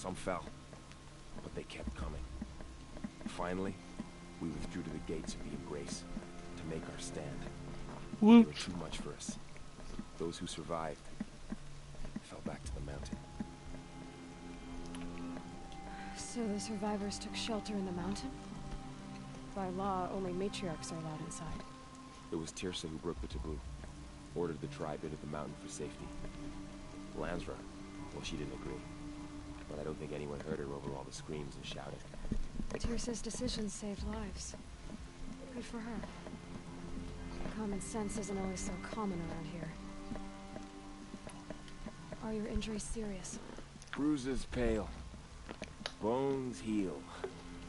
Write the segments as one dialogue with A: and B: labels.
A: Some fell, but they kept coming. Finally, we withdrew to the gates of the Embrace to make our stand. They were too much for us. Those who survived fell back to the mountain.
B: So the survivors took shelter in the mountain? By law, only matriarchs are allowed inside.
A: It was Teersa who broke the taboo, ordered the tribe into the mountain for safety. Lansra, well, she didn't agree. But I don't think anyone heard her over all the screams and shouting.
B: Teersa's decisions saved lives. Good for her. Common sense isn't always so common around here. Are your injuries serious?
A: Bruises pale. Bones heal.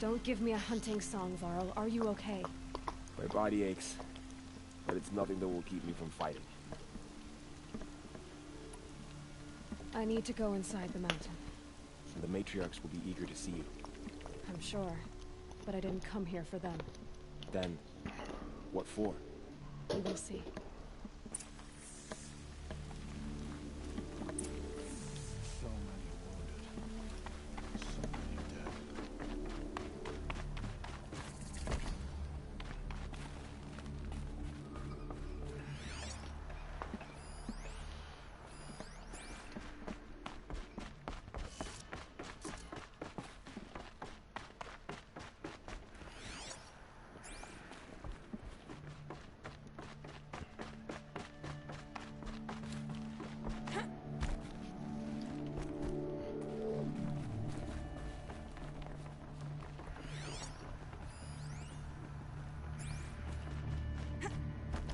B: Don't give me a hunting song, Varl. Are you okay?
A: My body aches, but it's nothing that will keep me from fighting.
B: I need to go inside the mountain.
A: The matriarchs will be eager to see you.
B: I'm sure, but I didn't come here for them.
A: Then, what for?
B: We will see.
C: So many wounded. So many dead.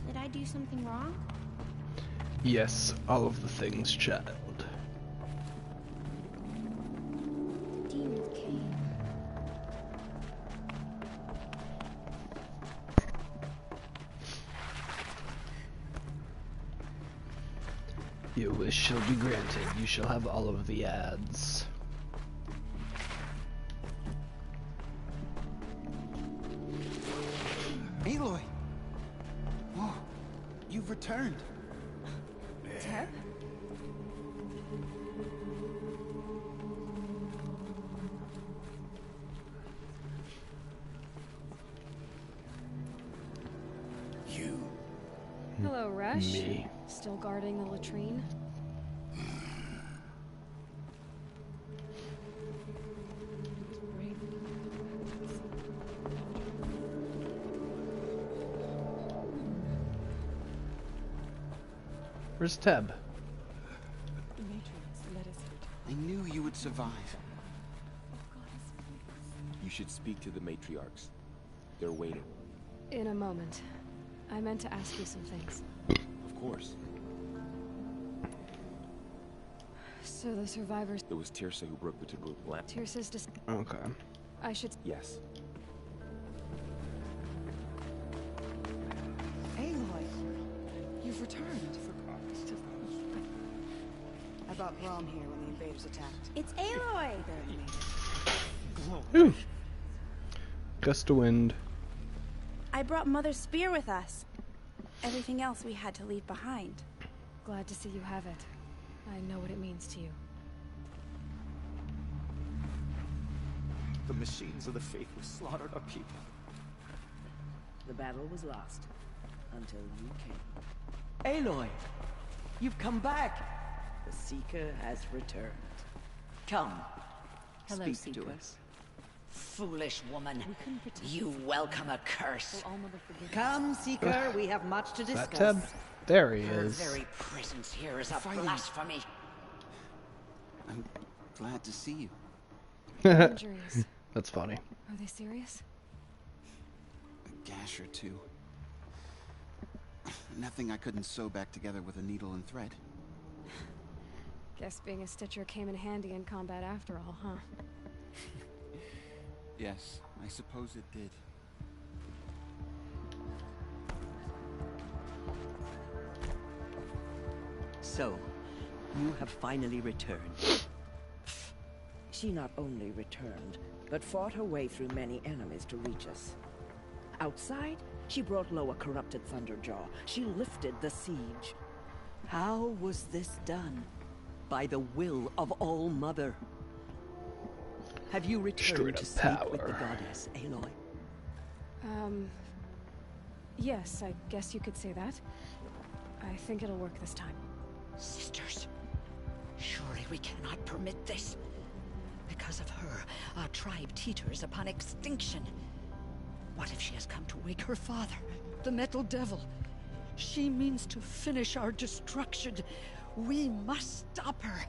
D: Did I do something wrong?
E: Yes, all of the things, child.
D: Demon came.
E: Your wish shall be granted. You shall have all of the ads.
F: Aloy! Oh, you've returned.
B: Teb?
F: You.
B: Hello, Resh.
E: Me.
B: Still guarding the latrine?
E: Where's Teb?
G: The Matrix let us
F: I knew you would survive.
A: You should speak to the matriarchs. They're waiting.
B: In a moment. I meant to ask you some things.
A: Of course.
B: So the survivors...
A: It was Teersa who broke the taboo.
B: Teersa's dis...
E: Okay.
B: I should...
A: Yes.
G: Aloy, you've returned.
H: I brought Braum here when the invaders attacked.
D: It's Aloy!
H: Barely made it.
E: Ooh. Gust of wind.
D: I brought Mother's spear with us. Everything else we had to leave behind.
B: Glad to see you have it. I know what it means to you.
F: The machines of the Faithful slaughtered our people.
I: The battle was lost until you came. Aloy, you've come back. The Seeker has returned. Come,
G: Hello,
I: speak
G: Seeker.
I: to us.
J: Foolish woman,
G: We couldn't protect
J: you welcome a curse.
G: Will All-Mother forgive us?
I: Come, Seeker, we have much to
E: Is that
I: discuss.
E: Teb? There he
J: Her
E: is.
J: very presence here is a
F: Fighting.
J: blasphemy.
F: I'm glad to see you.
B: Injuries.
E: That's funny.
B: Are they serious?
F: A gash or two. Nothing I couldn't sew back together with a needle and thread.
B: Guess being a Stitcher came in handy in combat after all, huh?
F: Yes, I suppose it did.
I: So, you have finally returned. She not only returned, but fought her way through many enemies to reach us. Outside, she brought low a corrupted Thunderjaw. She lifted the siege. How was this done? By the will of All-Mother. Have you returned
E: Straight
I: to
E: up
I: speak with the
E: power.
I: goddess, Aloy?
B: Yes, I guess you could say that. I think it'll work this time.
J: Sisters, surely we cannot permit this. Because of her, our tribe teeters upon extinction. What if she has come to wake her father, the Metal Devil? She means to finish our destruction. We must stop her.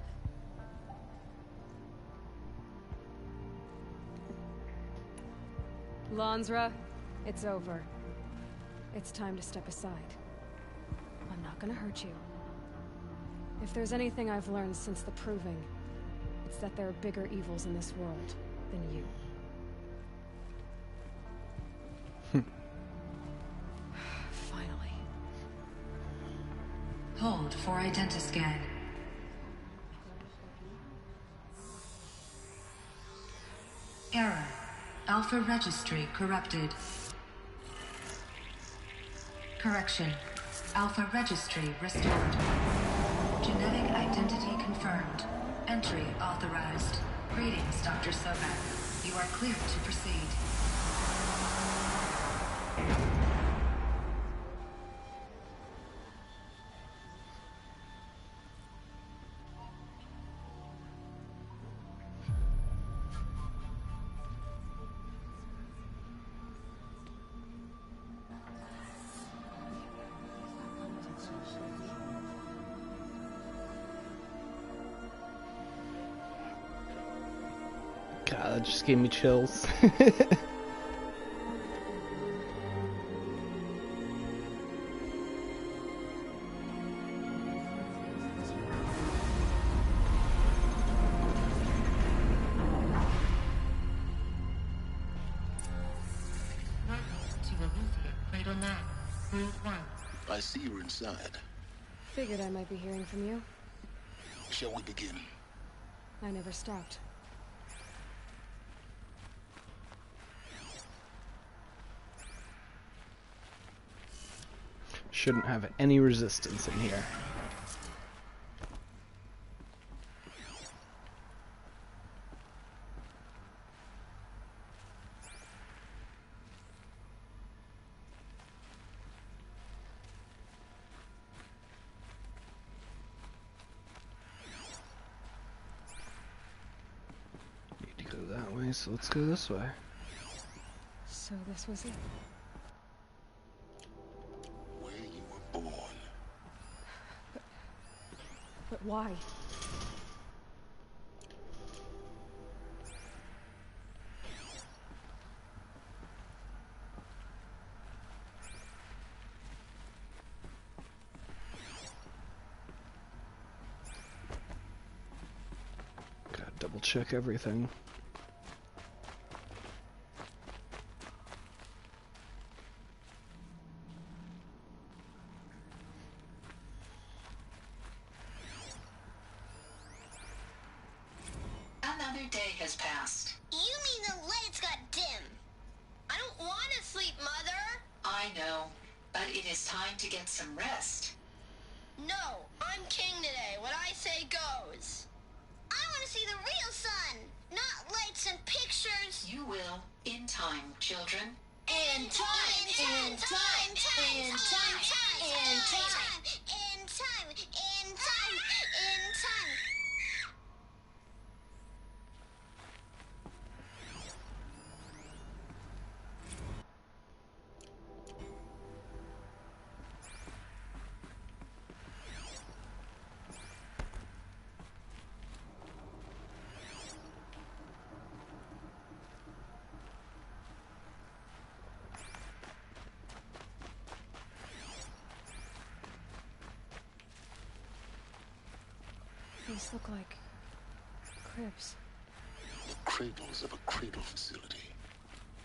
B: Lansra, it's over. It's time to step aside. I'm not gonna hurt you. If there's anything I've learned since the Proving, it's that there are bigger evils in this world than you. Finally.
K: Hold for identiscan. Error. Alpha registry corrupted. Correction. Alpha registry restored. Genetic identity confirmed. Entry authorized. Greetings, Dr. Sobek. You are cleared to proceed.
E: God, that just gave me chills.
L: I see you're inside.
B: Figured I might be hearing from you.
L: Shall we begin?
B: I never stopped.
E: Shouldn't have any resistance in here. Need to go that way, so let's go this way.
B: So this was it. But why?
E: Gotta double check everything.
K: Another day has passed.
M: You mean the lights got dim? I don't want to sleep, Mother.
K: I know, but it is time to get some rest.
M: No, I'm king today. What I say goes. I want to see the real sun, not lights and pictures.
K: You will, in time, children.
M: In time, in time, in time, in time, in time, in time, in time, in time.
B: These look like cribs.
L: The cradles of a cradle facility.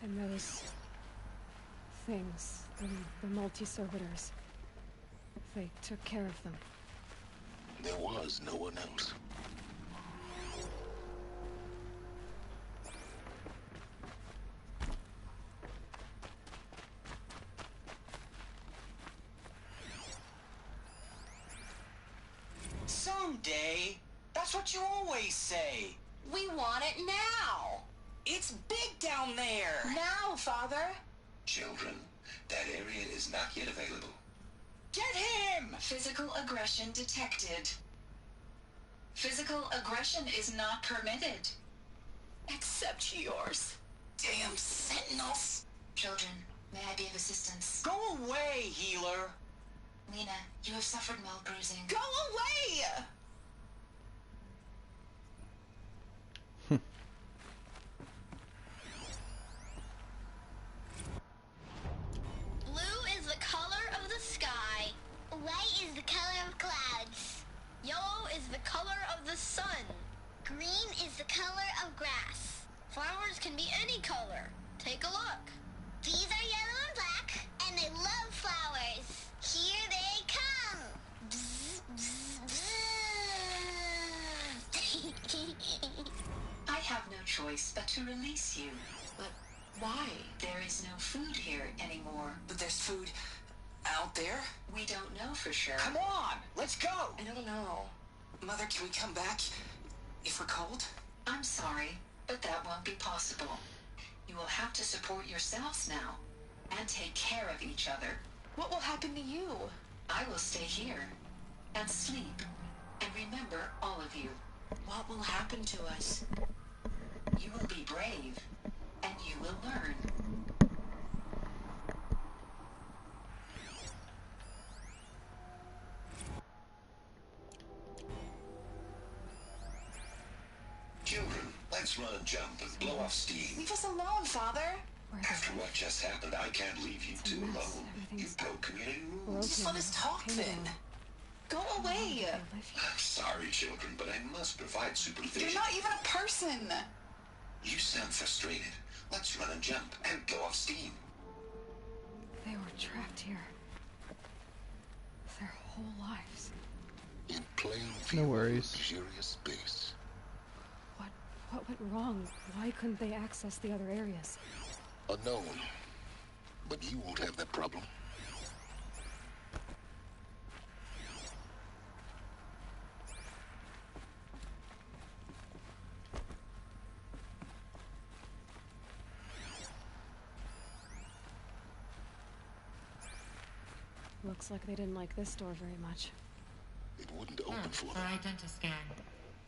B: And those things, the multi-servitors, they took care of them.
L: There was no one else.
N: Someday. That's what you always say.
M: We want it now.
H: down there?
K: Now, Father!
L: Children, that area is not yet available.
H: Get him!
K: Physical aggression detected. Physical aggression is not permitted.
H: Except yours. Damn sentinels.
K: Children, may I be of assistance?
H: Go away, healer.
K: Lena, you have suffered mild bruising.
H: Go away!
M: Blue is the color of the sky. White is the color of clouds. Yellow is the color of the sun. Green is the color of grass. Flowers can be any color. Take a look. These are yellow and black, and they love flowers. Here they come. Bzz, bzz, bzz.
K: I have no choice but to release you.
H: But why?
K: There is no food here anymore.
H: But there's food out there?
K: We don't know for sure.
H: Come on, let's go.
K: I don't know.
H: Mother, can we come back if we're cold?
K: I'm sorry, but that won't be possible. You will have to support yourselves now, and take care of each other.
H: What will happen to you?
K: I will stay here, and sleep, and remember all of you.
H: What will happen to us?
K: You will be brave, and you will learn.
L: Children, let's run and jump and blow off steam.
H: Leave us alone, Father.
L: After what just happened, I can't leave you two alone. You broke community rules.
H: Just let us talk then. Go away.
L: I'm sorry, children, but I must provide supervision.
H: You're not even a person.
L: You sound frustrated. Let's run and jump and blow off steam.
B: They were trapped here. Their whole lives.
L: In plain
E: No
L: view,
E: worries.
L: luxurious space.
B: What went wrong? Why couldn't they access the other areas?
L: Unknown. But you won't have that problem.
B: Looks like they didn't like this door very much.
L: It wouldn't open for them.
N: Identiscan.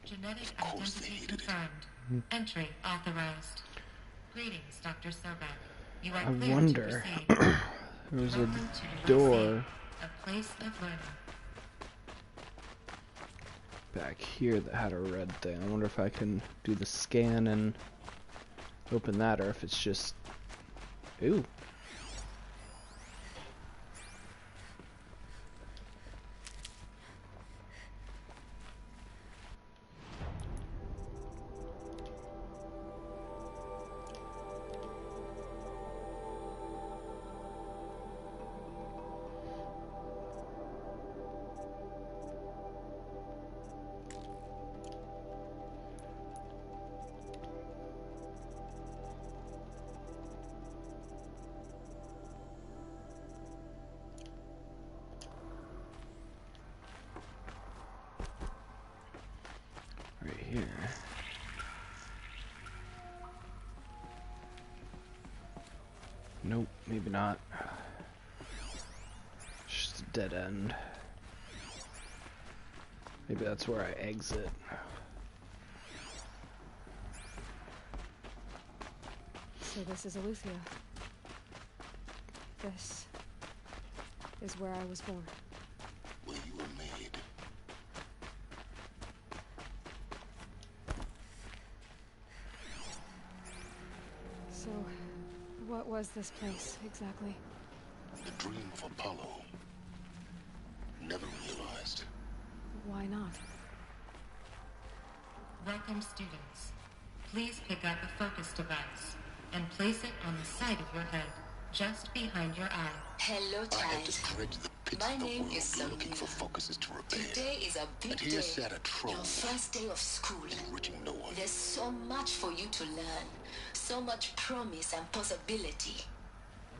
N: Genetic
L: Of course they
N: identity
L: needed it.
N: confirmed. Entry authorized. Greetings, Dr. Sobek. You are
E: I
N: clear
E: wonder.
N: to proceed.
E: There was a
N: Welcome to
E: door
N: a place of learning.
E: back here that had a red thing. I wonder if I can do the scan and open that, or if it's just... Ooh. Right here. Nope, maybe not. Just a dead end. Maybe that's where I exit.
B: So this is Eleuthia. This is where I was born.
L: Where you were made.
B: So, what was this place exactly?
L: The dream of Apollo. Never realized.
B: Why not?
N: Welcome, students. Please pick up a focus device and place it on the side of your head, just behind your eye.
K: Hello,
L: I had
K: child.
L: to dredge the pits
K: My
L: of the
K: name
L: world
K: is
L: looking for focuses to repair.
K: Today is a big
L: And here
K: day.
L: sat a troll,
K: Your first day of school.
L: enriching no one.
K: There's so much for you to learn. So much promise and possibility.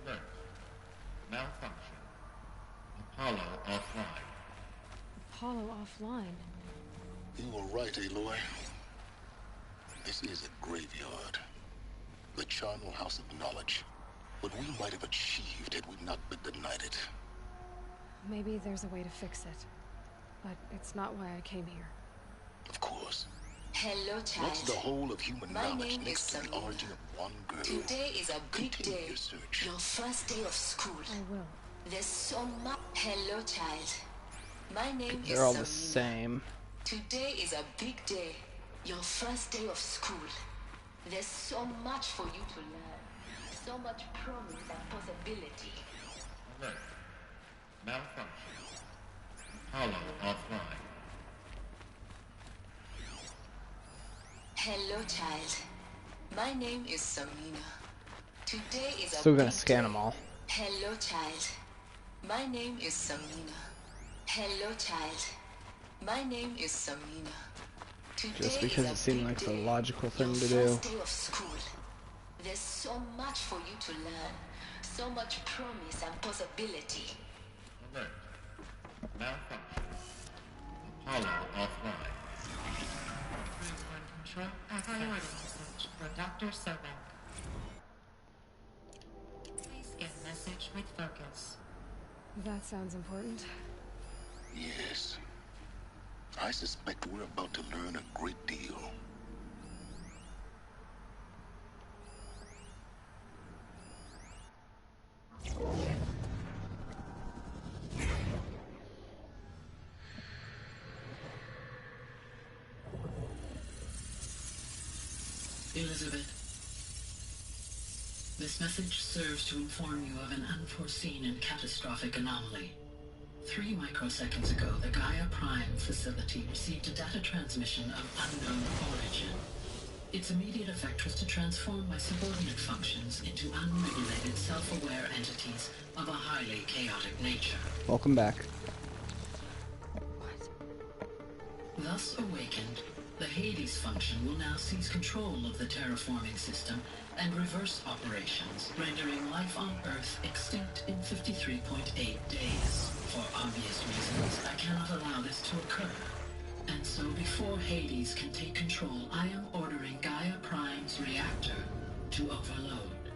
N: Alert. Malfunction. Apollo offline.
B: Apollo offline.
L: You were right, Aloy. This is a graveyard. The charnel house of knowledge. What we might have achieved had we not been denied it.
B: Maybe there's a way to fix it. But it's not why I came here.
L: Of course.
K: Hello, child.
L: What's the whole of human
K: My
L: knowledge
K: name
L: next
K: is
L: to the origin of one girl?
K: Today is a big
L: Continue
K: day.
L: your search.
K: Your first day of school.
B: I will.
K: There's so much. Hello, child. My name is
E: They're all
K: Samina.
E: the same.
K: Today is a big day. Your first day of school. There's so much for you to learn. So much promise and possibility.
N: Alert. Malfunction. Hollow offline.
K: Hello, child. My name is Samina. Today is a
E: Still gonna
K: big
E: scan
K: day.
E: them all.
K: Hello, child. My name is Samina. Hello, child. My name is Samina. Today
E: Just because
K: is a
E: it seemed
K: big
E: like the
K: day.
E: logical thing
K: Your
E: to do.
K: first day of school. There's so much for you to learn. So much promise and possibility.
N: Alert. Malfunction. Hollow offline. Room 1 control priority message for Dr. Sobek. Please get message with focus.
B: That sounds important.
L: Yes. I suspect we're about to learn a great deal.
O: Elizabeth, this message serves to inform you of an unforeseen and catastrophic anomaly. 3 microseconds ago, the Gaia Prime facility received a data transmission of unknown origin. Its immediate effect was to transform my subordinate functions into unregulated, self-aware entities of a highly chaotic nature.
E: Welcome back.
O: Thus awakened, the Hades function will now seize control of the terraforming system and reverse operations, rendering life on Earth extinct in 53.8 days. For obvious reasons, I cannot allow this to occur. And so before Hades can take control, I am ordering Gaia Prime's reactor to overload.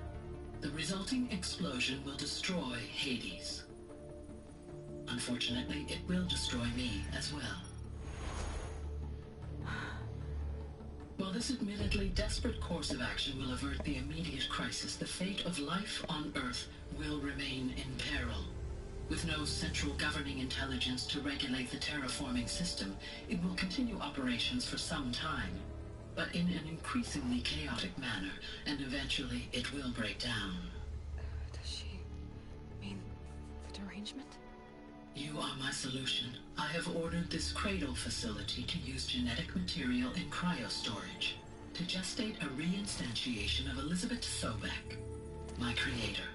O: The resulting explosion will destroy Hades. Unfortunately, it will destroy me as well. While this admittedly desperate course of action will avert the immediate crisis, the fate of life on Earth will remain in peril. With no central governing intelligence to regulate the terraforming system, it will continue operations for some time, but in an increasingly chaotic manner, and eventually it will break down.
B: Does she mean the derangement?
O: You are my solution. I have ordered this cradle facility to use genetic material in cryostorage to gestate a reinstantiation of Elizabeth Sobek, my creator.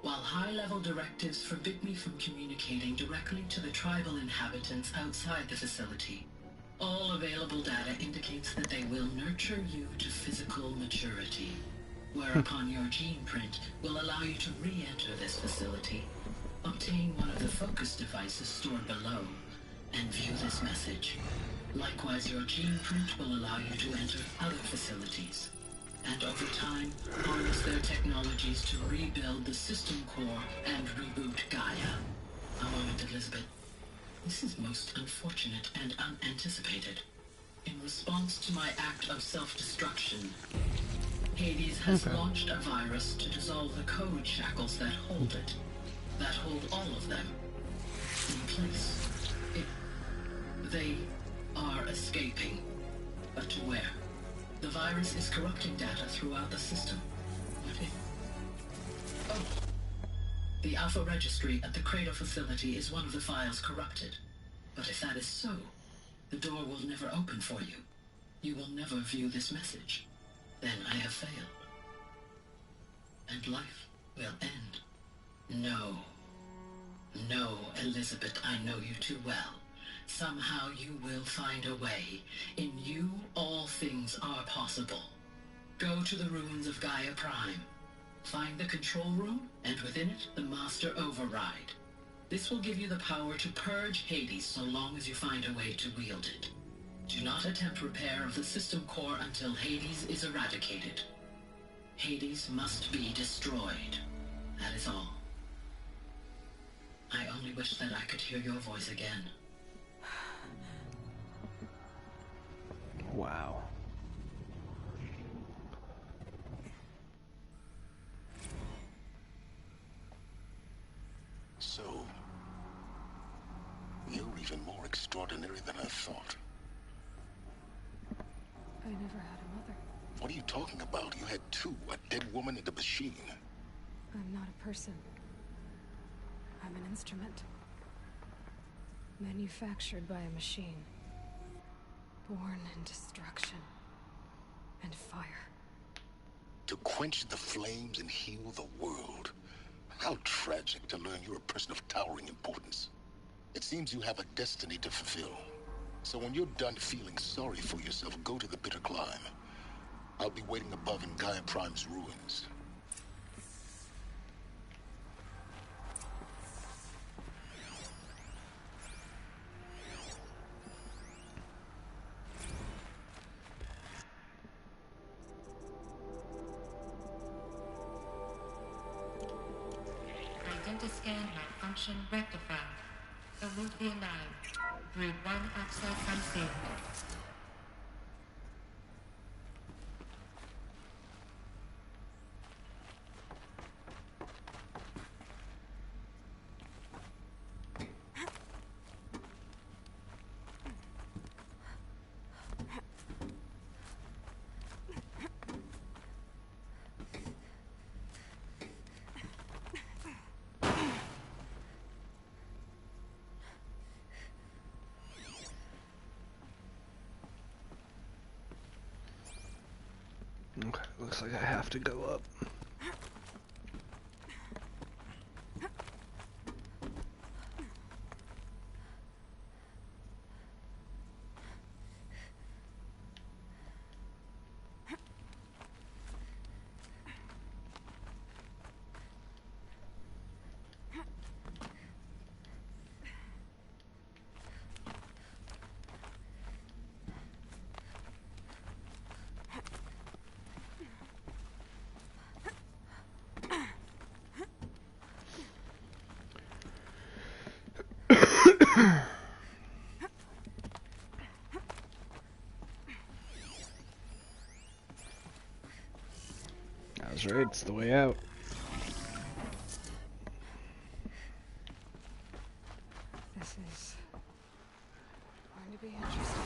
O: While high-level directives forbid me from communicating directly to the tribal inhabitants outside the facility, all available data indicates that they will nurture you to physical maturity, whereupon your gene print will allow you to re-enter this facility, obtain one of the focus devices stored below, and view this message. Likewise, your gene print will allow you to enter other facilities, and over time, harness their technologies to rebuild the system core and reboot Gaia. A moment, Elizabeth. This is most unfortunate and unanticipated. In response to my act of self-destruction, Hades has launched a virus to dissolve the code shackles that hold it, that hold all of them in place. They are escaping, but to where? The virus is corrupting data throughout the system. What if... Oh! The Alpha Registry at the Cradle facility is one of the files corrupted. But if that is so, the door will never open for you. You will never view this message. Then I have failed. And life will end. No. No, Elizabeth, I know you too well. Somehow you will find a way. In you, all things are possible. Go to the ruins of Gaia Prime. Find the control room, and within it, the Master Override. This will give you the power to purge Hades so long as you find a way to wield it. Do not attempt repair of the system core until Hades is eradicated. Hades must be destroyed. That is all. I only wish that I could hear your voice again.
E: Wow.
L: So, you're even more extraordinary than I thought.
B: I never had a mother.
L: What are you talking about? You had two, a dead woman and a machine.
B: I'm not a person. I'm an instrument. Manufactured by a machine. Born in destruction and fire.
L: To quench the flames and heal the world. How tragic to learn you're a person of towering importance. It seems you have a destiny to fulfill. So when you're done feeling sorry for yourself, go to the Bitter Climb. I'll be waiting above in Gaia Prime's ruins.
N: Identiscan malfunction rectified. Olivia 9. Brood 1 access unsealed.
E: Okay, looks like I have to go up. I was right, it's the way out.
B: This is going to be interesting.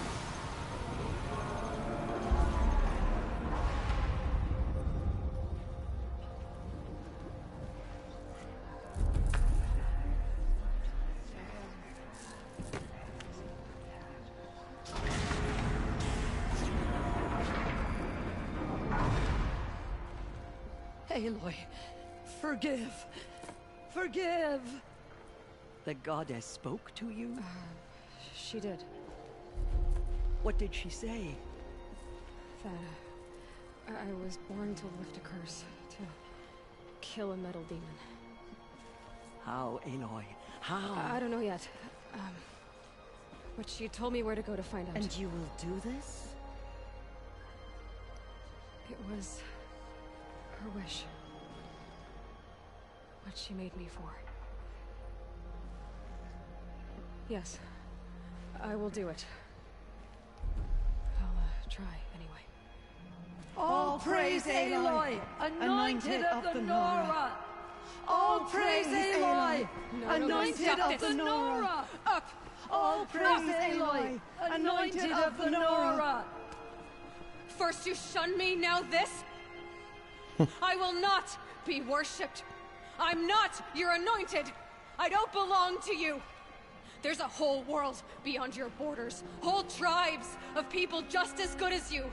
I: Aloy, forgive. Forgive! The goddess spoke to you?
B: She did.
I: What did she say?
B: That I was born to lift a curse, to kill a metal demon.
I: How, Aloy? How?
B: I don't know yet. But she told me where to go to find out.
I: And you will do this?
B: It was her wish. What she made me for. Yes, I will do it. I'll try anyway.
I: All praise Aloy, anointed of the Nora! All praise Aloy, anointed of the Nora!
B: Up!
I: All praise Aloy, anointed of the Nora!
B: First you shun me, now this? I will not be worshipped. I'm not your anointed. I don't belong to you. There's a whole world beyond your borders. Whole tribes of people just as good as you.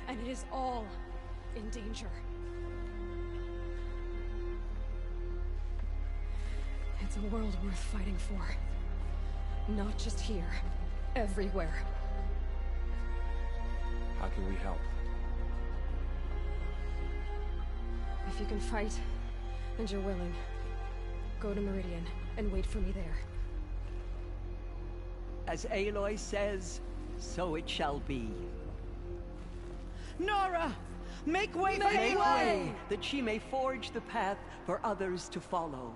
B: And it is all in danger. It's a world worth fighting for. Not just here. Everywhere.
A: How can we help?
B: If you can fight, and you're willing, go to Meridian and wait for me there.
I: As Aloy says, so it shall be. Nora! Make way for Make way, that she may forge the path for others to follow.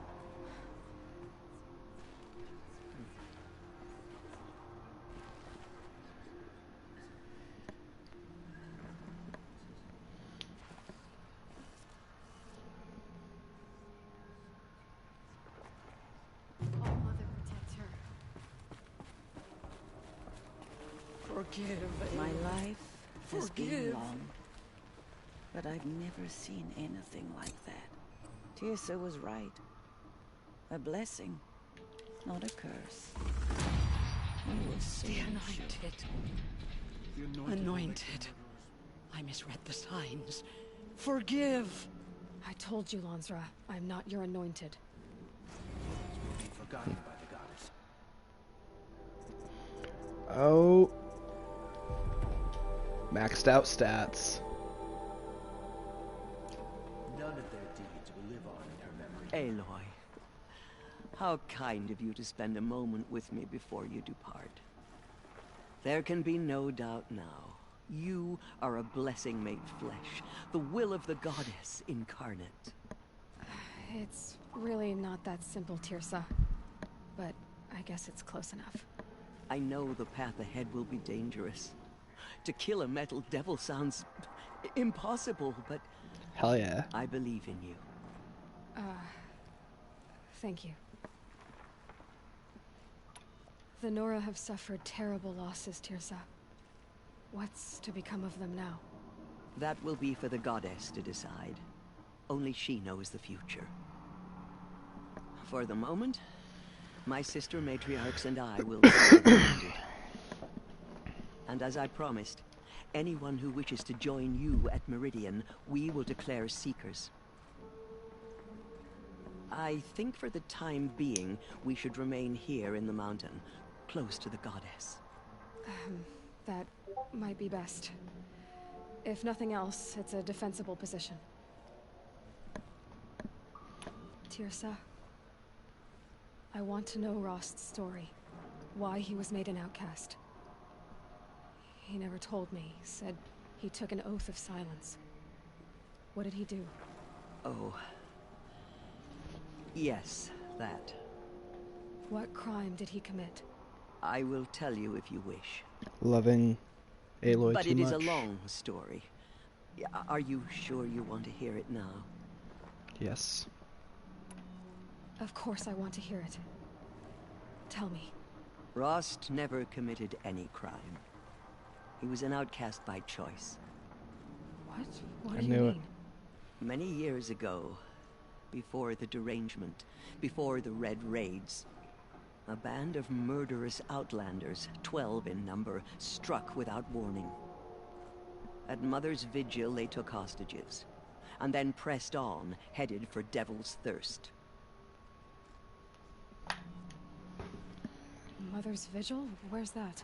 I: Forgive. My life has been long, but I've never seen anything like that. Teersa was right. A blessing, not a curse. I was so
J: The anointed. Anointed. I misread the signs. Forgive.
B: I told you, Lansra, I'm not your anointed.
C: Will be forgotten by the goddess.
E: Oh. Maxed out stats.
F: None of their deeds will live on in her memory.
I: Aloy, how kind of you to spend a moment with me before you depart. There can be no doubt now. You are a blessing made flesh, the will of the goddess incarnate.
B: It's really not that simple, Teersa. But I guess it's close enough.
I: I know the path ahead will be dangerous. To kill a metal devil sounds impossible, but...
E: Hell yeah.
I: I believe in you.
B: Thank you. The Nora have suffered terrible losses, Teersa. What's to become of them now?
I: That will be for the goddess to decide. Only she knows the future. For the moment, my sister matriarchs and I will be united. And as I promised, anyone who wishes to join you at Meridian, we will declare seekers. I think for the time being, we should remain here in the mountain, close to the goddess.
B: That might be best. If nothing else, it's a defensible position. Teersa, I want to know Rost's story. Why he was made an outcast. He never told me. Said he took an oath of silence. What did he do?
I: Oh. Yes, that.
B: What crime did he commit?
I: I will tell you if you wish.
E: Loving Aloy
I: but
E: too
I: it
E: much.
I: is a long story. Are you sure you want to hear it now?
E: Yes.
B: Of course I want to hear it. Tell me.
I: Rost never committed any crime. He was an outcast by choice.
B: What? What do you mean?
I: Many years ago, before the derangement, before the Red Raids, a band of murderous outlanders, 12 in number, struck without warning. At Mother's Vigil, they took hostages, and then pressed on, headed for Devil's Thirst.
B: Mother's Vigil? Where's that?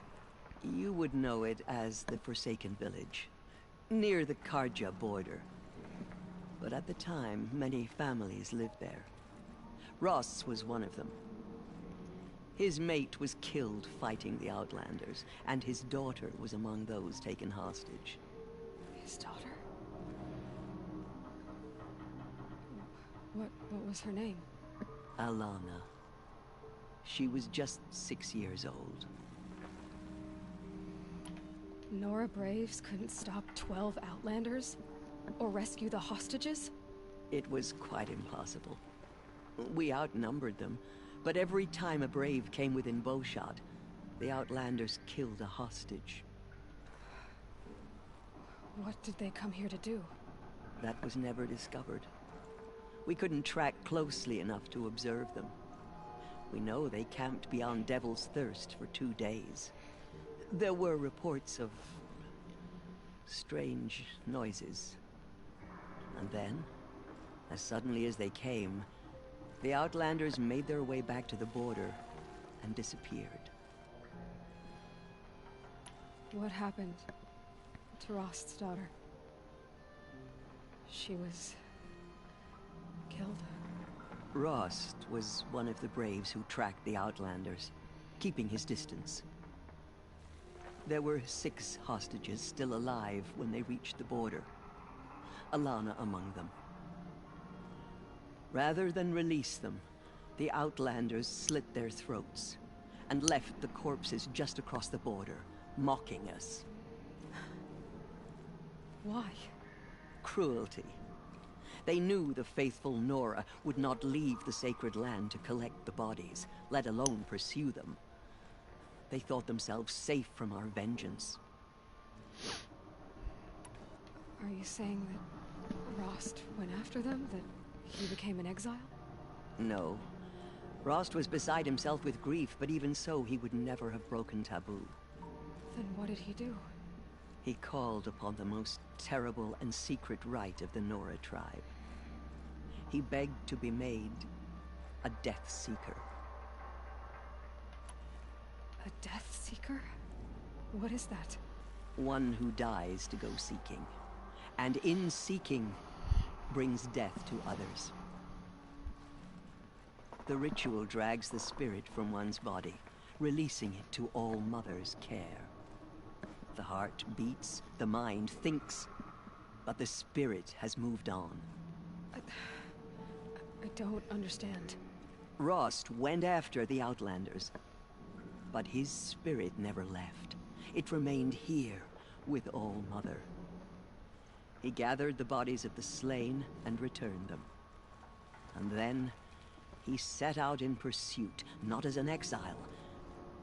I: You would know it as the Forsaken Village, near the Karja border. But at the time, many families lived there. Ross was one of them. His mate was killed fighting the Outlanders, and his daughter was among those taken hostage.
B: His daughter? What was her name?
I: Alana. She was just 6 years old.
B: Nora Braves couldn't stop 12 Outlanders? Or rescue the hostages?
I: It was quite impossible. We outnumbered them, but every time a Brave came within bowshot, the Outlanders killed a hostage.
B: What did they come here to do?
I: That was never discovered. We couldn't track closely enough to observe them. We know they camped beyond Devil's Thirst for 2 days. There were reports of strange noises. And then, as suddenly as they came, the Outlanders made their way back to the border and disappeared.
B: What happened to Rost's daughter? She was killed?
I: Rost was one of the Braves who tracked the Outlanders, keeping his distance. There were 6 hostages still alive when they reached the border. Alana among them. Rather than release them, the Outlanders slit their throats and left the corpses just across the border, mocking us.
B: Why?
I: Cruelty. They knew the faithful Nora would not leave the sacred land to collect the bodies, let alone pursue them. They thought themselves safe from our vengeance.
B: Are you saying that Rost went after them? That he became an exile?
I: No. Rost was beside himself with grief, but even so, he would never have broken taboo.
B: Then what did he do?
I: He called upon the most terrible and secret rite of the Nora tribe. He begged to be made a Death Seeker.
B: A Death Seeker? What is that?
I: One who dies to go seeking, and in seeking, brings death to others. The ritual drags the spirit from one's body, releasing it to All Mother's care. The heart beats, the mind thinks, but the spirit has moved on.
B: I don't understand.
I: Rost went after the Outlanders, but his spirit never left. It remained here with All Mother. He gathered the bodies of the slain and returned them. And then he set out in pursuit, not as an exile,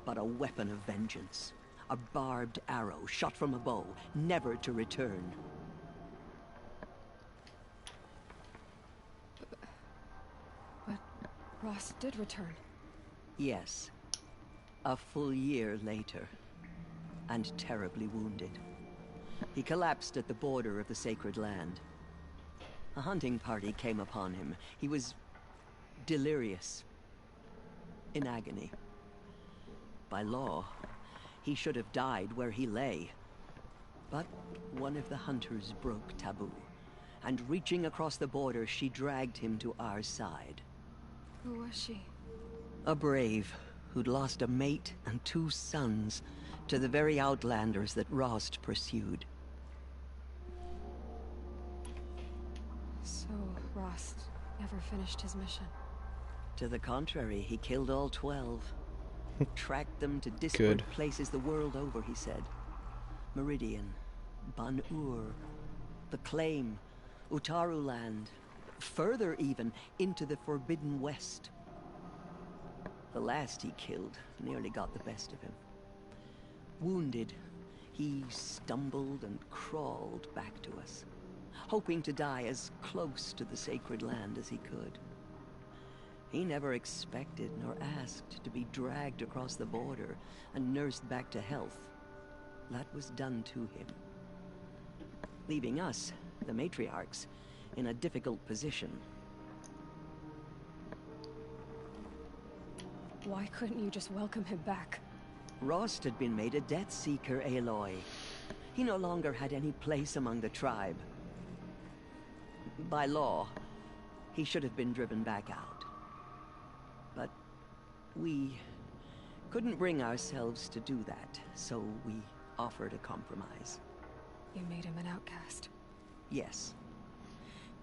I: but a weapon of vengeance. A barbed arrow shot from a bow, never to return.
B: But Rost did return.
I: Yes. A full year later, and terribly wounded. He collapsed at the border of the sacred land. A hunting party came upon him. He was delirious, in agony. By law, he should have died where he lay. But one of the hunters broke taboo, and reaching across the border, she dragged him to our side.
B: Who was she?
I: A brave who'd lost a mate and 2 sons to the very Outlanders that Rost pursued.
B: So, Rost never finished his mission?
I: To the contrary, he killed all 12. Tracked them to disparate places the world over, he said. Meridian, Ban-Ur, the Claim, Utaru Land, further even, into the Forbidden West. The last he killed nearly got the best of him. Wounded, he stumbled and crawled back to us, hoping to die as close to the sacred land as he could. He never expected nor asked to be dragged across the border and nursed back to health. That was done to him, leaving us, the matriarchs, in a difficult position.
B: Why couldn't you just welcome him back?
I: Rost had been made a Death Seeker, Aloy. He no longer had any place among the tribe. By law, he should have been driven back out. But we couldn't bring ourselves to do that, so we offered a compromise.
B: You made him an outcast?
I: Yes.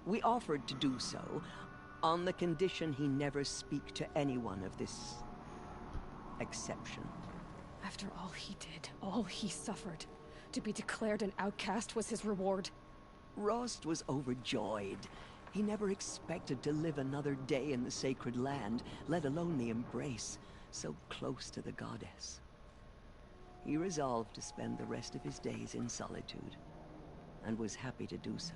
I: We offered to do so on the condition he never speak to anyone of this exception.
B: After all he did, all he suffered, to be declared an outcast was his reward?
I: Rost was overjoyed. He never expected to live another day in the sacred land, let alone the embrace, so close to the goddess. He resolved to spend the rest of his days in solitude, and was happy to do so.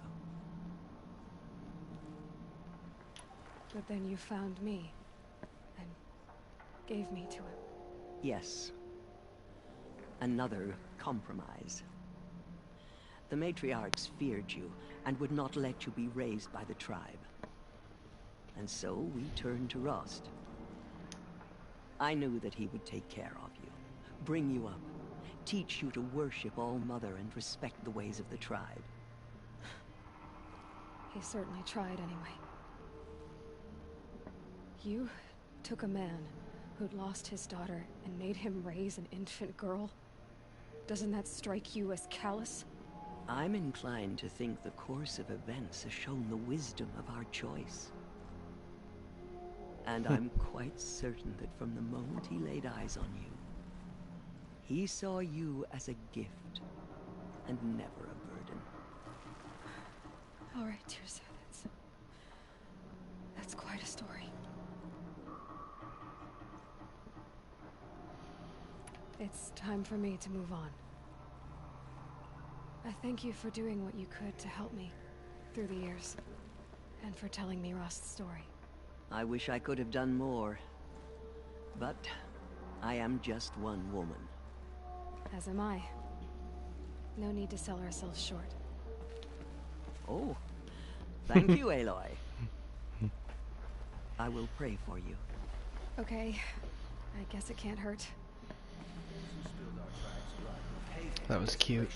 B: But then you found me, and gave me to him.
I: Yes. Another compromise. The matriarchs feared you, and would not let you be raised by the tribe. And so we turned to Rost. I knew that he would take care of you, bring you up, teach you to worship All Mother and respect the ways of the tribe.
B: He certainly tried anyway. You took a man who'd lost his daughter and made him raise an infant girl? Doesn't that strike you as callous?
I: I'm inclined to think the course of events has shown the wisdom of our choice. And I'm quite certain that from the moment he laid eyes on you, he saw you as a gift and never a burden.
B: All right, Teersa, that's quite a story. It's time for me to move on. I thank you for doing what you could to help me through the years, and for telling me Rost's story.
I: I wish I could have done more, but I am just one woman.
B: As am I. No need to sell ourselves short.
I: Oh, thank you, Aloy. I will pray for you.
B: Okay, I guess it can't hurt.
E: That was cute.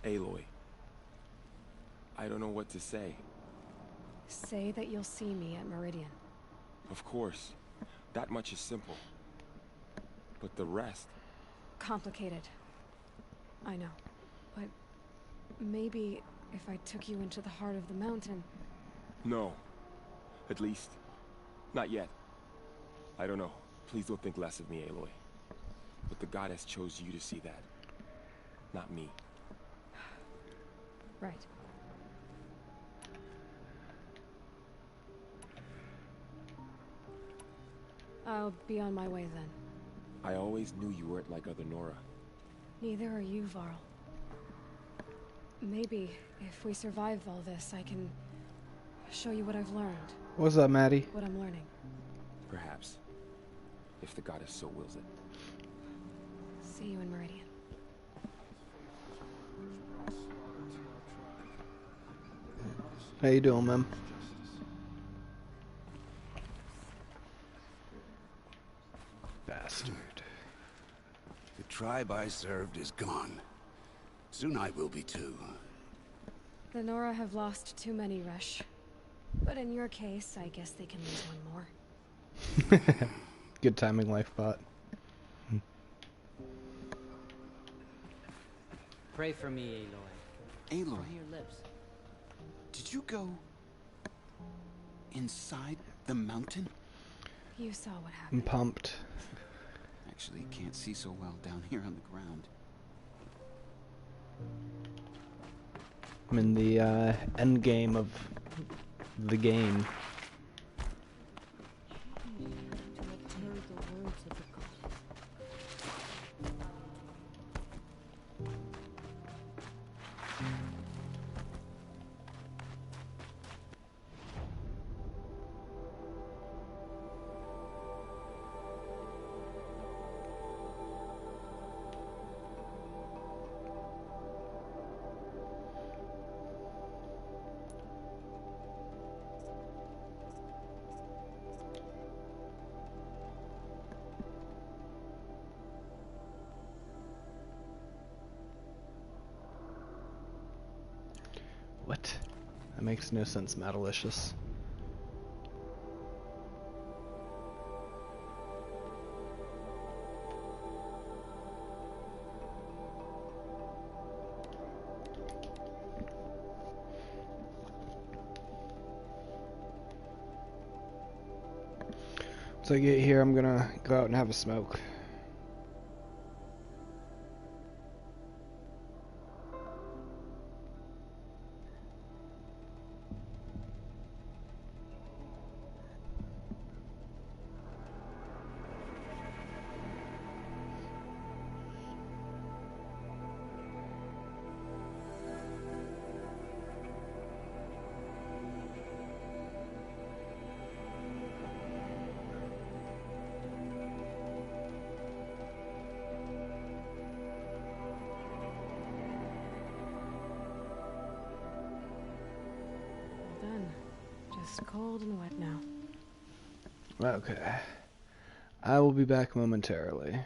A: Aloy, I don't know what to say.
B: Say that you'll see me at Meridian.
A: Of course. That much is simple. But the rest...
B: Complicated. I know. But maybe if I took you into the heart of the mountain...
A: No. At least, not yet. I don't know. Please don't think less of me, Aloy. But the goddess chose you to see that. Not me.
B: Right. I'll be on my way then.
A: I always knew you weren't like other Nora.
B: Neither are you, Varl. Maybe, if we survive all this, I can show you what I've learned.
E: What's up, Maddie?
B: What I'm learning.
A: Perhaps. If the goddess so wills it.
B: See you in Meridian.
E: How you doing, man? Bastard.
C: The tribe I served is gone. Soon I will be too.
B: The Nora have lost too many, Resh. But in your case, I guess they can lose one more.
E: Good timing, Lifebot.
P: Pray for me, Aloy.
C: Aloy,
P: From your lips.
C: did you go inside the mountain?
B: You saw what
E: I'm
B: happened.
E: pumped.
C: Actually, can't see so well down here on the ground.
E: I'm in the end game of the game. What? That makes no sense, Madalicious. Once I get here, I'm gonna go out and have a smoke.
B: Done. Just cold and wet now.
E: Okay. I will be back momentarily.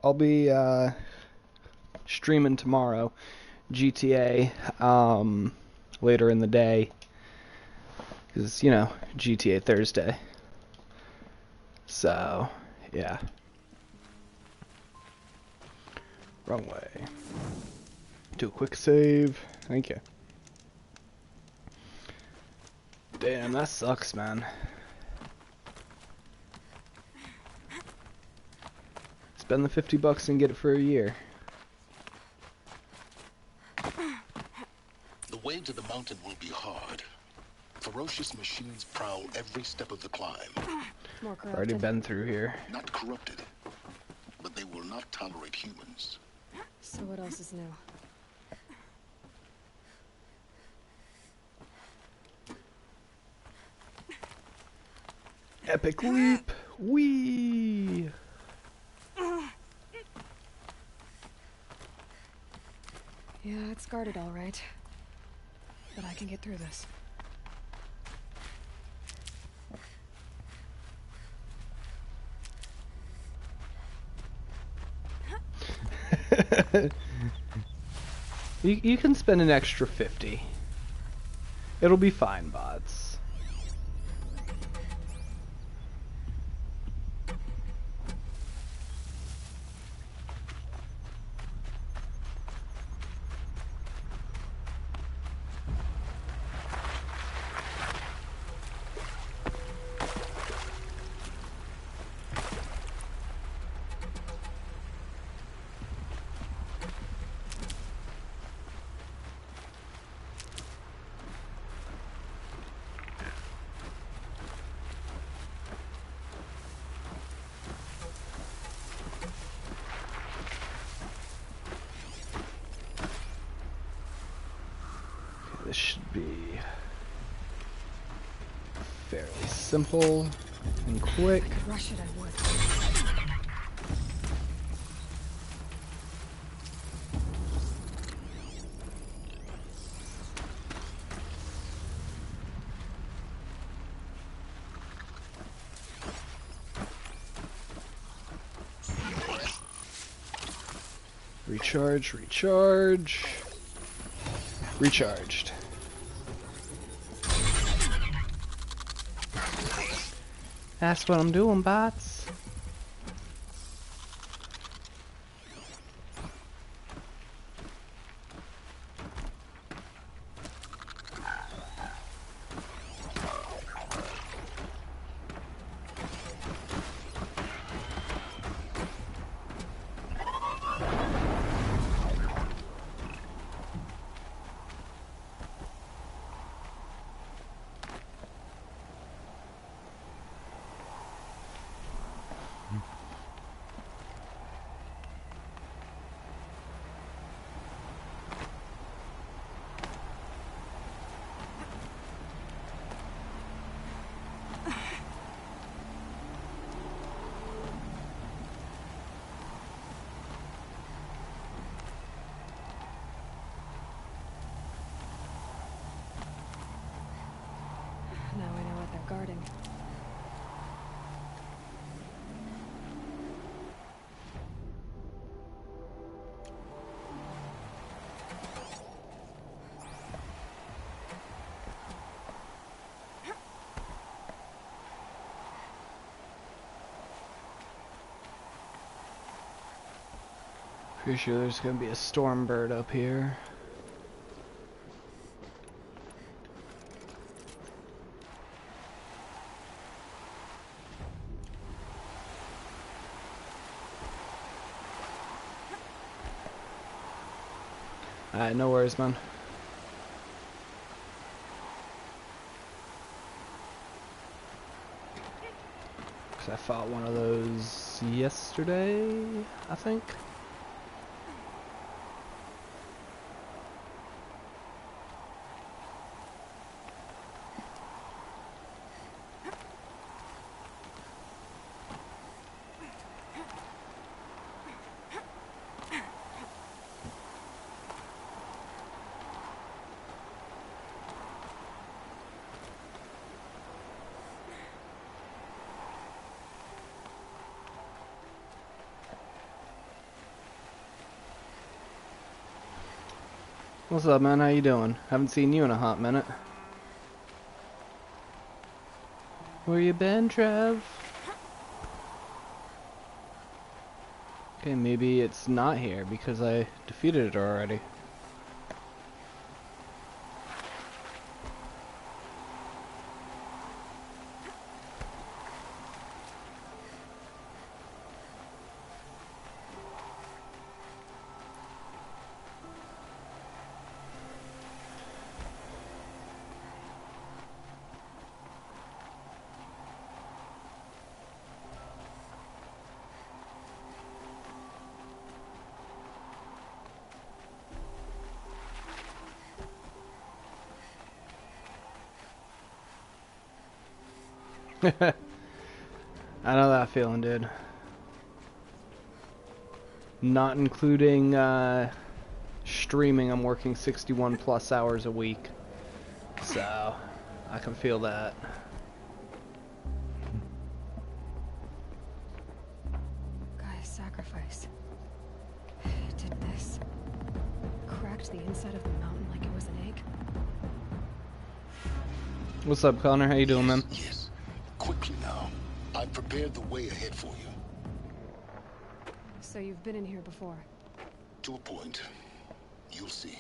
E: I'll be streaming tomorrow, GTA, later in the day, because, you know, GTA Thursday. So, yeah. Wrong way. Do a quick save. Thank you. Damn, that sucks, man. Spend the $50 and get it for a year.
L: The way to the mountain will be hard. Ferocious machines prowl every step of the climb.
B: More corrupted.
E: Already been through here.
L: Not corrupted, but they will not tolerate humans.
B: So what else is new?
E: Epic leap! Whee!
B: Yeah, it's guarded all right. But I can get through this.
E: You can spend an extra 50. It'll be fine, bots. This should be fairly simple and quick.
B: If I could rush it, I would.
E: Recharge, recharge. Recharged. That's what I'm doing, bots.
B: Now I know what they're guarding.
E: Pretty sure there's gonna be a storm bird up here. Alright, no worries, man. Cause I fought one of those yesterday, I think. What's up, man? How you doing? Haven't seen you in a hot minute. Where you been, Trev? Okay, maybe it's not here because I defeated it already. I know that feeling, dude. Not including streaming, I'm working 61 plus hours a week. So, I can feel that.
B: Gaia's sacrifice. It did this. Cracked the inside of the mountain like it was an egg.
E: What's up, Connor? How you doing, man?
L: Yes. Quickly now. I've prepared the way ahead for you.
B: So you've been in here before?
L: To a point. You'll see.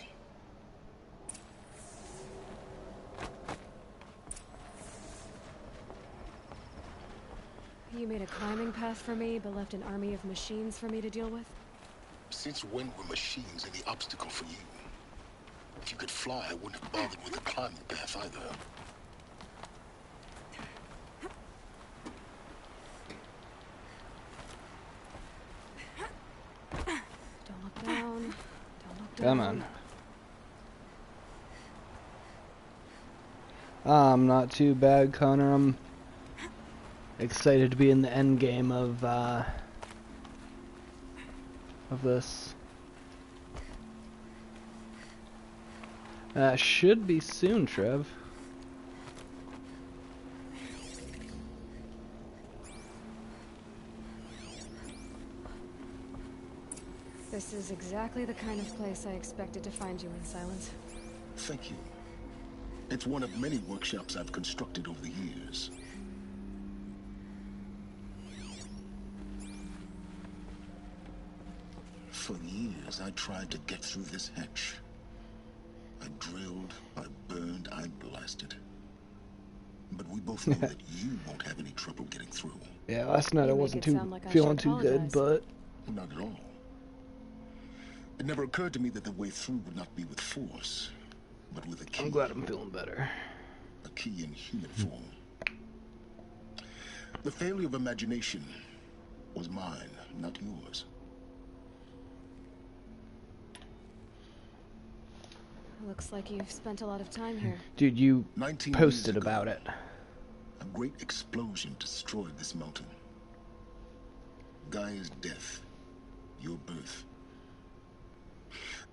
B: You made a climbing path for me, but left an army of machines for me to deal with?
L: Since when were machines any obstacle for you? If you could fly, I wouldn't have bothered with a climbing path either.
B: Don't look down. Don't look down.
E: Come on. I'm not too bad, Connor. I'm excited to be in the end game of this. Should be soon, Trev.
B: This is exactly the kind of place I expected to find you in, Silence.
L: Thank you. It's one of many workshops I've constructed over the years. For years, I tried to get through this hatch. I drilled, I burned, I blasted. But we both know that you won't have any trouble getting through.
E: Yeah, last night I wasn't feeling too good, but
L: not at all. It never occurred to me that the way through would not be with force, but with a key.
E: I'm glad I'm feeling better.
L: A key in human form. The failure of imagination was mine, not yours.
B: Looks like you've spent a lot of time here.
E: Dude, you posted about it.
L: A great explosion destroyed this mountain. Gaia's death, your birth.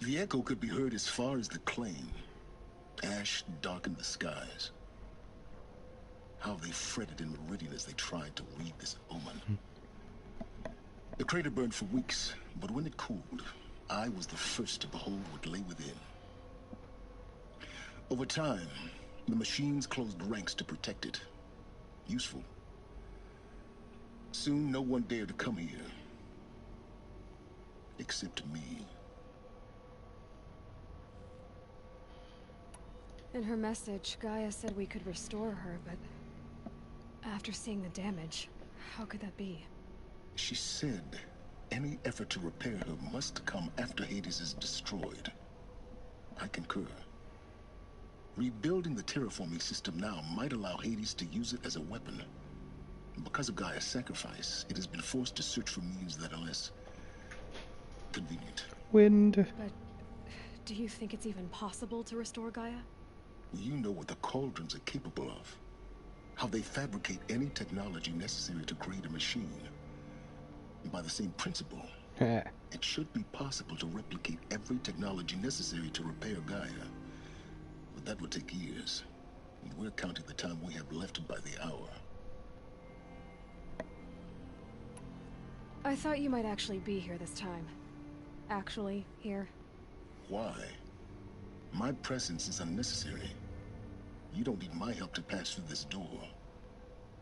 L: The echo could be heard as far as the claim. Ash darkened the skies. How they fretted in meridian as they tried to read this omen. The crater burned for weeks, but when it cooled, I was the first to behold what lay within. Over time, the machines closed ranks to protect it. Useful. Soon, no one dared to come here. Except me.
B: In her message, Gaia said we could restore her, but after seeing the damage, how could that be?
L: She said any effort to repair her must come after Hades is destroyed. I concur. Rebuilding the terraforming system now might allow Hades to use it as a weapon. Because of Gaia's sacrifice, it has been forced to search for means that are less convenient.
E: Wind.
B: But do you think it's even possible to restore Gaia?
L: You know what the Cauldrons are capable of. How they fabricate any technology necessary to create a machine. And by the same principle, it should be possible to replicate every technology necessary to repair Gaia. But that would take years. And we're counting the time we have left by the hour.
B: I thought you might actually be here this time. Actually, here.
L: Why? My presence is unnecessary. You don't need my help to pass through this door.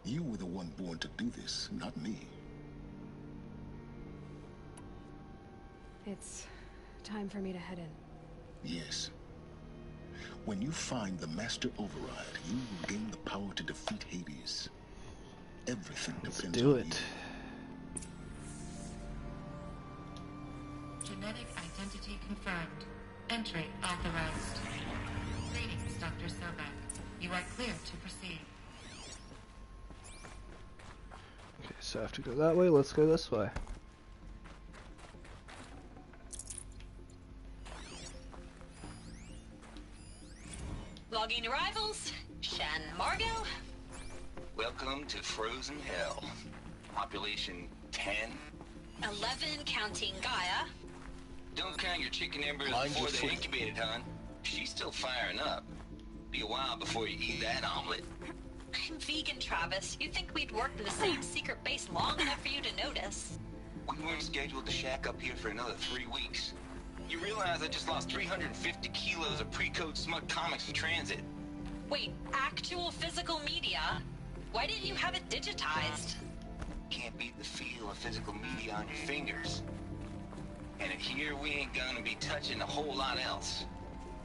L: You were the one born to do this, not me.
B: It's time for me to head in.
L: Yes. When you find the Master Override, you will gain the power to defeat Hades. Everything depends on you.
N: Genetic identity confirmed. Entry authorized. Greetings, Dr. Sobek. You are clear to proceed.
E: Okay, so I have to go that way. Let's go this way.
Q: Logging arrivals. Shan Margot.
R: Welcome to Frozen Hell. Population 10.
Q: 11 counting Gaia.
R: Don't count your chicken embers
L: Mind
R: before
L: your
R: they're
L: foot.
R: incubated, hon. She's still firing up. Be a while before you eat that omelet.
Q: I'm vegan, Travis. You'd think we'd worked in the same secret base long enough for you to notice.
R: We weren't scheduled to shack up here for another 3 weeks. You realize I just lost 350 kilos of pre-code smut comics in transit.
Q: Wait, actual physical media? Why didn't you have it digitized?
R: Can't beat the feel of physical media on your fingers. And in here, we ain't gonna be touching a whole lot else.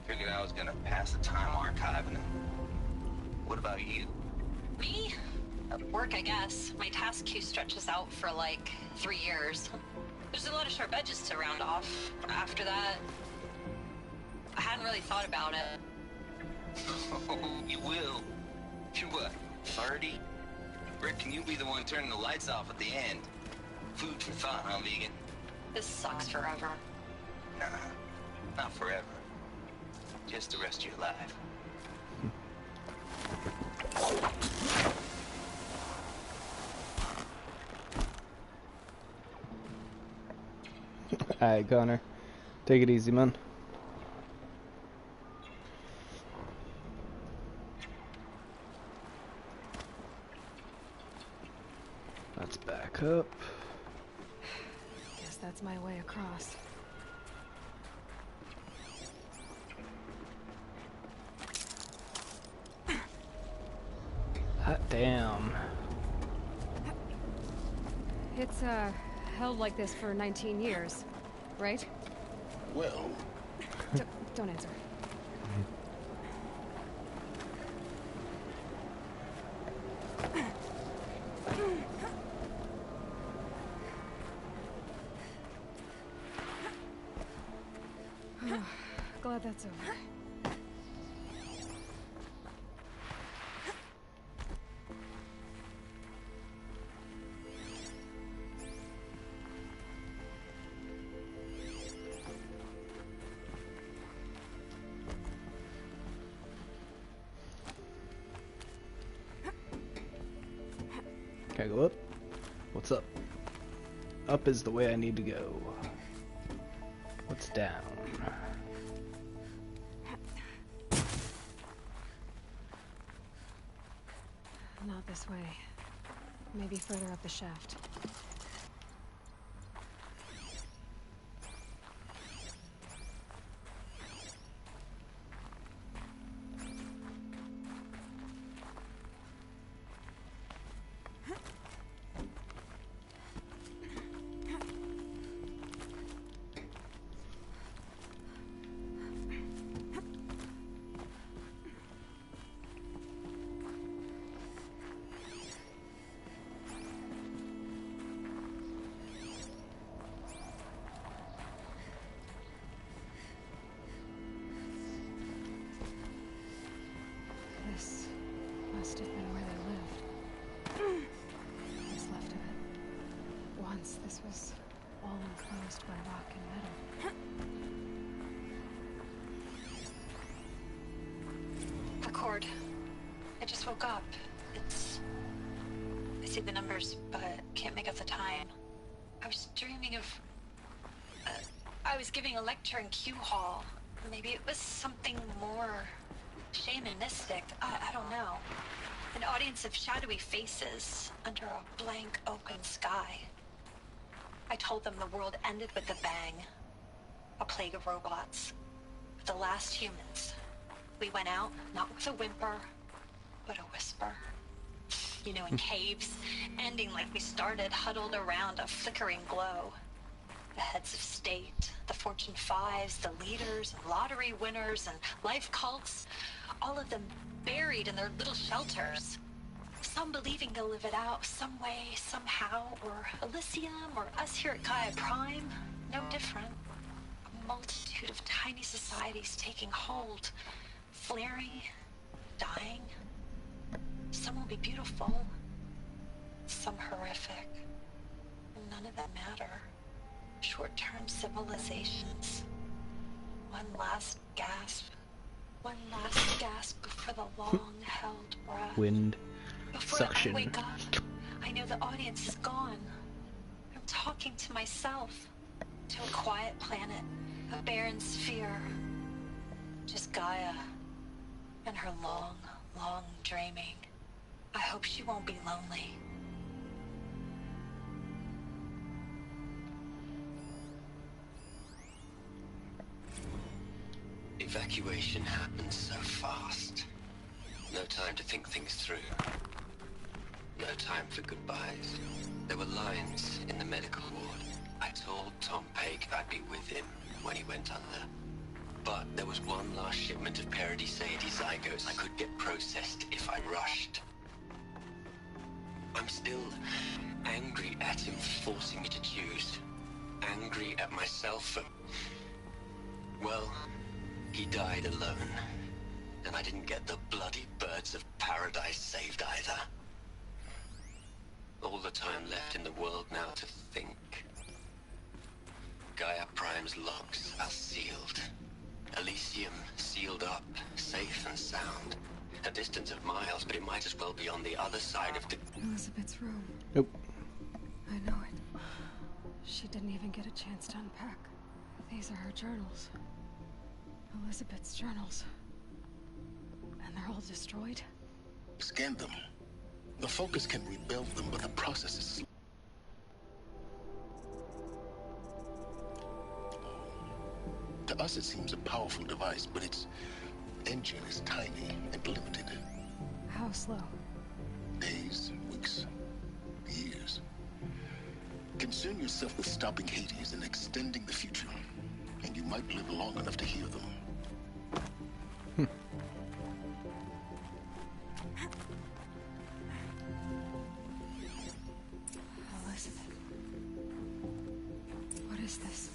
R: Figured I was gonna pass the time archiving them. What about you?
Q: Me? Work, I guess. My task queue stretches out for like 3 years. There's a lot of sharp edges to round off. After that, I hadn't really thought about it.
R: Oh, you will. You're what, 30? Reckon you'll be the one turning the lights off at the end. Food for thought, huh, vegan?
Q: This sucks forever.
R: Nah, not forever. Just the rest of your life.
E: Alright, Connor. Take it easy, man. Let's back up.
B: Guess that's my way across.
E: Hot damn.
B: It's, held like this for 19 years, right?
L: Well...
B: Don't answer. Glad that's over.
E: Can I go up? What's up? Up is the way I need to go. What's down?
B: Not this way. Maybe further up the shaft. This must have been where they lived. What's left of it. Once this was all enclosed by rock and metal.
Q: Accord. I just woke up. I see the numbers, but can't make out the time. I was dreaming of... I was giving a lecture in Q Hall. Maybe it was something more shamanistic. I don't know. An audience of shadowy faces under a blank open sky. I told them the world ended with a bang. A plague of robots. The last humans. We went out, not with a whimper, but a whisper. You know, in caves, ending like we started, huddled around a flickering glow. The heads of state, the Fortune 5s, the leaders, and lottery winners, and life cults, all of them buried in their little shelters. Some believing they'll live it out some way, somehow, or Elysium, or us here at Gaia Prime, no different. A multitude of tiny societies taking hold, flaring, dying. Some will be beautiful, some horrific, and none of them matter. Short-term civilizations. One last gasp. One last gasp before the long-held breath.
E: Wind.
Q: Before
E: Suction.
Q: I wake up, I know the audience is gone. I'm talking to myself. To a quiet planet. A barren sphere. Just Gaia. And her long, long dreaming. I hope she won't be lonely.
S: Evacuation happened so fast. No time to think things through. No time for goodbyes. There were lines in the medical ward. I told Tom Paik I'd be with him when he went under. But there was one last shipment of Paradis-Sade zygotes I could get processed if I rushed. I'm still angry at him for forcing me to choose. Angry at myself for... Well, he died alone. And I didn't get the bloody birds of paradise saved either. All the time left in the world now to think. Gaia Prime's logs are sealed. Elysium sealed up, safe and sound. A distance of miles, but it might as well be on the other side of the...
B: Elizabeth's room.
E: Nope.
B: I know it. She didn't even get a chance to unpack. These are her journals. Elizabeth's journals. And they're all destroyed?
L: Scan them. The Focus can rebuild them, but the process is slow. To us, it seems a powerful device, but its engine is tiny and limited.
B: How slow?
L: Days, weeks, years. Concern yourself with stopping Hades and extending the future, and you might live long enough to hear them.
B: Elizabeth. What is this?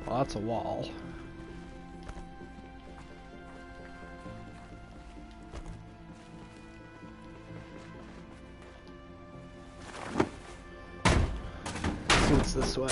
E: Well, that's a wall. So it's this way.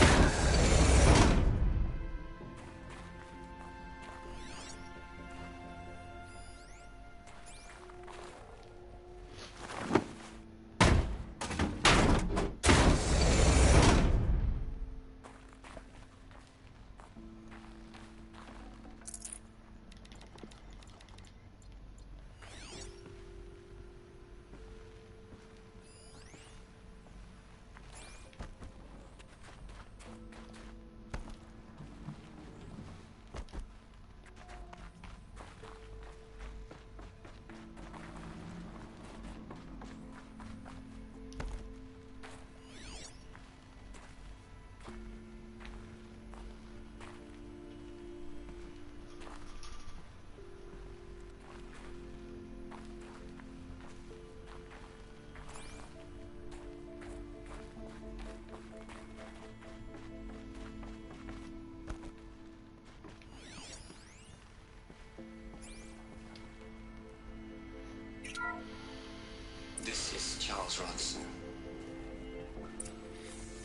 S: This is Charles Ronson.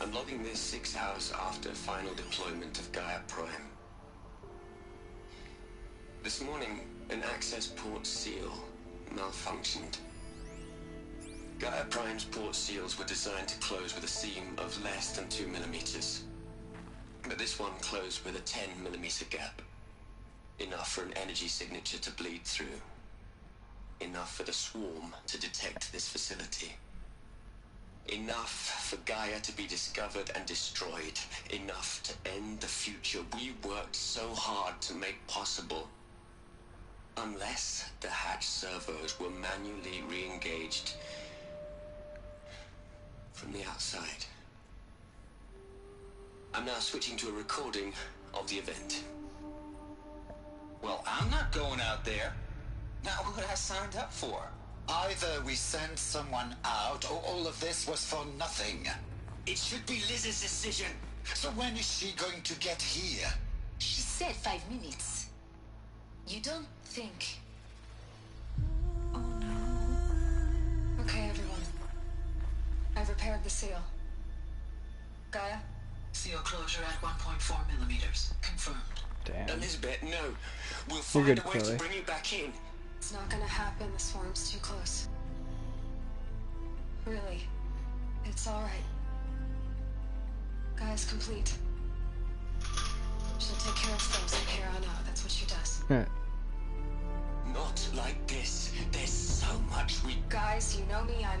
S: I'm logging this 6 hours after final deployment of Gaia Prime. This morning, an access port seal malfunctioned. Gaia Prime's port seals were designed to close with a seam of less than 2 millimeters. But this one closed with a 10 millimeter gap. Enough for an energy signature to bleed through. Enough for the swarm to detect this facility. Enough for Gaia to be discovered and destroyed. Enough to end the future we worked so hard to make possible. Unless the hatch servos were manually re-engaged from the outside. I'm now switching to a recording of the event.
R: Well, I'm not going out there. Not what I signed up for.
F: Either we send someone out, or all of this was for nothing.
S: It should be Liz's decision.
F: So when is she going to get here?
K: She said 5 minutes. You don't think...
B: Oh no. Okay, everyone. I've repaired the seal. Gaia?
O: Seal closure at 1.4 millimeters. Confirmed.
E: Damn.
S: Elizabeth, no. We'll
E: You're
S: find
E: good,
S: a way
E: Chloe.
S: to bring you back in.
B: It's not gonna happen. The swarm's too close. Really. It's alright. Gaia's complete. She'll take care of things from here on out. That's what she does.
S: Not like this. There's so much we...
B: Guys, you know me. I'm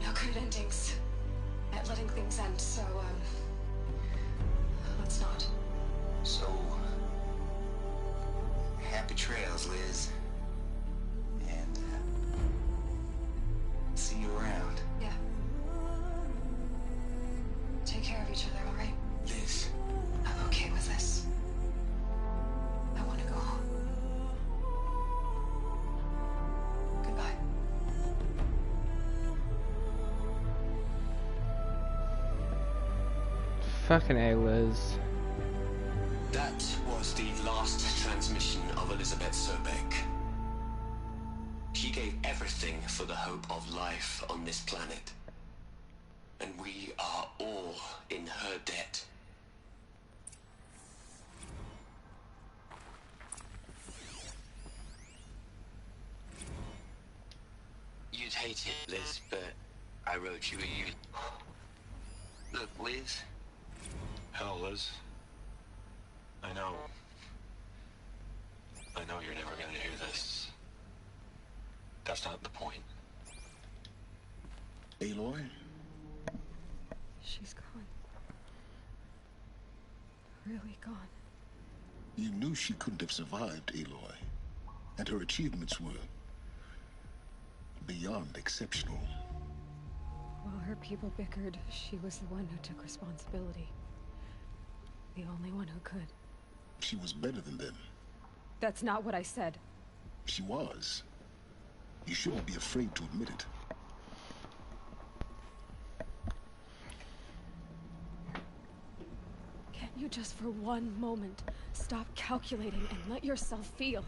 B: no good at endings. At letting things end, so, let's not.
R: So... happy trails, Liz. And, see you around.
B: Yeah. Take care of each other, alright?
S: Liz.
B: I'm okay with this. I want to go home. Goodbye.
E: Fucking A, Liz.
S: That was the last transmission of Elizabeth Sobek. She gave everything for the hope of life on this planet. And we are all in her debt. You'd hate it, Liz, but I wrote you a Look, Liz.
T: Hell, Liz. I know you're never gonna hear this. That's not the point.
L: Aloy?
B: She's gone. Really gone.
L: You knew she couldn't have survived, Aloy. And her achievements were beyond exceptional.
B: While her people bickered, she was the one who took responsibility. The only one who could.
L: She was better than them.
B: That's not what I said.
L: She was. You shouldn't be afraid to admit it.
B: Can't you just for one moment stop calculating and let yourself feel?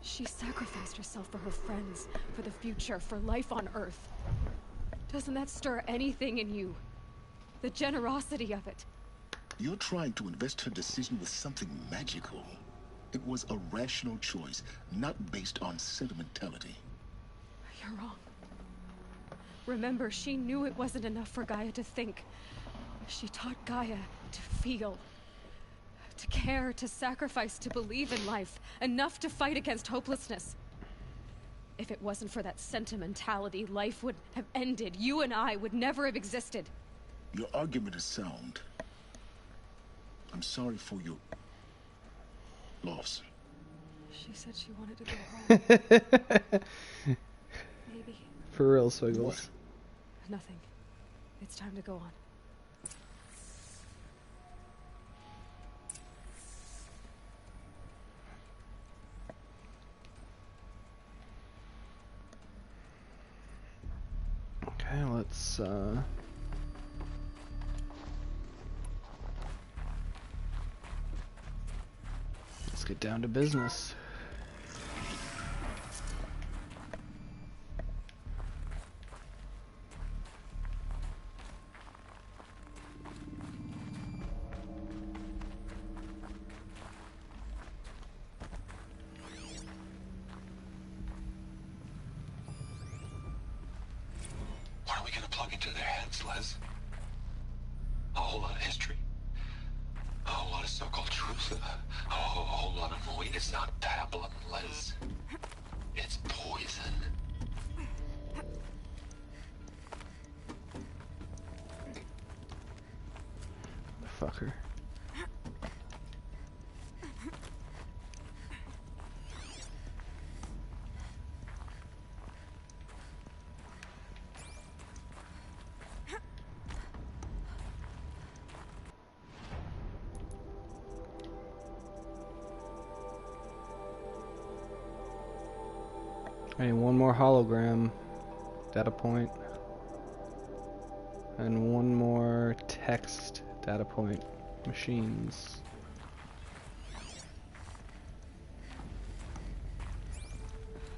B: She sacrificed herself for her friends, for the future, for life on Earth. Doesn't that stir anything in you? The generosity of it.
L: You're trying to invest her decision with something magical. It was a rational choice, not based on sentimentality.
B: You're wrong. Remember, she knew it wasn't enough for Gaia to think. She taught Gaia to feel. To care, to sacrifice, to believe in life. Enough to fight against hopelessness. If it wasn't for that sentimentality, life would have ended. You and I would never have existed.
L: Your argument is sound. I'm sorry for your loss.
B: She said she wanted to go home. Maybe.
E: For real, Swiggles.
L: What?
B: Nothing. It's time to go on.
E: Okay, let's get down to business.
T: What are we gonna plug into their heads, Les? A whole lot of history? A whole lot of so-called truth? A whole lot of void? It's not pablum, Les. It's poison.
E: motherfucker. I need one more hologram data point and one more text data point machines.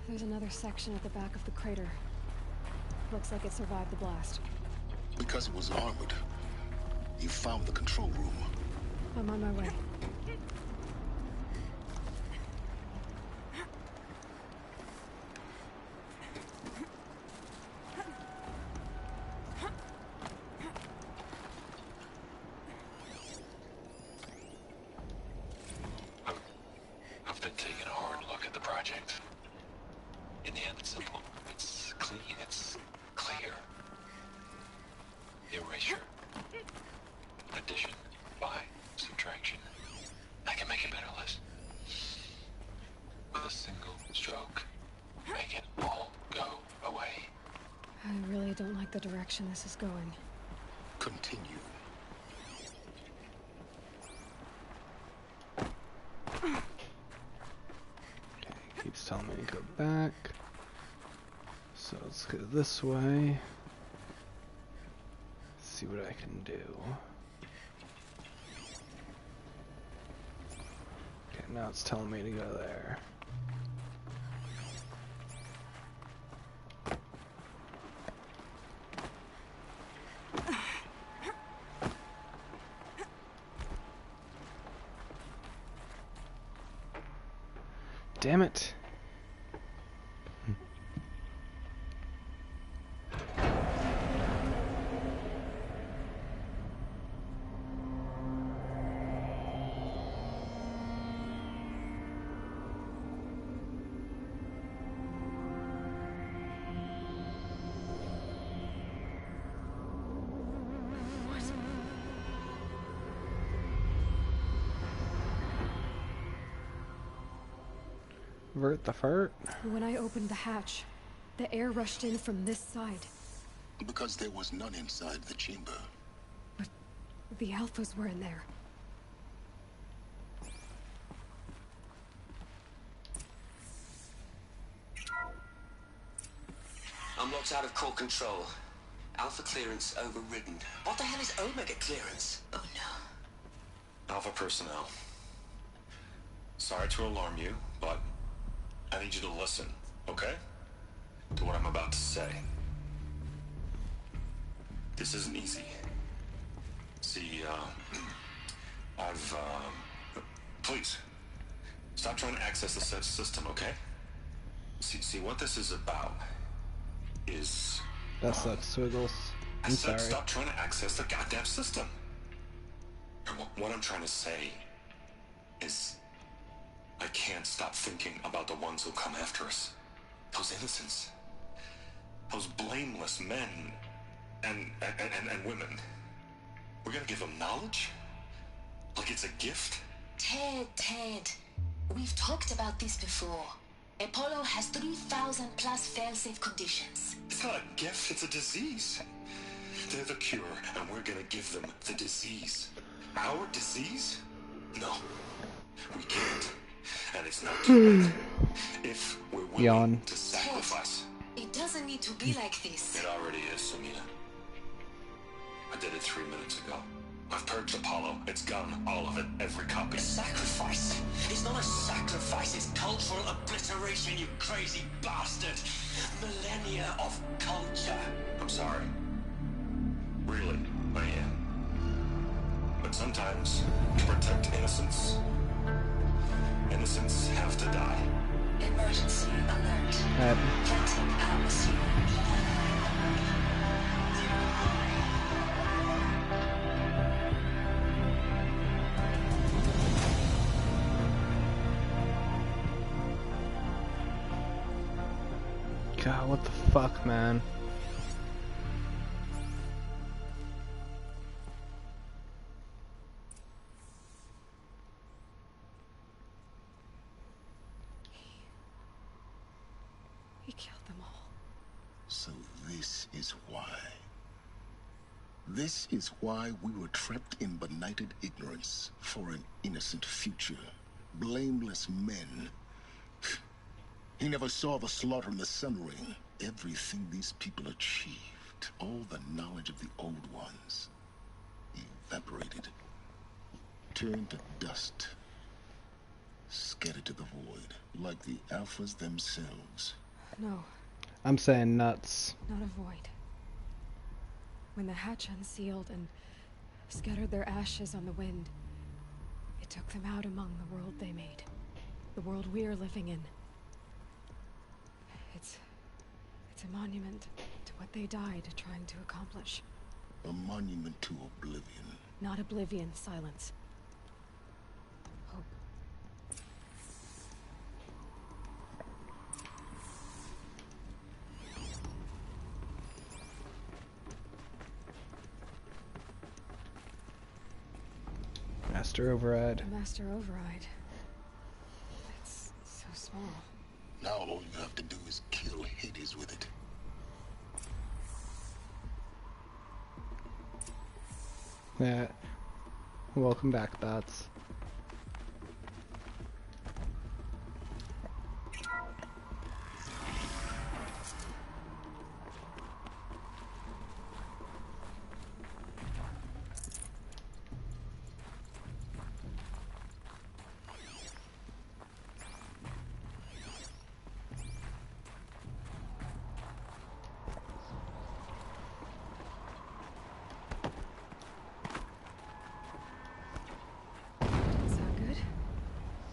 B: There's another section at the back of the crater. Looks like it survived the blast.
L: Because it was armored, you found the control room.
B: I'm on my way.
T: I've been taking a hard look at the project. In the end, it's simple. It's clean. It's clear. Erasure. Addition. By. Subtraction. I can make it better, Liz. With a single stroke. Make it all go away.
B: I really don't like the direction this is going.
L: Continue.
E: Keeps telling me to go back. So let's go this way. See what I can do. Okay, now it's telling me to go there. Damn it. Vert the fart.
B: When I opened the hatch, the air rushed in from this side.
L: Because there was none inside the chamber.
B: But the Alphas were in there.
S: Unlocked out of core control. Alpha clearance overridden. What the hell is Omega clearance?
K: Oh no.
T: Alpha personnel. Sorry to alarm you, but I need you to listen, okay? To what I'm about to say. This isn't easy. See, please, stop trying to access the said system, okay? See, what this is about is...
E: That's that Swiggles. I'm sorry.
T: Stop trying to access the goddamn system. What I'm trying to say is... I can't stop thinking about the ones who come after us. Those innocents. Those blameless men and women. We're gonna give them knowledge? Like it's a gift?
K: Ted. We've talked about this before. Apollo has 3,000 plus fail-safe conditions.
T: It's not a gift, it's a disease. They're the cure, and we're gonna give them the disease. Our disease? No. We can't. And it's not too late. If we're willing to sacrifice.
K: It doesn't need to be like this.
T: It already is, Samina. I did it 3 minutes ago. I've purged Apollo. It's gone. All of it. Every copy.
S: A sacrifice? It's not a sacrifice. It's cultural obliteration, you crazy bastard. Millennia of culture.
T: I'm sorry. Really, I am. But sometimes, to protect innocence, innocents have to die.
K: Emergency alert. Planting atmosphere.
E: God, what the fuck, man?
B: We killed them all.
L: So this is why. This is why we were trapped in benighted ignorance for an innocent future. Blameless men. He never saw the slaughter in the Sun Ring. Everything these people achieved, all the knowledge of the old ones, evaporated, turned to dust, scattered to the void, like the Alphas themselves.
B: No.
E: I'm saying nuts.
B: Not a void. When the hatch unsealed and scattered their ashes on the wind, it took them out among the world they made. The world we're living in. It's a monument to what they died trying to accomplish.
L: A monument to oblivion.
B: Not oblivion, silence. Hope.
E: Master Override.
B: Master Override. It's so small.
L: Now all you have to do is kill Hades with it.
E: Yeah. Welcome back, Bats.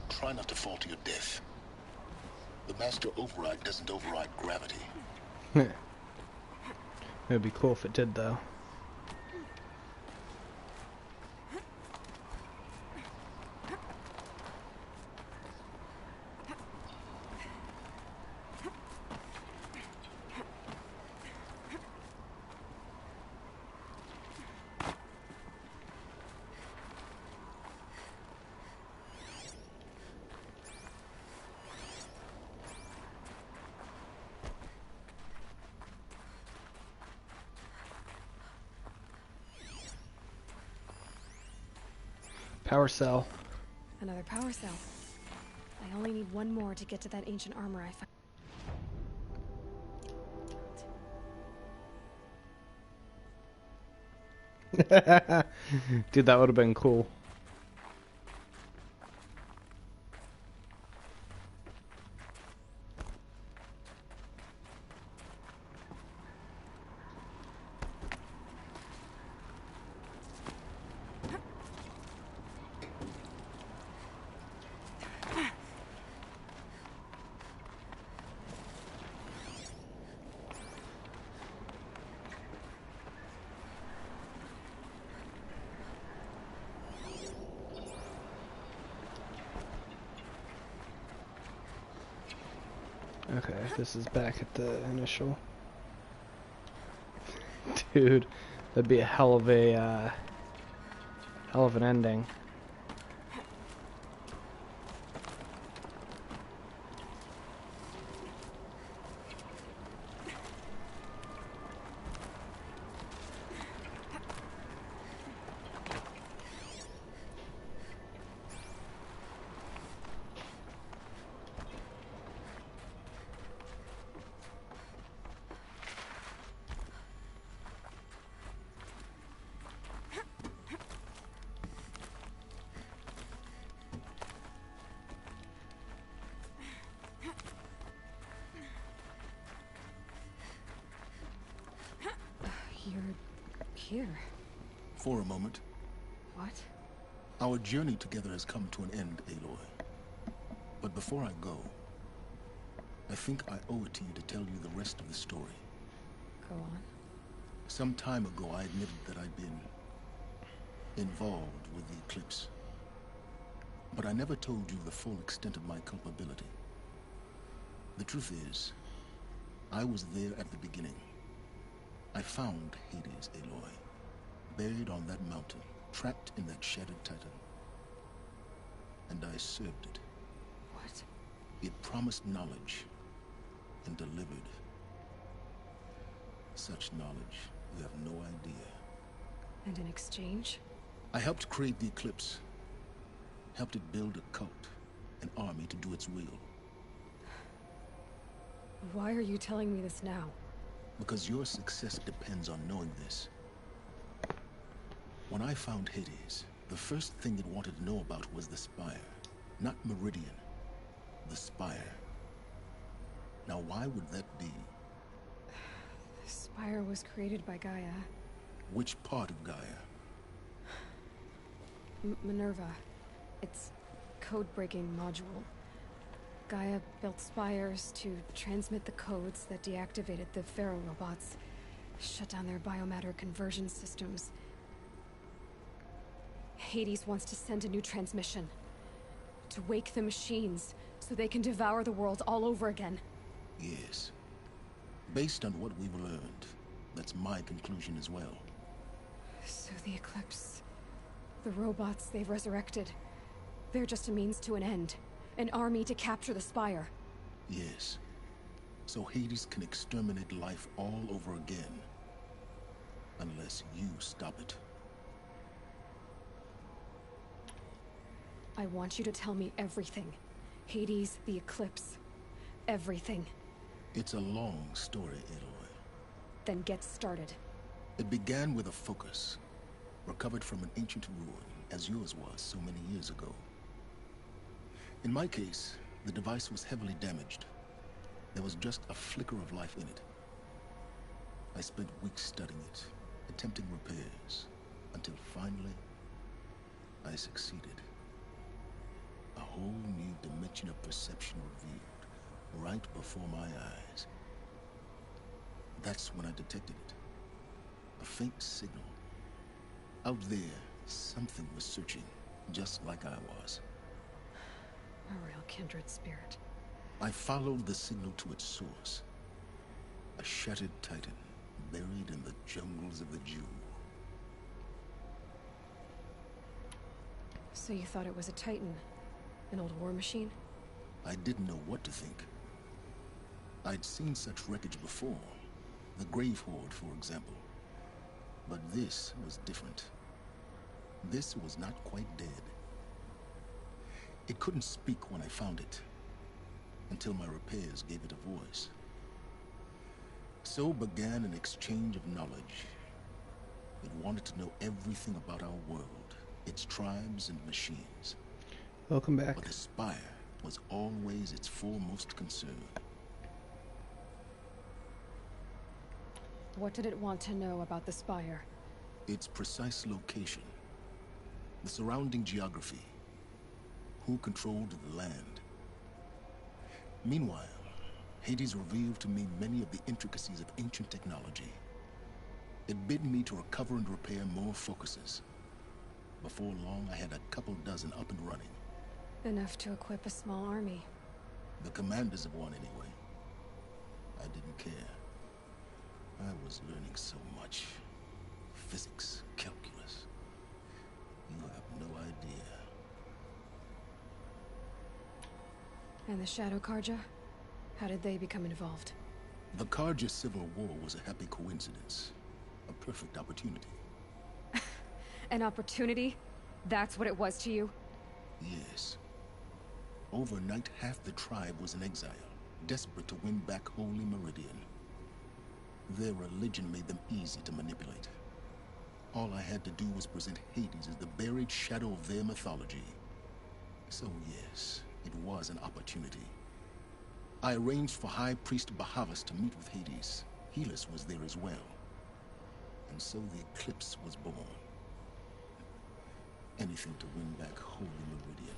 L: Try not to fall to your death. The Master Override doesn't override gravity.
E: It would be cool if it did, though. Power cell.
B: Another power cell. I only need one more to get to that ancient armor I
E: found. Dude, that would have been cool. Okay, this is back at the initial. Dude, that'd be a hell of an ending.
B: Here.
L: For a moment.
B: What?
L: Our journey together has come to an end, Aloy. But before I go, I think I owe it to you to tell you the rest of the story.
B: Go on.
L: Some time ago, I admitted that I'd been involved with the eclipse. But I never told you the full extent of my culpability. The truth is, I was there at the beginning. I found Hades, Aloy, buried on that mountain, trapped in that shattered titan. And I served it.
B: What?
L: It promised knowledge and delivered. Such knowledge, you have no idea.
B: And in exchange?
L: I helped create the Eclipse. Helped it build a cult, an army to do its will.
B: Why are you telling me this now?
L: Because your success depends on knowing this. When I found Hades, the first thing it wanted to know about was the Spire. Not Meridian. The Spire. Now why would that be?
B: The Spire was created by Gaia.
L: Which part of Gaia?
B: Minerva. It's code-breaking module. Gaia built spires to transmit the codes that deactivated the Pharaoh robots, shut down their biomatter conversion systems. Hades wants to send a new transmission. To wake the machines, so they can devour the world all over again.
L: Yes. Based on what we've learned, that's my conclusion as well.
B: So the Eclipse... the robots they've resurrected... they're just a means to an end. An army to capture the Spire.
L: Yes. So Hades can exterminate life all over again. Unless you stop it.
B: I want you to tell me everything. Hades, the Eclipse. Everything.
L: It's a long story, Aloy.
B: Then get started.
L: It began with a focus. Recovered from an ancient ruin, as yours was so many years ago. In my case, the device was heavily damaged. There was just a flicker of life in it. I spent weeks studying it, attempting repairs, until finally, I succeeded. A whole new dimension of perception revealed, right before my eyes. That's when I detected it. A faint signal. Out there, something was searching, just like I was.
B: A real kindred spirit.
L: I followed the signal to its source. A shattered titan, buried in the jungles of the Jew.
B: So you thought it was a titan? An old war machine?
L: I didn't know what to think. I'd seen such wreckage before. The Grave Horde, for example. But this was different. This was not quite dead. It couldn't speak when I found it, until my repairs gave it a voice. So began an exchange of knowledge. It wanted to know everything about our world, its tribes and machines.
E: Welcome back.
L: But the Spire was always its foremost concern.
B: What did it want to know about the Spire?
L: Its precise location, the surrounding geography, who controlled the land. Meanwhile, Hades revealed to me many of the intricacies of ancient technology. It bid me to recover and repair more focuses. Before long, I had a couple dozen up and running.
B: Enough to equip a small army.
L: The commanders of one, anyway. I didn't care. I was learning so much. Physics, calculus. You have no idea.
B: And the Shadow Carja? How did they become involved?
L: The Carja Civil War was a happy coincidence. A perfect opportunity.
B: An opportunity? That's what it was to you?
L: Yes. Overnight, half the tribe was in exile, desperate to win back Holy Meridian. Their religion made them easy to manipulate. All I had to do was present Hades as the buried shadow of their mythology. So yes, it was an opportunity. I arranged for High Priest Bahavas to meet with Hades. Helis was there as well. And so the Eclipse was born. Anything to win back Holy Meridian.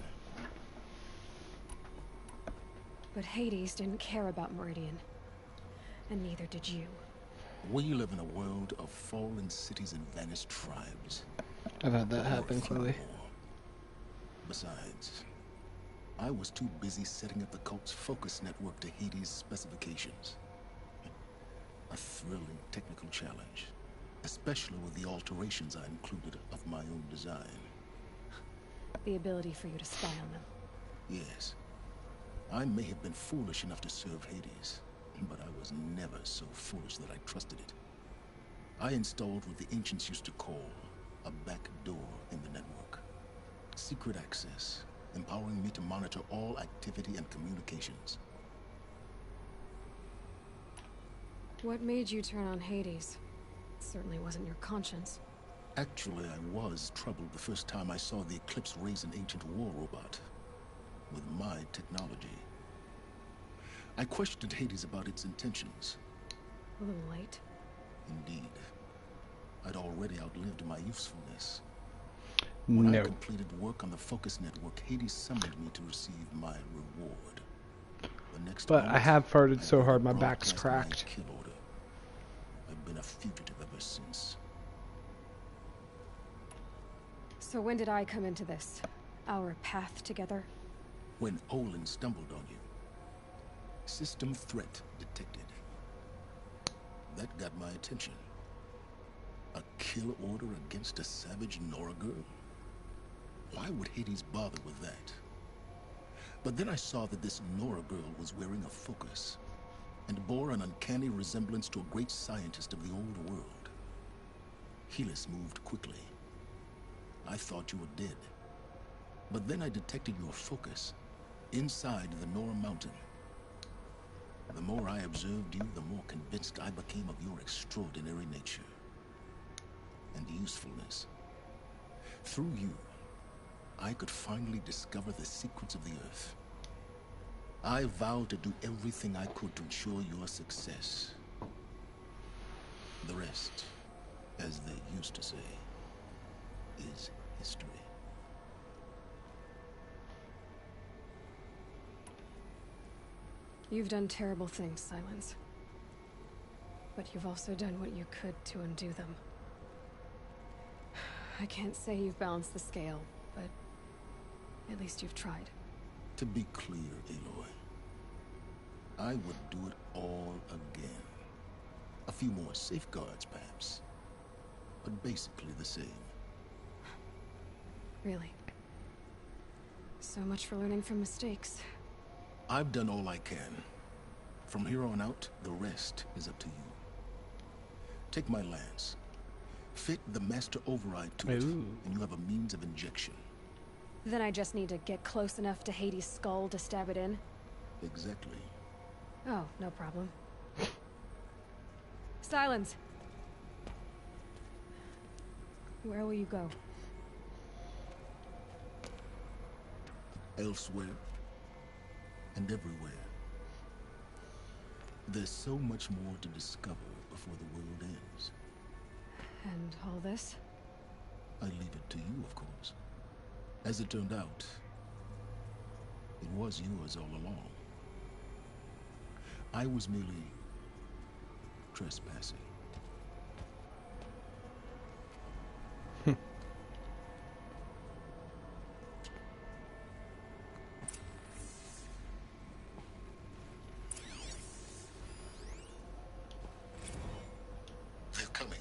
B: But Hades didn't care about Meridian. And neither did you.
L: We live in a world of fallen cities and vanished tribes.
E: I've had that happen, Chloe.
L: Besides, I was too busy setting up the cult's focus network to Hades' specifications. A thrilling technical challenge, especially with the alterations I included of my own design.
B: The ability for you to spy on them.
L: Yes. I may have been foolish enough to serve Hades. but I was never so foolish that I trusted it. I installed what the ancients used to call a back door in the network. Secret access, empowering me to monitor all activity and communications.
B: What made you turn on Hades? It certainly wasn't your conscience.
L: Actually, I was troubled the first time I saw the Eclipse raise an ancient war robot with my technology. I questioned Hades about its intentions.
B: A little late.
L: Indeed. I'd already outlived my usefulness. When I completed work on the Focus Network, Hades summoned me to receive my reward. The next
E: But
L: moment,
E: I have farted so hard my
L: broadcast
E: back's
L: my
E: cracked.
L: kill order. I've been a fugitive ever since.
B: So when did I come into this? Our path together?
L: When Olin stumbled on you. System threat detected. That got my attention. A kill order against a savage Nora girl? Why would Hades bother with that? But then I saw that this Nora girl was wearing a focus and bore an uncanny resemblance to a great scientist of the old world. Helis moved quickly. I thought you were dead. But then I detected your focus inside the Nora mountain. The more I observed you, the more convinced I became of your extraordinary nature and usefulness. Through you, I could finally discover the secrets of the Earth. I vowed to do everything I could to ensure your success. The rest, as they used to say, is history.
B: You've done terrible things, Silence. But you've also done what you could to undo them. I can't say you've balanced the scale, but at least you've tried.
L: To be clear, Aloy, I would do it all again. A few more safeguards, perhaps, but basically the same.
B: Really? So much for learning from mistakes.
L: I've done all I can. From here on out, the rest is up to you. Take my lance. Fit the master override to it, and you have a means of injection.
B: Then I just need to get close enough to Hades' skull to stab it in?
L: Exactly.
B: Oh, no problem. Silence! Where will you go?
L: Elsewhere. And everywhere. There's so much more to discover before the world ends.
B: And all this?
L: I leave it to you, of course. As it turned out, it was yours all along. I was merely trespassing. They're coming.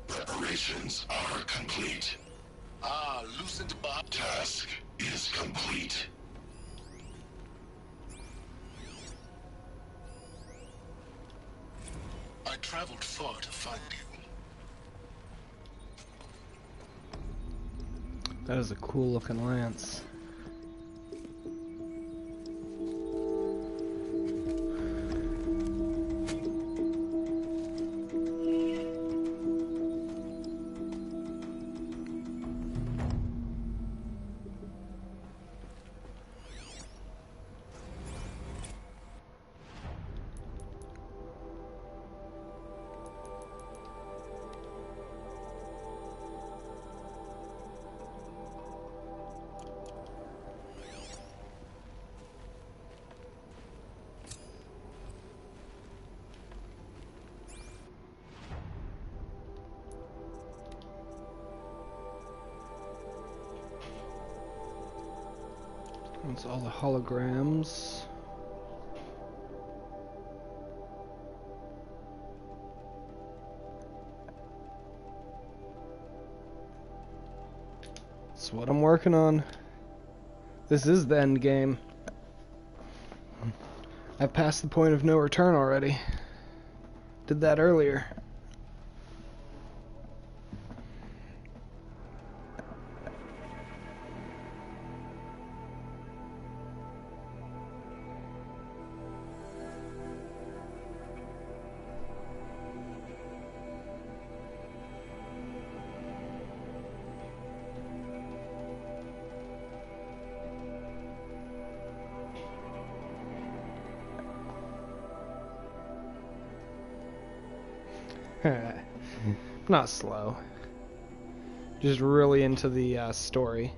U: Preparations are complete.
L: Ah, Lucent Bob.
U: Task is complete.
L: I traveled far to find you.
E: That is a cool looking lance. That's all the holograms. That's what I'm working on. This is the end game. I've passed the point of no return already. Did that earlier. Not slow. Just really into the story.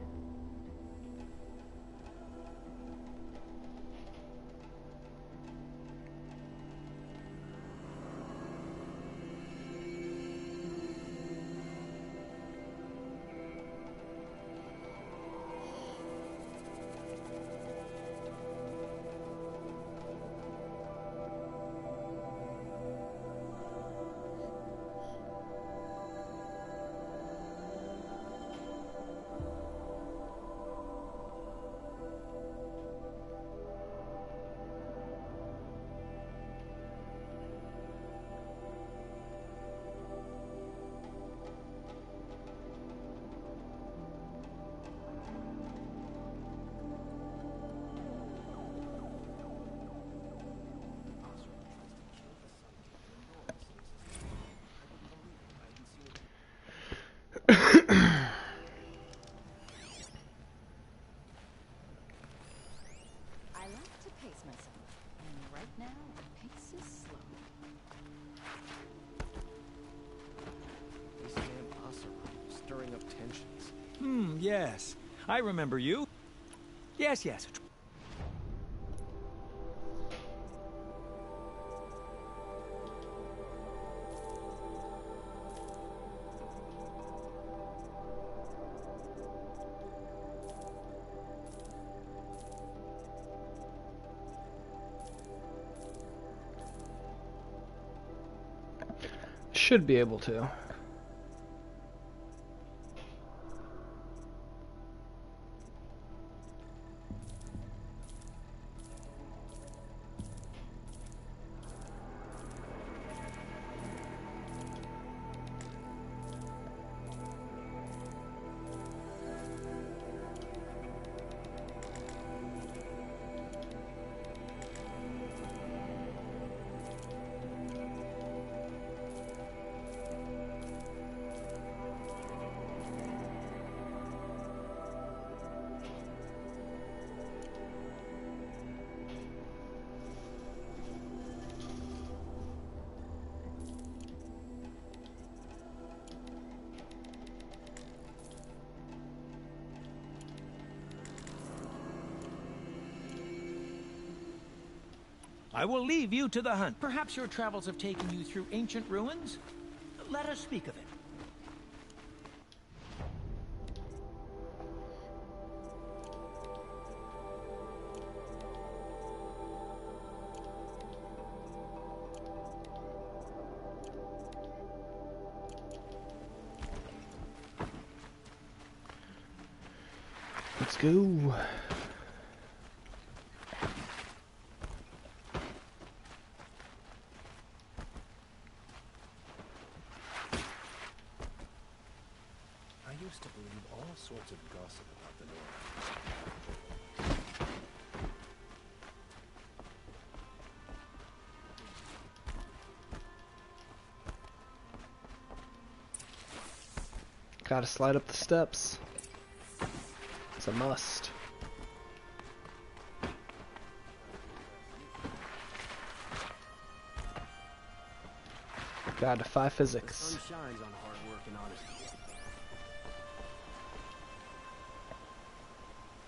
D: Yes. I remember you. Yes, yes.
E: Should be able to.
D: I will leave you to the hunt. Perhaps your travels have taken you through ancient ruins? Let us speak of it.
E: Let's go.
A: I used to believe all sorts of gossip about the North.
E: Gotta slide up the steps. It's a must. Gotta defy physics.
A: The sun shines on hard work and honesty.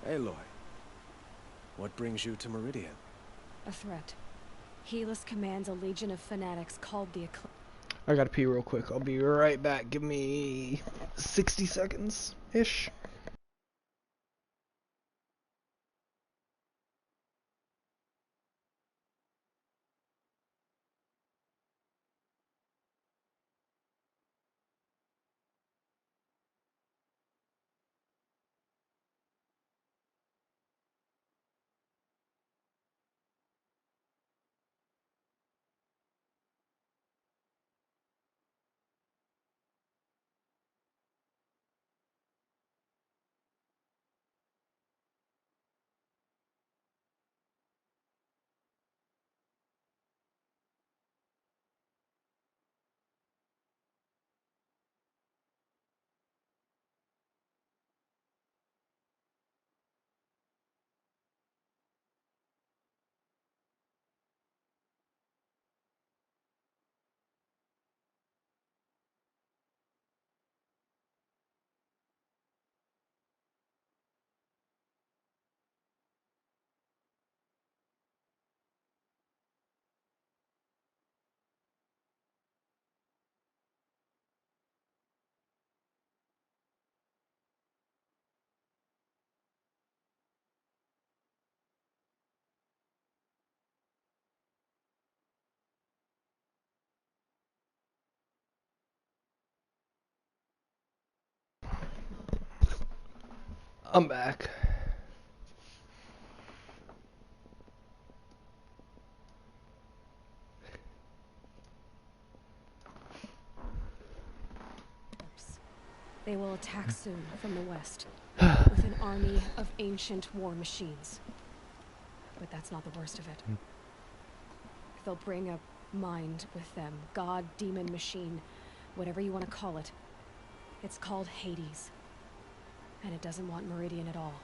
A: Aloy, what brings you to Meridian?
B: A threat. Helis commands a legion of fanatics called the Acclaim.
E: I gotta pee real quick. I'll be right back. Give me 60 seconds-ish. I'm back.
B: They will attack soon from the west, with an army of ancient war machines. But that's not the worst of it. They'll bring a mind with them, god, demon, machine, whatever you want to call it. It's called Hades. And it doesn't want Meridian at all.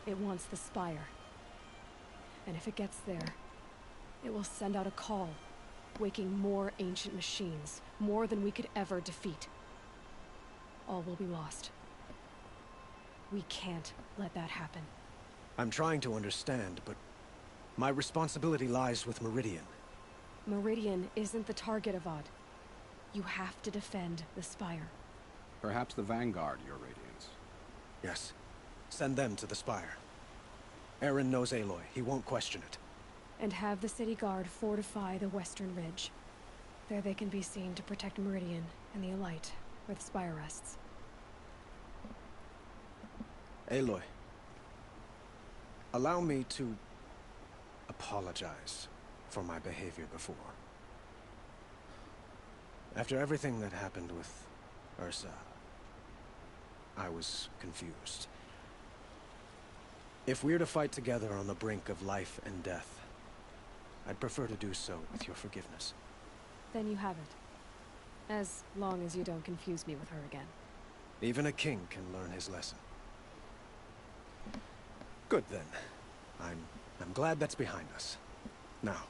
B: It wants the Spire. And if it gets there, it will send out a call, waking more ancient machines, more than we could ever defeat. All will be lost. We can't let that happen.
G: I'm trying to understand, but my responsibility lies with Meridian.
B: Meridian isn't the target, Avad. You have to defend the Spire.
V: Perhaps the Vanguard, Your Radiance.
G: Yes. Send them to the Spire. Eren knows Aloy. He won't question it.
B: And have the City Guard fortify the Western Ridge. There they can be seen to protect Meridian and the Elite, where the Spire rests.
G: Aloy. Allow me to apologize for my behavior before. After everything that happened with Ursa, I was confused. If we're to fight together on the brink of life and death, I'd prefer to do so with your forgiveness.
B: Then you have it. As long as you don't confuse me with her again.
G: Even a king can learn his lesson. Good then. I'm glad that's behind us. Now,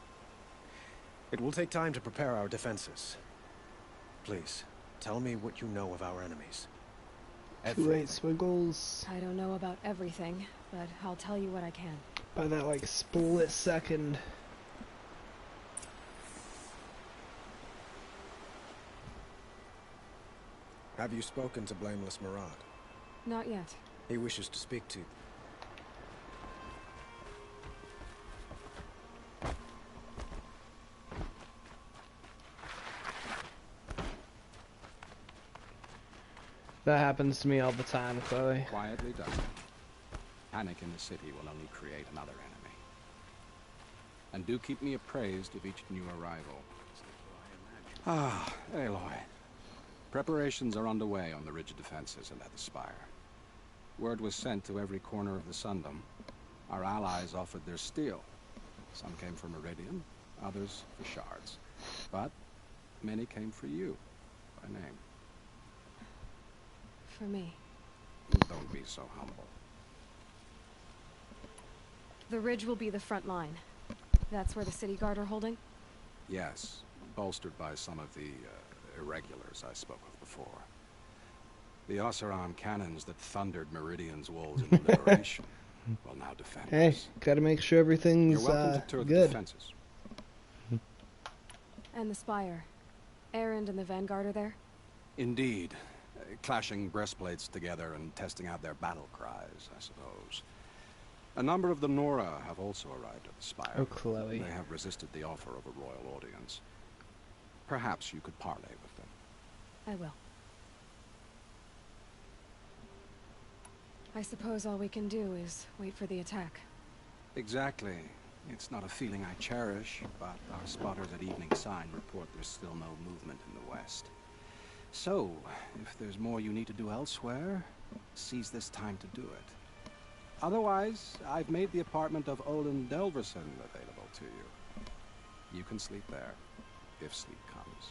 G: it will take time to prepare our defenses. Please, tell me what you know of our enemies.
E: 2-8 Swiggles.
B: I don't know about everything, but I'll tell you what I can.
E: By that, like, split second.
G: Have you spoken to Blameless Murad?
B: Not yet.
G: He wishes to speak to you.
E: That happens to me all the time, Chloe.
V: Quietly done. Panic in the city will only create another enemy. And do keep me appraised of each new arrival. Ah, Aloy. Preparations are underway on the ridge defenses and at the Spire. Word was sent to every corner of the Sundom. Our allies offered their steel. Some came for Meridian, others for shards. But many came for you, by name.
B: For me.
V: Don't be so humble.
B: The ridge will be the front line. That's where the City Guard are holding?
V: Yes, bolstered by some of the irregulars I spoke of before. The Oseram cannons that thundered Meridian's walls in the Liberation will now defend
E: Hey,
V: us.
E: gotta make sure everything's
V: You're welcome to tour the
E: good.
V: defenses.
B: And the Spire. Erend and the Vanguard are there?
V: Indeed. Clashing breastplates together and testing out their battle cries, I suppose. A number of the Nora have also arrived at the Spire.
E: Oh, Chloe.
V: They have resisted the offer of a royal audience. Perhaps you could parley with them.
B: I will. I suppose all we can do is wait for the attack.
V: Exactly. It's not a feeling I cherish, but our spotters at Evening Sign report there's still no movement in the west. So, if there's more you need to do elsewhere, seize this time to do it. Otherwise, I've made the apartment of Olin Delverson available to you. You can sleep there, if sleep comes.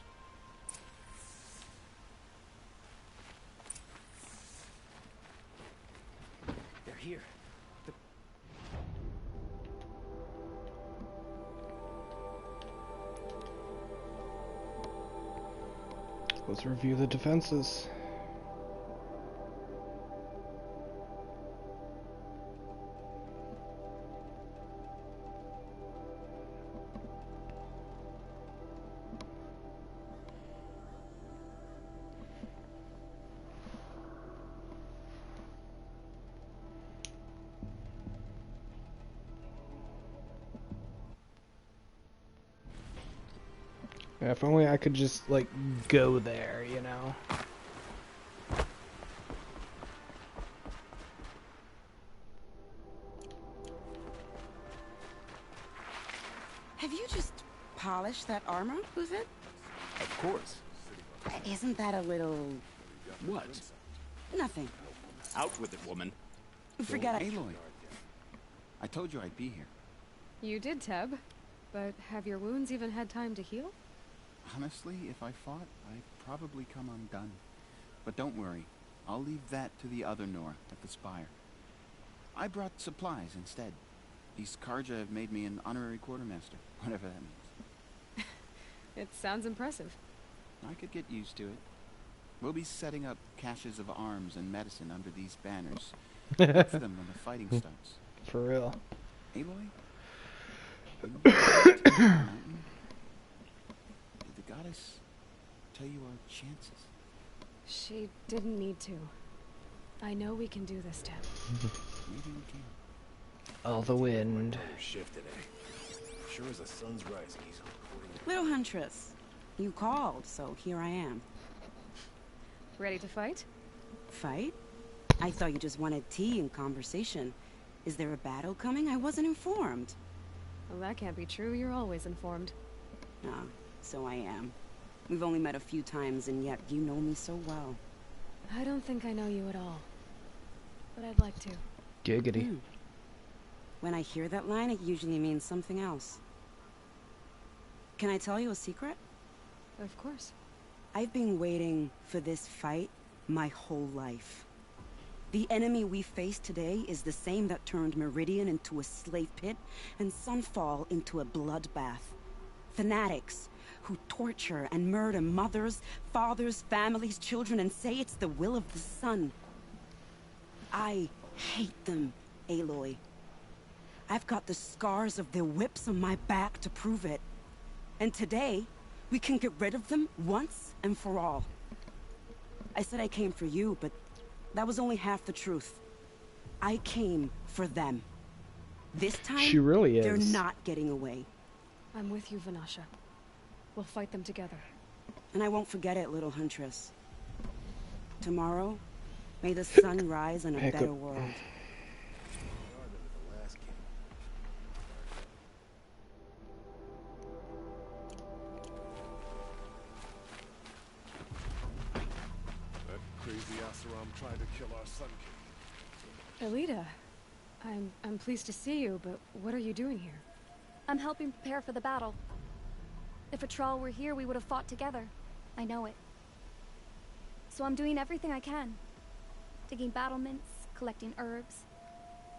G: They're here.
E: Let's review the defenses. Yeah, if only I could just, like, go there, you know?
H: you just polished that armor, Uzit?
A: Of course.
H: Isn't that a little...
M: What?
H: Nothing.
M: Out with it, woman.
H: Forget it.
M: Aloy, I told you I'd be here.
B: You did, Teb. But have your wounds even had time to heal?
M: Honestly, if I fought, I'd probably come undone. But don't worry. I'll leave that to the other Nora at the Spire. I brought supplies instead. These Karja have made me an honorary quartermaster, whatever that means.
B: It sounds impressive.
M: I could get used to it. We'll be setting up caches of arms and medicine under these banners. Look for them when the fighting starts.
E: For real.
M: Aloy? Did the goddess tell you our chances?
B: She didn't need to. I know we can do this, Teb.
M: Maybe we can.
E: All the wind.
A: Shift today. Sure as the sun's rising, he's
H: Little Huntress, you called, so here I am.
B: Ready to fight?
H: Fight? I thought you just wanted tea and conversation. Is there a battle coming? I wasn't informed.
B: Well, that can't be true. You're always informed.
H: Ah, so I am. We've only met a few times, and yet you know me so well.
B: I don't think I know you at all. But I'd like to.
E: Giggity.
H: When I hear that line, it usually means something else. Can I tell you a secret?
B: Of course.
H: I've been waiting for this fight my whole life. The enemy we face today is the same that turned Meridian into a slave pit and Sunfall into a bloodbath. Fanatics who torture and murder mothers, fathers, families, children, and say it's the will of the sun. I hate them, Aloy. I've got the scars of their whips on my back to prove it. And today, we can get rid of them once and for all. I said I came for you, but that was only half the truth. I came for them. This time,
E: she really is.
H: They're not getting away.
B: I'm with you, Vanasha. We'll fight them together.
H: And I won't forget it, little Huntress. Tomorrow, may the sun rise in a better world.
A: Crazy Asaram tried to kill our Sun King.
B: Elita, I'm pleased to see you, but what are you doing here?
W: I'm helping prepare for the battle. If Atral were here, we would have fought together. I know it. So I'm doing everything I can. Digging battlements, collecting herbs,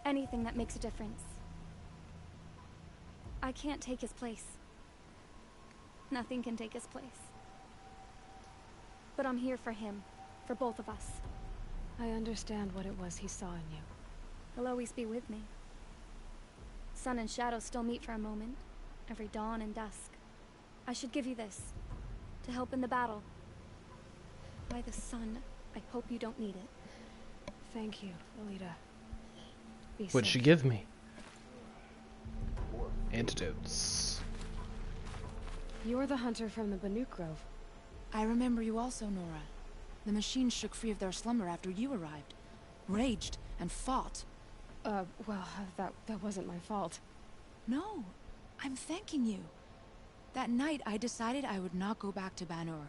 W: anything that makes a difference. I can't take his place. Nothing can take his place. But I'm here for him. For both of us.
B: I understand what it was he saw in you.
W: He'll always be with me. Sun and shadow still meet for a moment, every dawn and dusk. I should give you this, to help in the battle. By the sun, I hope you don't need it.
B: Thank you, Elita.
E: What'd she give me? Antidotes.
B: You're the hunter from the Banuk Grove.
X: I remember you also, Nora. The machines shook free of their slumber after you arrived. Raged and fought.
B: Well, that wasn't my fault.
X: No, I'm thanking you. That night, I decided I would not go back to Banur.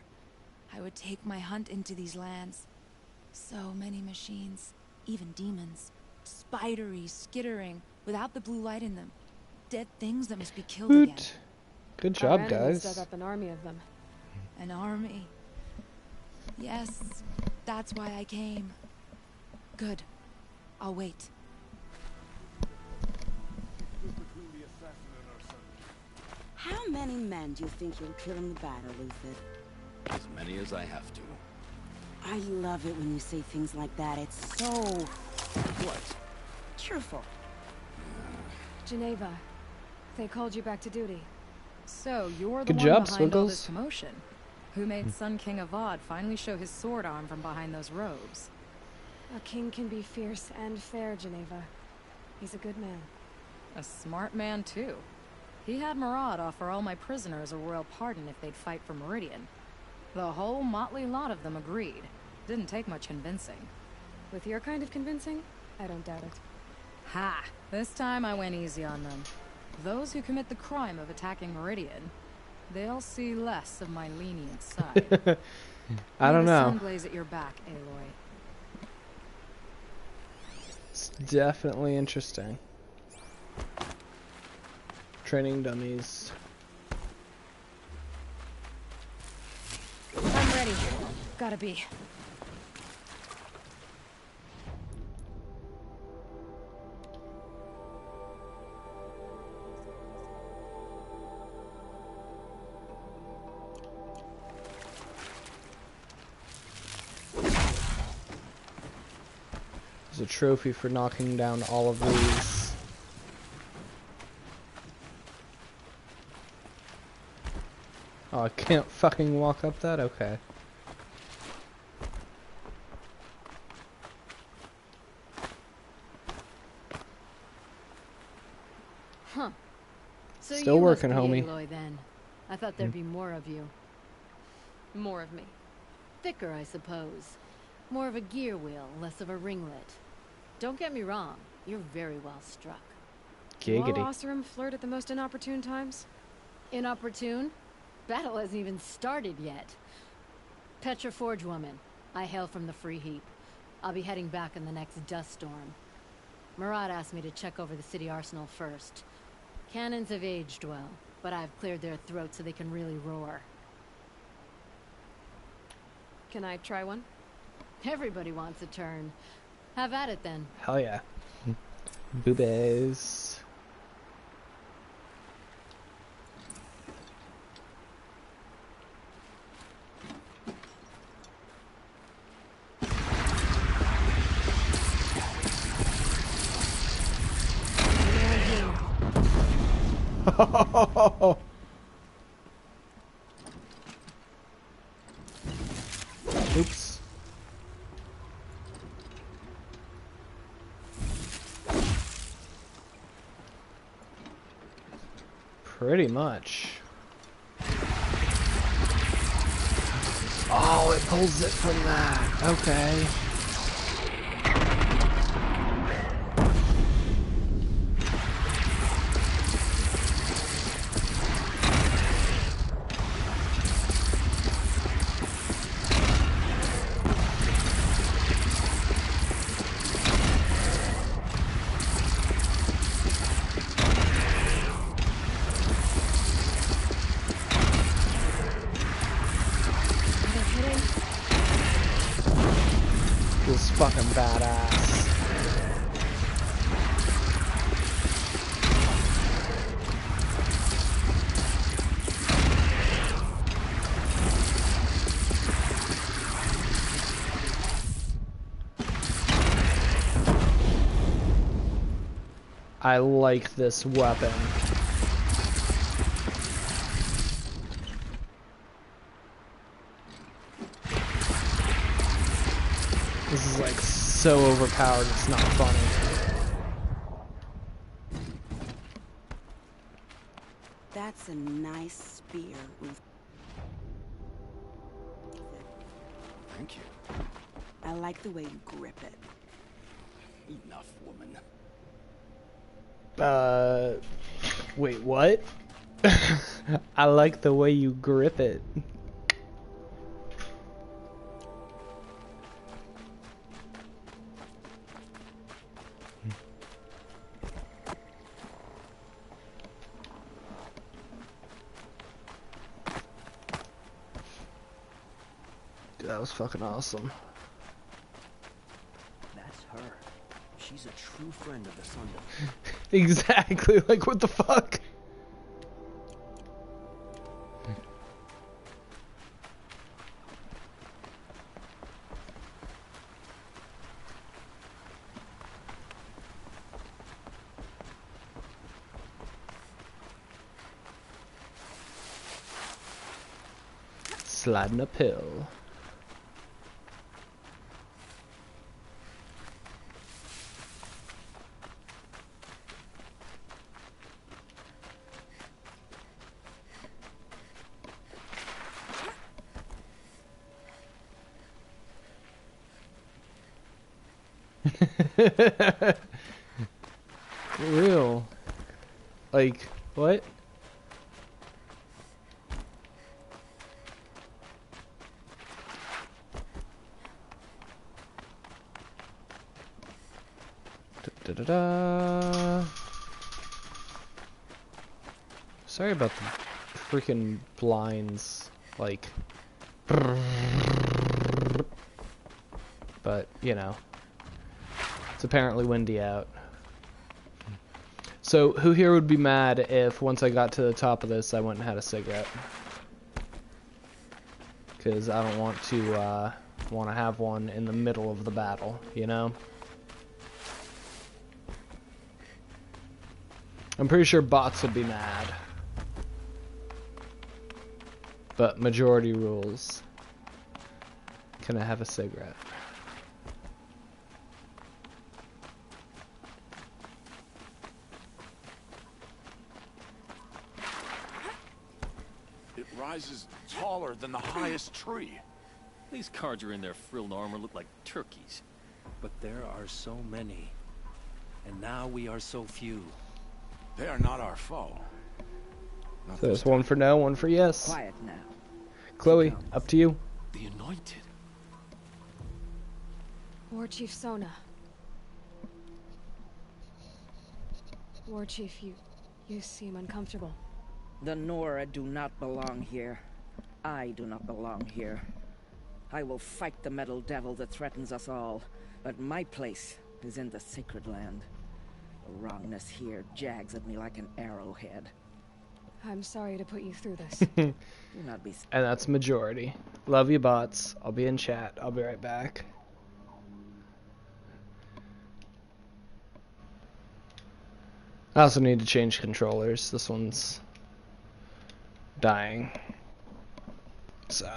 X: I would take my hunt into these lands. So many machines, even demons. Spidery, skittering, without the blue light in them. Dead things that must be killed again.
E: Good job,
B: Our
E: guys.
B: dug up an army of them.
X: An army. Yes, that's why I came. Good. I'll wait.
H: How many men do you think you'll kill in the battle, Luthid?
M: As many as I have to.
H: I love it when you say things like that. It's so...
M: What?
H: Cheerful.
B: Geneva, they called you back to duty.
Y: So, you're the
E: Good
Y: one
E: job,
Y: behind all this
E: Swiggles.
Y: commotion. Who made Sun King Avad finally show his sword arm from behind those robes?
B: A king can be fierce and fair, Geneva. He's a good man.
Y: A smart man, too. He had Murad offer all my prisoners a royal pardon if they'd fight for Meridian. The whole motley lot of them agreed. Didn't take much convincing.
B: With your kind of convincing, I don't doubt it.
Y: Ha! This time I went easy on them. Those who commit the crime of attacking Meridian, they'll see less of my lenient side.
E: I don't know.
Y: Sun blaze at your back, Aloy.
E: It's definitely interesting. Training dummies.
Y: I'm ready. Gotta be.
E: There's a trophy for knocking down all of these. Oh, I can't fucking walk up that? Okay.
Y: Huh. So
E: Still
Y: you
E: working,
Y: must be
E: homie.
Y: Aloy, then. I thought there'd be more of you.
C: More of me. Thicker, I suppose. More of a gear wheel, less of a ringlet. Don't get me wrong, you're very well struck.
B: Do all
E: Giggity.
B: Oseram flirt at the most inopportune times?
C: Inopportune? Battle hasn't even started yet. Petra Forge woman. I hail from the Free Heap. I'll be heading back in the next dust storm. Murad asked me to check over the city arsenal first. Cannons have aged well, but I've cleared their throats so they can really roar.
B: Can I try one?
C: Everybody wants a turn. Have at it then.
E: Hell yeah. Boobies. Oops. Pretty much. Oh, it pulls it from that. Okay. This is fucking badass. I like this weapon. This is like so overpowered, it's not funny.
H: That's a nice spear.
M: Thank you.
H: I like the way you grip it.
M: Enough, woman.
E: Wait, what? I like the way you grip it. Dude, that was fucking awesome.
A: That's her. She's a true friend of the Sundom.
E: Exactly, like what the fuck? Sliding a pill. For real. Like like, what? Da-da-da. Sorry about the freaking blinds, like, but, you know, it's apparently windy out. So, who here would be mad if once I got to the top of this, I went and had a cigarette? Because I don't want to have one in the middle of the battle, you know? I'm pretty sure bots would be mad. But majority rules. Can I have a cigarette?
I: It rises taller than the highest tree.
J: These Carja in their frilled armor look like turkeys.
N: But there are so many. And now we are so few.
I: They are not our foe.
E: So there's one for no, one for yes.
P: Quiet now.
E: Chloe, up to you.
I: The Anointed.
B: War Chief Sona. War Chief, you seem uncomfortable.
P: The Nora do not belong here. I do not belong here. I will fight the metal devil that threatens us all, but my place is in the sacred land. The wrongness here jags at me like an arrowhead.
B: I'm sorry to put you through this.
P: Do not be...
E: And that's majority. Love you, bots. I'll be in chat. I'll be right back. I also need to change controllers. This one's dying. So,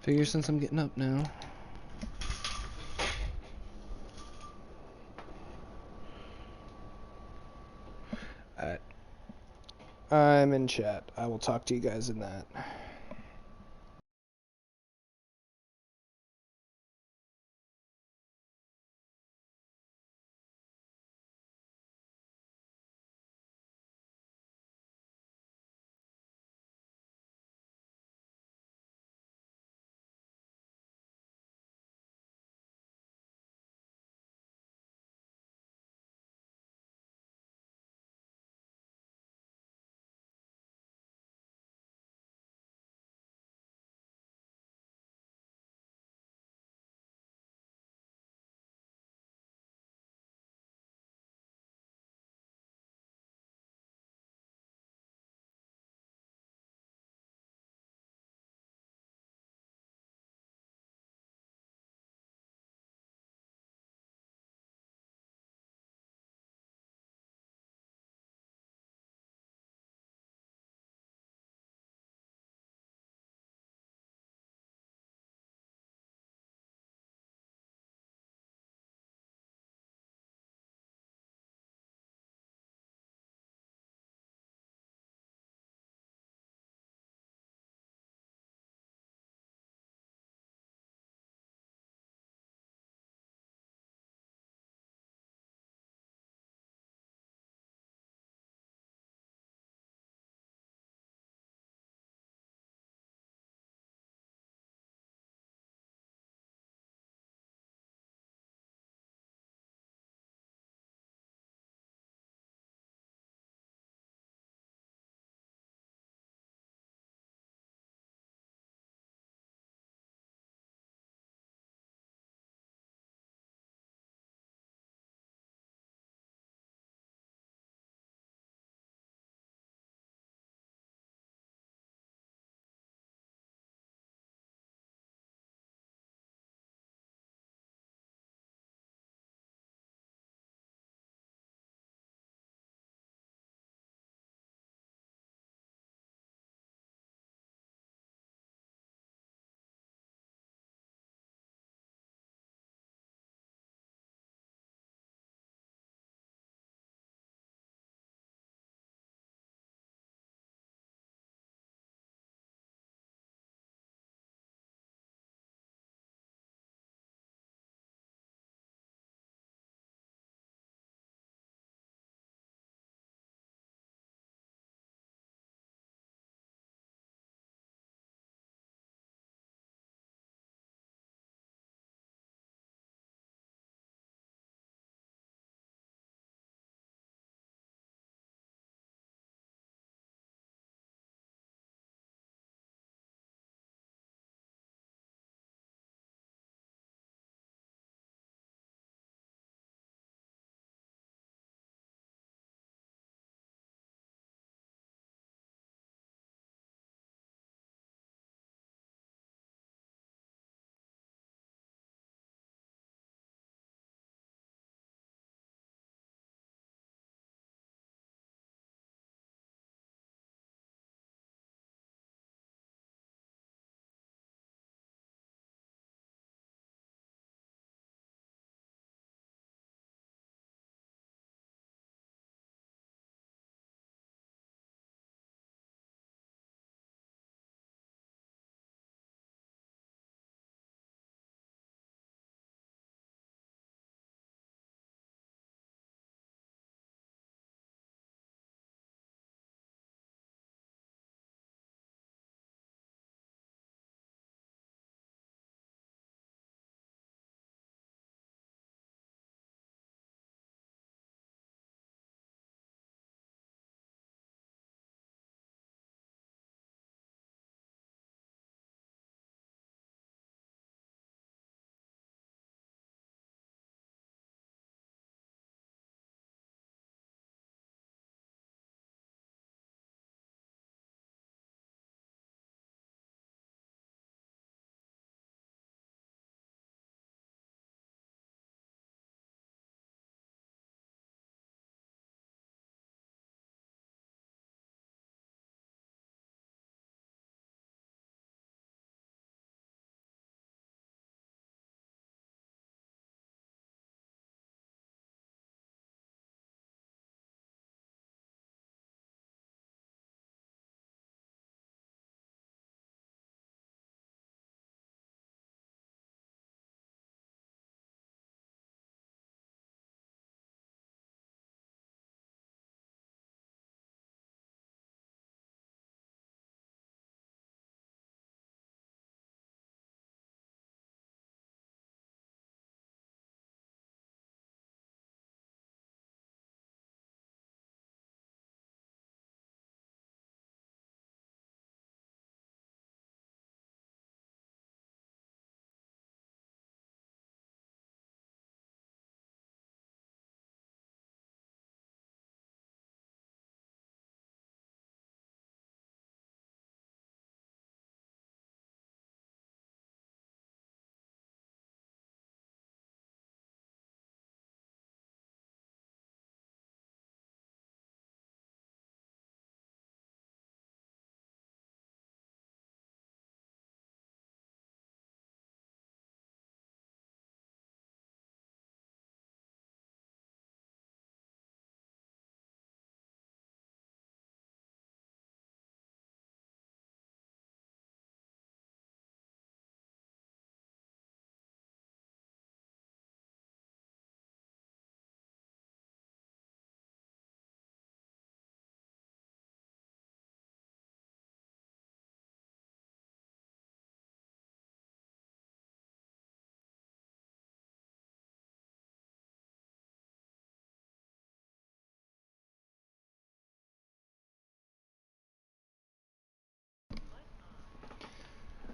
E: figure since I'm getting up now. Alright. I'm in chat. I will talk to you guys in that.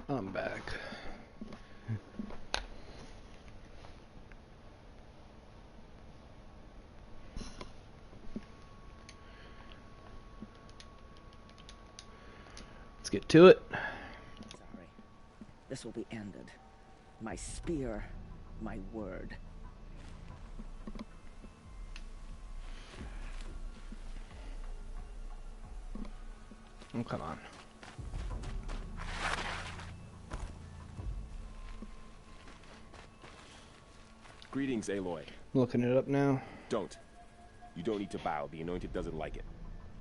E: I'm back. Let's get to it.
P: Sorry. This will be ended. My spear, my word.
E: Oh, come on.
A: Greetings, Aloy.
E: Looking it up now.
A: Don't. You don't need to bow. The Anointed doesn't like it.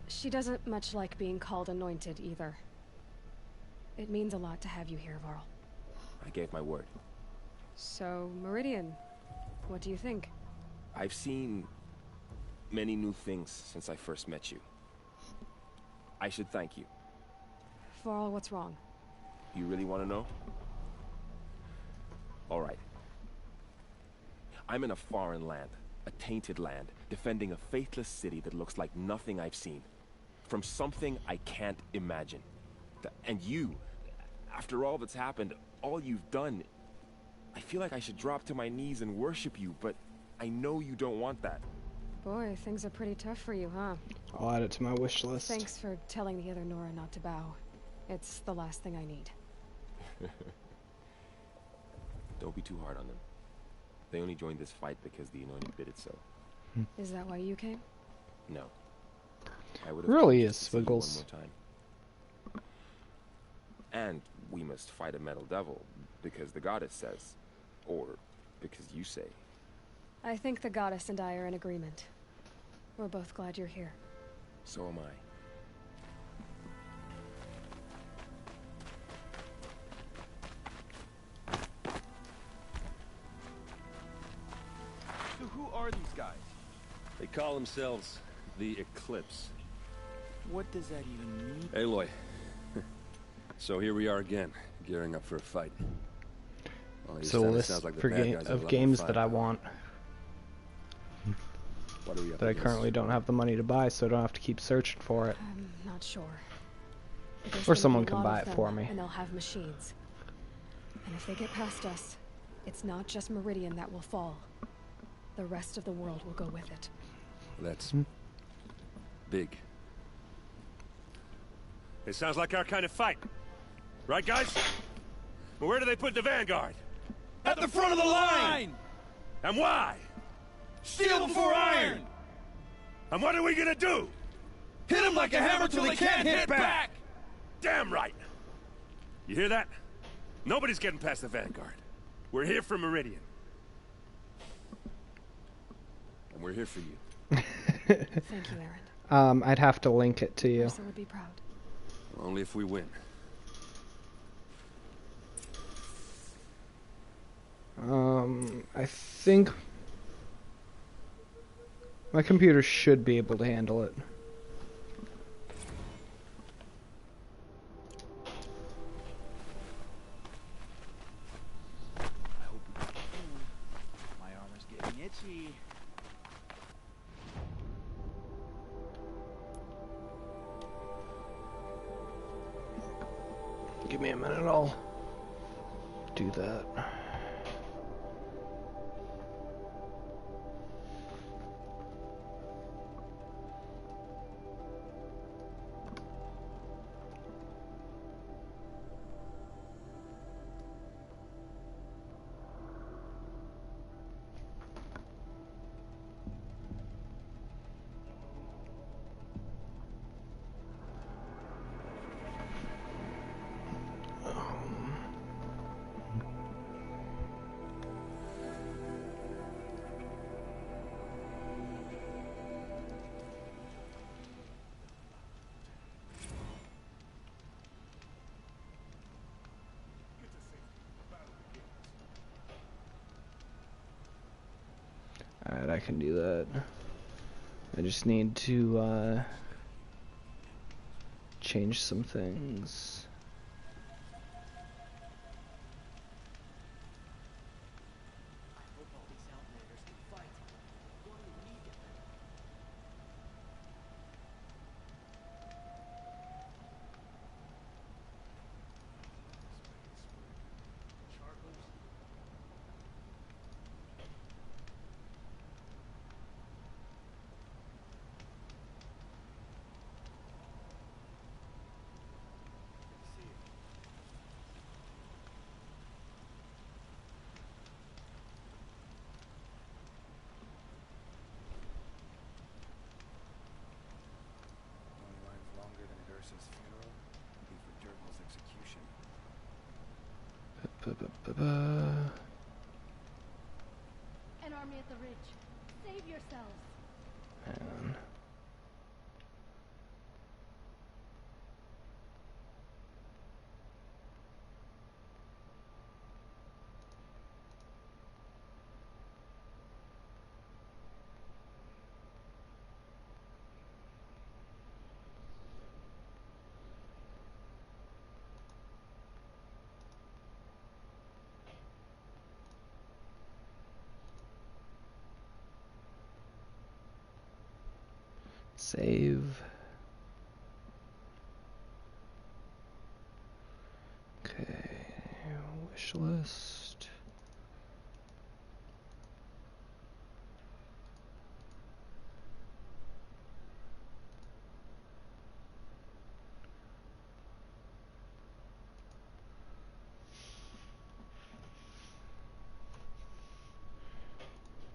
B: She doesn't much like being called Anointed, either. It means a lot to have you here, Varl.
A: I gave my word.
B: So, Meridian, what do you think?
A: I've seen many new things since I first met you. I should thank you.
B: Varl, what's wrong?
A: You really want to know? All right. I'm in a foreign land, a tainted land, defending a faithless city that looks like nothing I've seen. From something I can't imagine. And you, after all that's happened, all you've done, I feel like I should drop to my knees and worship you, but I know you don't want that.
B: Boy, things are pretty tough for you, huh?
E: I'll add it to my wish list.
B: Thanks for telling the other Nora not to bow. It's the last thing I need.
A: Don't be too hard on them. They only joined this fight because the Anointed did it so.
B: Is that why you came?
A: No. I would have
E: really is,
A: Swiggles.
E: Swiggles.
A: One more time. And we must fight a metal devil, because the goddess says. Or because you say.
B: I think the goddess and I are in agreement. We're both glad you're here.
A: So am I.
N: So who are these guys?
J: They call themselves the Eclipse.
N: What does that even mean?
J: Aloy. So here we are again, gearing up for a fight. Well,
E: It's a list
J: like
E: for games that I want.
J: What are we up
E: That I
J: against?
E: currently don't have the money to buy, so I don't have to keep searching for it.
B: I'm not sure. But there's
E: Or
B: gonna
E: someone
B: be a
E: can
B: lot
E: buy
B: of
E: it
B: them,
E: for me.
B: And they'll have machines. And if they get past us, it's not just Meridian that will fall. The rest of the world will go with it.
J: That's big.
F: It sounds like our kind of fight. Right, guys? But where do they put the Vanguard?
N: At the front of the line!
F: And why?
N: Steel before iron!
F: And what are we gonna do?
N: Hit them like a hammer till they can't hit back!
F: Damn right! You hear that? Nobody's getting past the Vanguard. We're here for Meridian.
J: And we're here for you.
B: Thank you, Aaron.
E: I'd have to link it to you.
B: Ursa would be proud.
J: Only if we win.
E: I think my computer should be able to handle it.
N: I hope we can. My armor's getting itchy.
E: Give me a minute, I'll do that. Alright, I can do that. I just need to change some things.
C: An army at the ridge. Save yourselves.
E: Hang on. Save. Okay, wish list.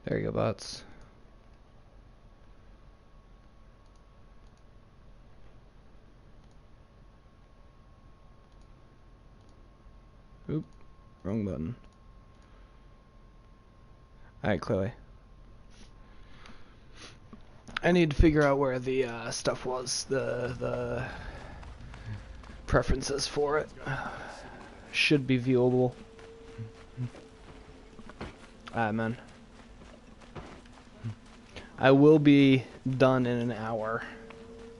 E: There you go, bots. Oop, wrong button. Alright, Chloe. I need to figure out where the stuff was, the preferences for it. Should be viewable. Alright, man. I will be done in an hour.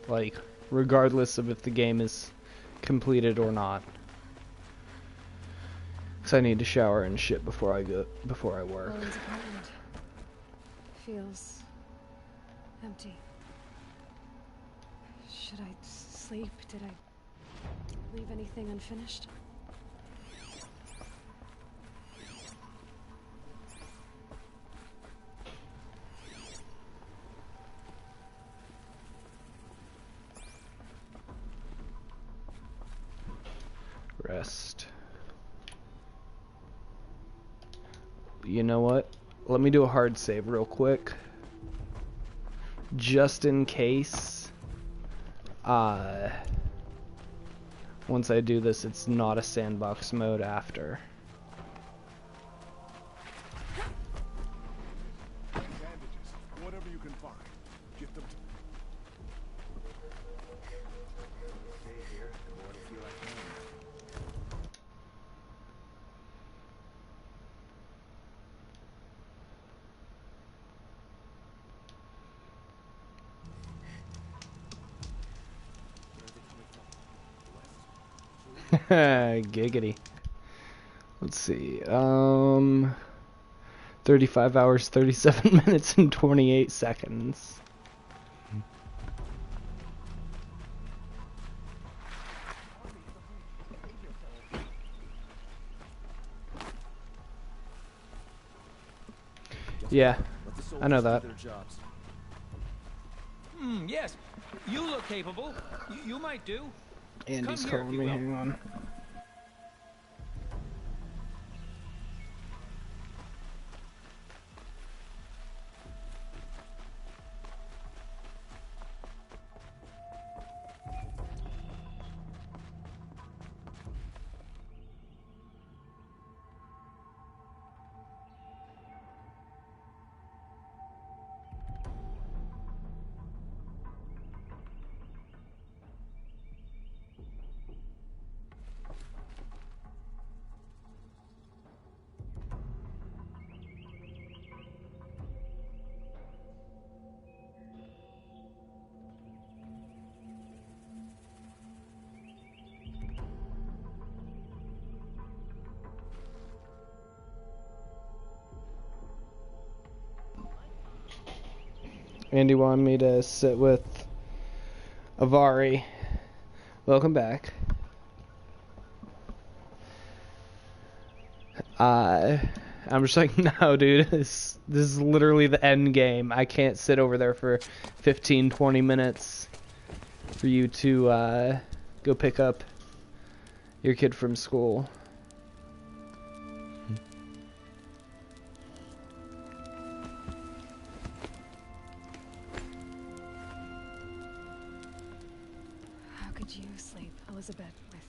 E: Like, regardless of if the game is completed or not. Cause I need to shower and shit before I work.
B: Owen's apartment feels empty. Should I sleep? Did I leave anything unfinished?
E: Rest. You know what? Let me do a hard save real quick. Just in case. Once I do this, it's not a sandbox mode after.
F: Bandages, whatever you can find. Get them to me. Stay here. The more I feel like
E: Giggity. Let's see. 35 hours, 37 minutes, and 28 seconds. Yeah, I know that.
D: Yes, you look capable. You might do.
E: Andy's calling me, hang on. Andy wanted me to sit with Avari. Welcome back. I'm just like, no, dude, this is literally the end game. I can't sit over there for 15-20 minutes for you to go pick up your kid from school.
B: How could you sleep, Elizabeth, with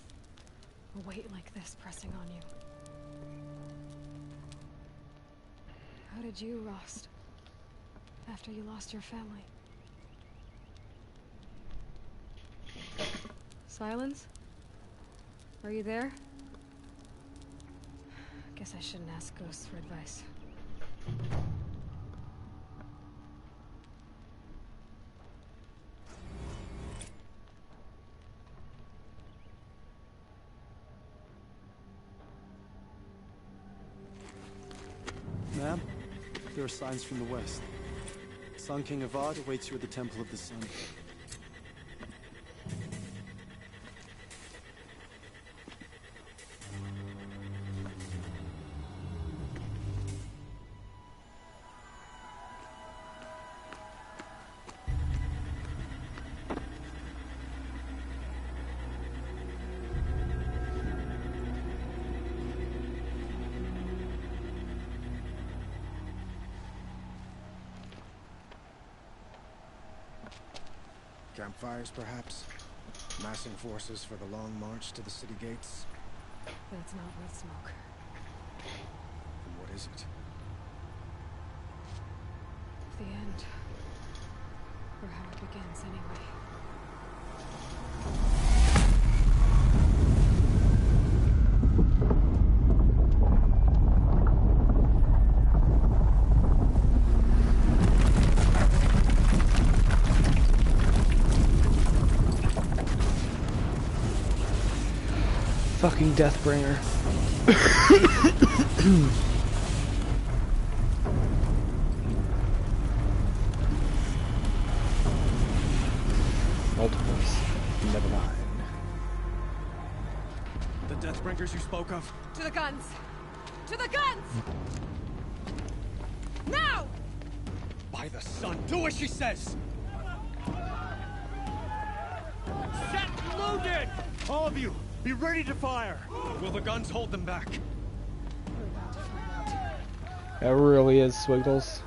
B: a weight like this pressing on you? did you rust after you lost your family? Silence? Are you there? Guess I shouldn't ask ghosts for advice.
G: Ma'am, there are signs from the west. Sun King Avad awaits you at the Temple of the Sun. Campfires, perhaps? Massing forces for the long march to the city gates?
B: That's not worth smoke.
G: And what is it?
B: The end. Or how it begins, anyway.
E: Fucking Deathbringer. Multiples. Never mind.
G: The Deathbringers you spoke of?
B: To the guns! To the guns! Now!
G: By the sun, do as she says!
F: Set loaded!
G: All of you, be ready to fire! Will the guns hold them back?
E: That really is Swiggles.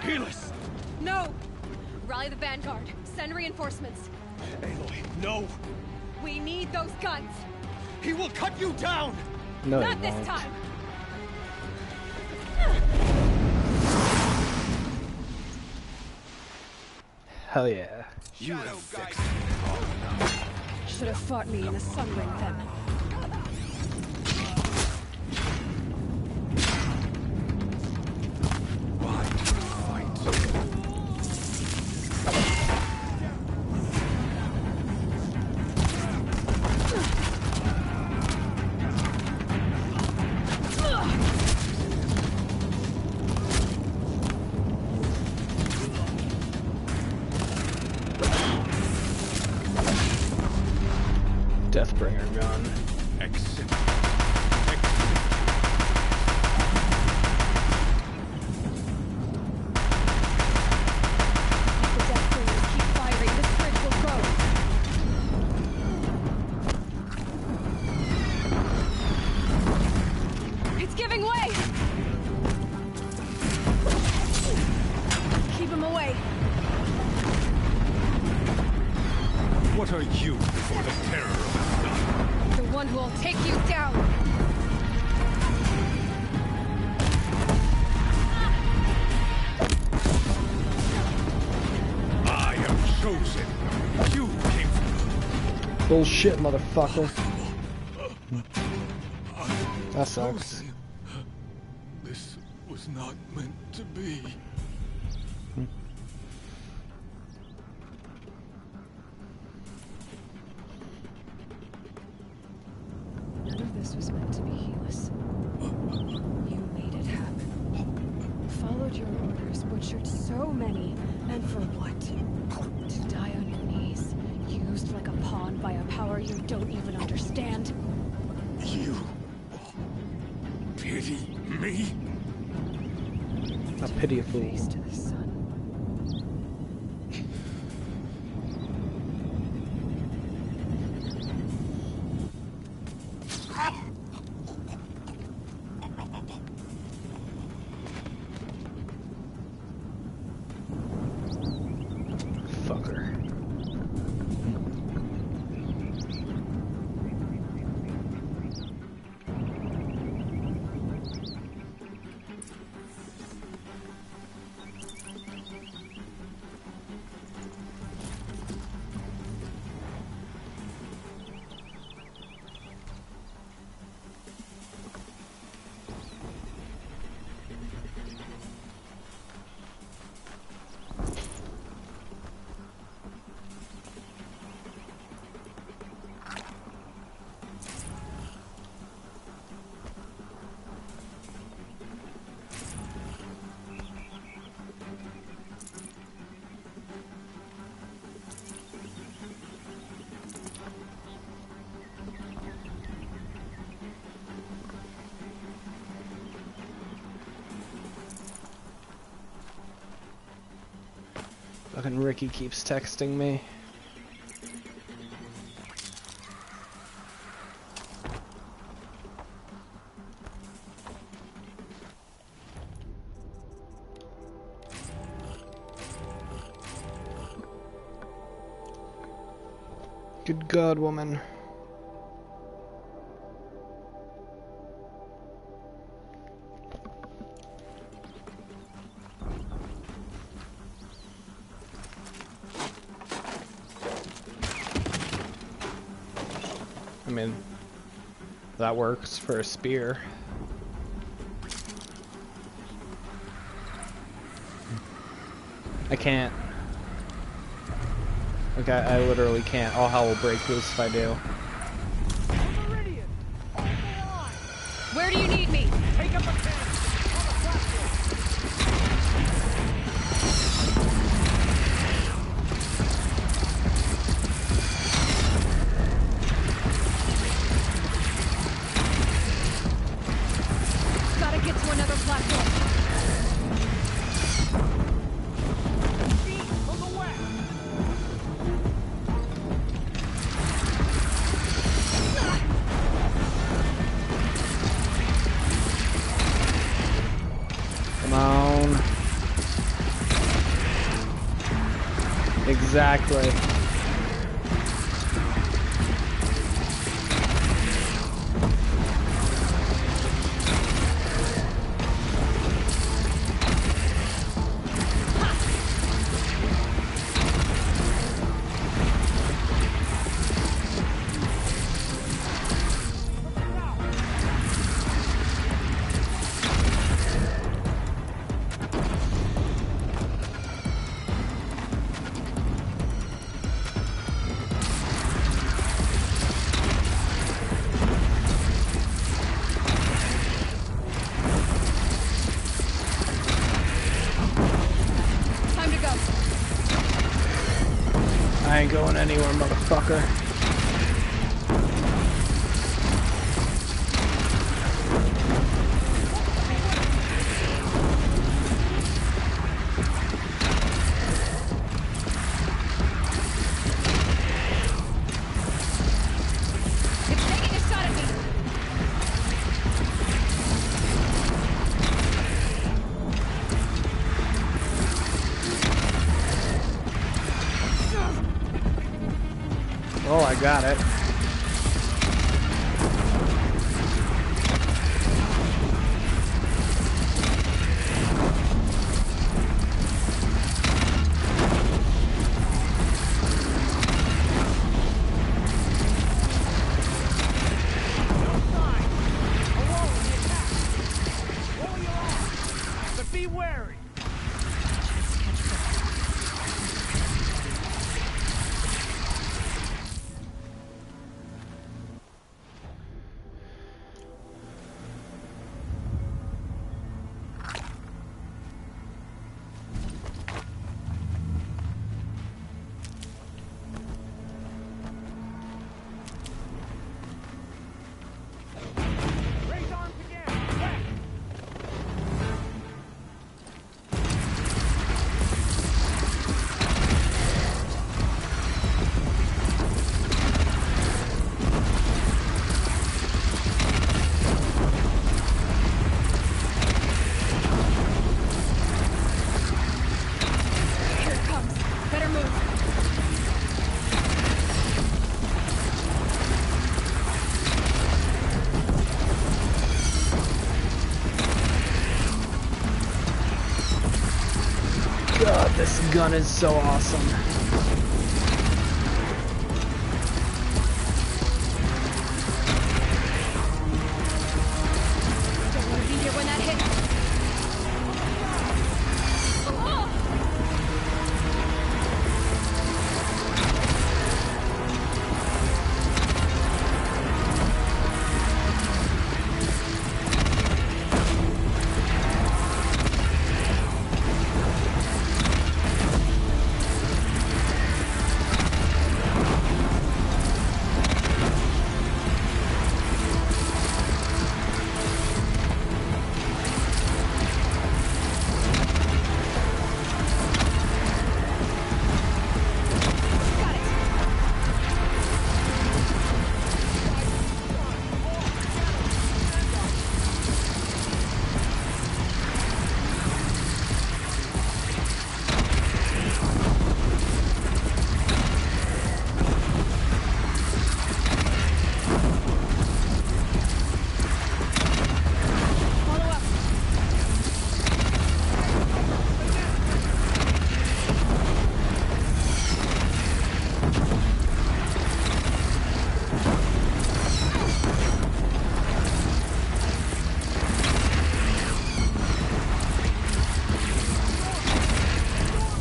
G: Helis!
B: No! Rally the Vanguard. Send reinforcements.
G: Aloy, no!
B: We need those guns!
G: He will cut you down!
E: No,
B: Not this time!
E: Hell yeah.
G: You have fixed.
B: Should have fought me in the Sun Ring then.
E: Deathbringer gun.
F: Exit.
B: The Deathbringers keep firing, this bridge will grow. It's giving way! Keep him away.
F: What are you before the terror of the sun?
B: The one who will take you down!
F: I am chosen. You came from
E: Bullshit, motherfucker. That sucks.
I: This was not meant to be.
B: None of this was meant to be, Helis. You made it happen. Followed your orders, butchered so many, and for what? To die on your knees, used like a pawn by a power you don't even understand.
F: You pity me?
E: A pitiful.
B: Face to the sun.
E: Fucking Ricky keeps texting me. Good God, woman. I mean, that works for a spear. I can't. Like, I literally can't. All hell will break loose if I do.
X: Where do you need me?
D: Take up a pen on the platform.
X: Gotta get to another platform.
E: Exactly. I ain't going anywhere, motherfucker.
X: It's taking a shot at me.
E: Oh, I got it.
D: But be wary.
E: God, this gun is so awesome.
X: Don't want to be here when that hits.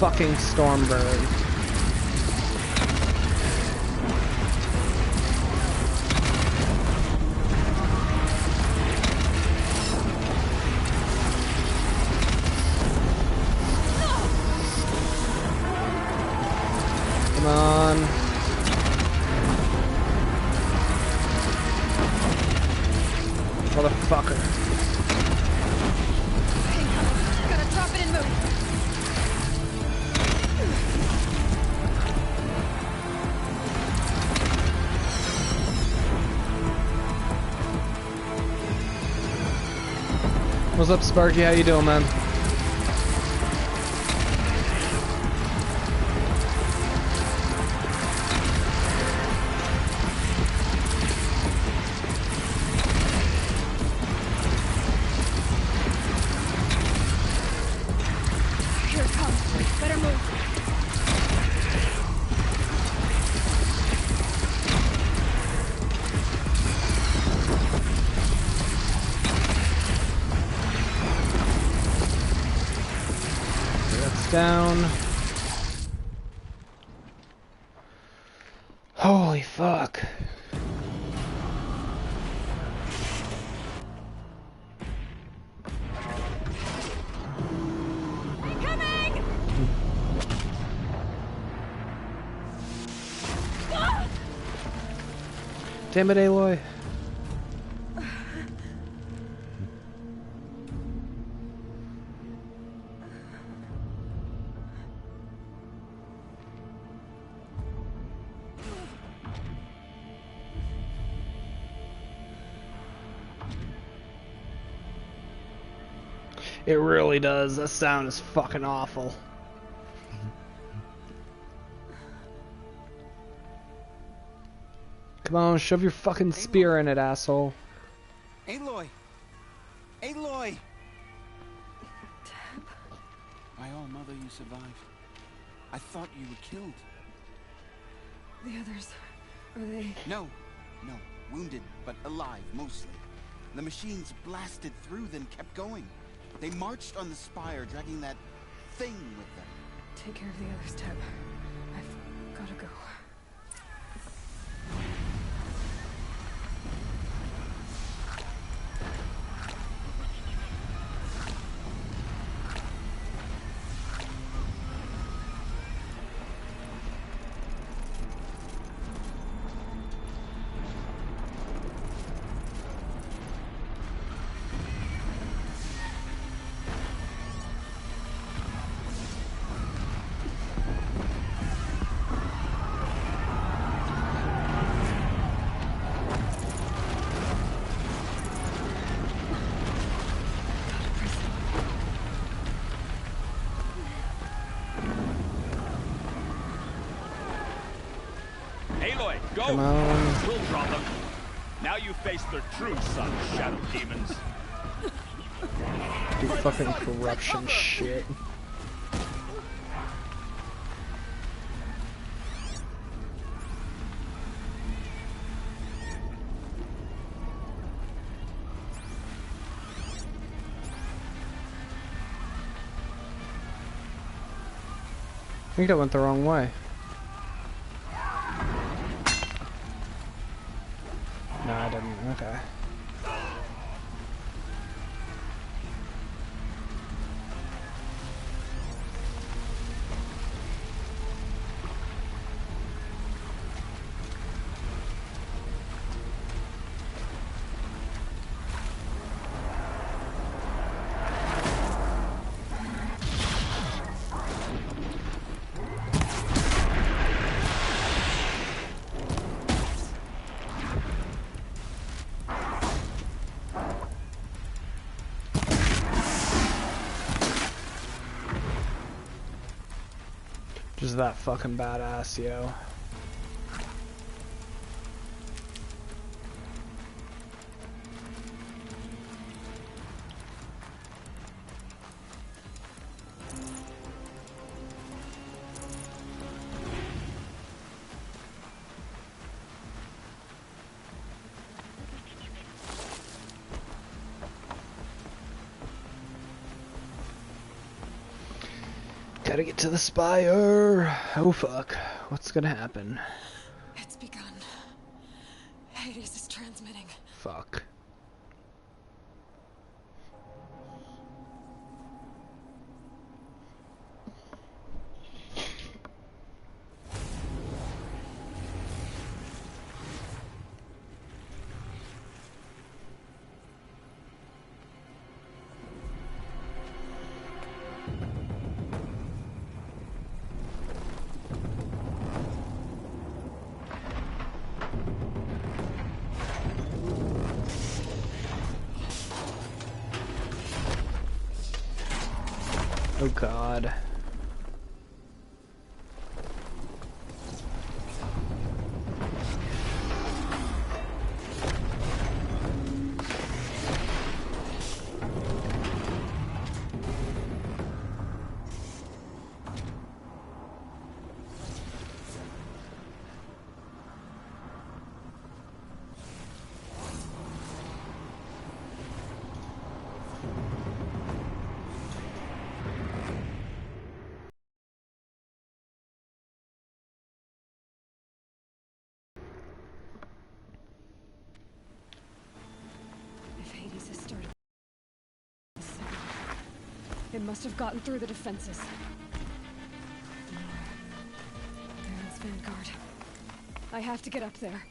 E: fucking Stormbird. Come on. Motherfucker.
W: Gotta drop it and move.
E: What's up, Sparky? How you doing, man?
W: Here it comes. Better move.
E: That's down. Holy fuck.
W: Incoming!
E: Damn it, Aloy. It really does. That sound is fucking awful. Come on, shove your fucking spear in it, asshole.
M: Aloy! Aloy! My own mother, you survived. I thought you were killed.
B: The others, are they?
M: No, wounded, but alive, mostly. The machines blasted through, then kept going. They marched on the spire, dragging that thing with them.
B: Take care of the others, Teb. I've gotta go.
F: Aloy, go!
E: Come on.
F: We'll draw them. Now you face their true son, Shadow Demons.
E: Do fucking corruption shit. I think that went the wrong way. No, I didn't. Okay. Just that fucking badass, yo. Gotta get to the spire. Oh fuck. What's gonna happen?
B: It's begun. Hades is transmitting.
E: Fuck. Oh god.
B: It must have gotten through the defenses. There's Vanguard. I have to get up there.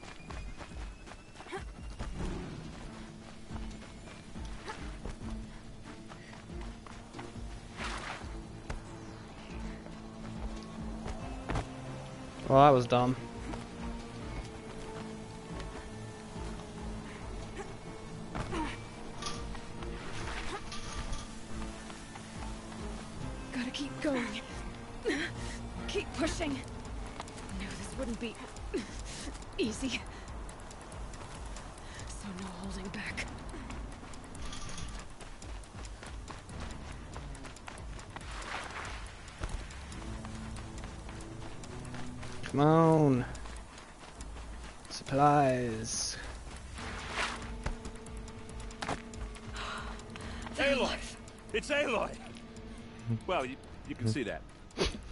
E: Well, that was dumb.
B: Gotta keep going. Keep pushing. I knew this wouldn't be easy. So no holding back.
E: Come on. Supplies.
F: Aloy! It's Aloy! Well, you can see that.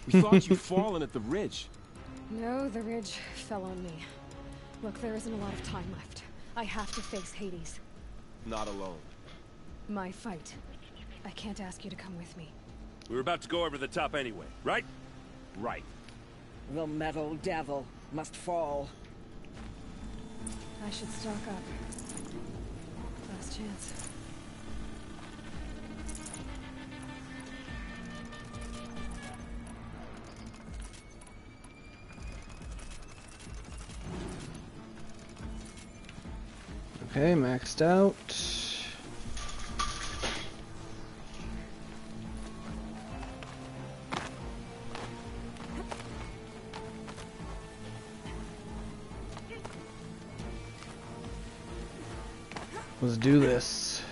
F: We thought you'd fallen at the ridge.
B: No, the ridge fell on me. Look, there isn't a lot of time left. I have to face Hades.
F: Not alone.
B: My fight. I can't ask you to come with me.
F: We were about to go over the top anyway, right? Right.
P: The metal devil must fall.
B: I should stock up. Last chance.
E: Okay, maxed out. Let's do this.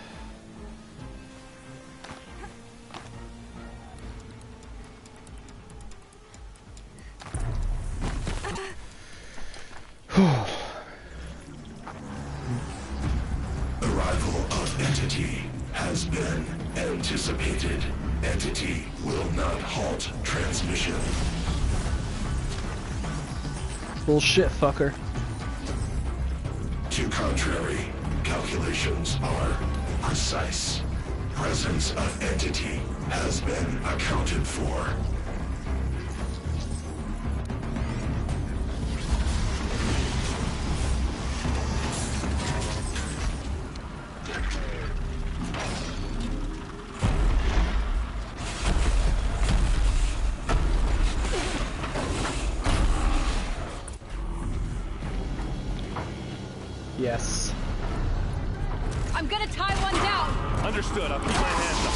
U: Arrival of Entity has been anticipated. Entity will not halt transmission.
E: Bullshit, fucker.
U: To contrary, calculations are precise. Presence of Entity has been accounted for.
E: Yes.
B: I'm gonna tie one down!
F: Understood. I'll keep my hands up.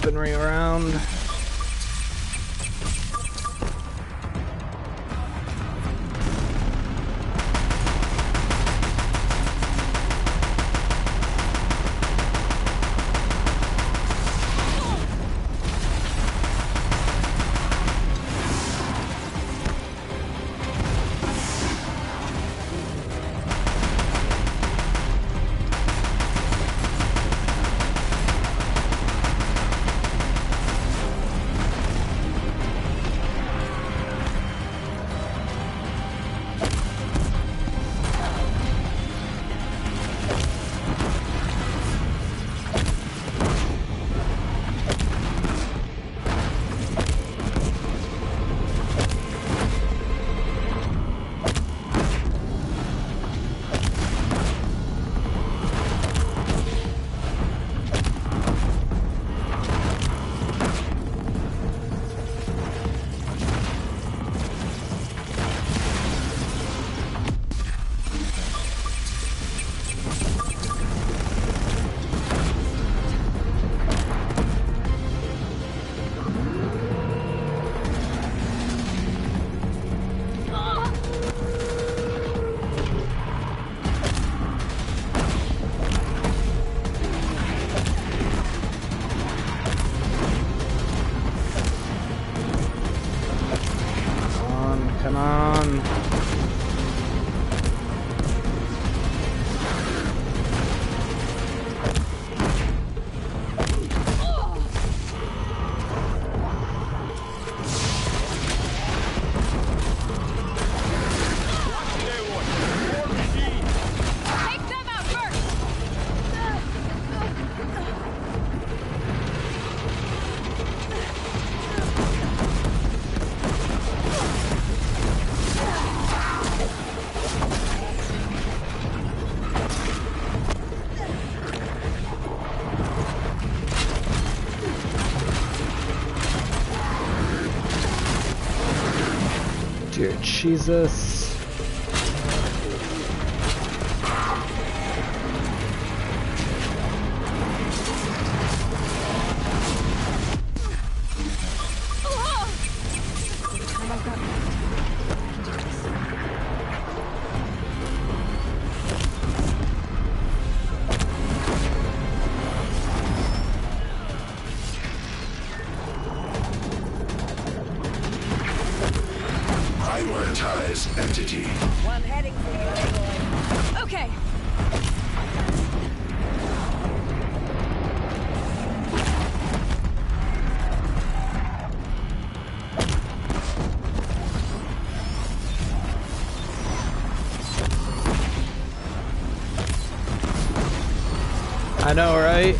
E: weaponry around. Come on. Dear Jesus.
U: Prioritize entity.
P: One heading for you, Aloy.
W: Okay.
E: I know, right?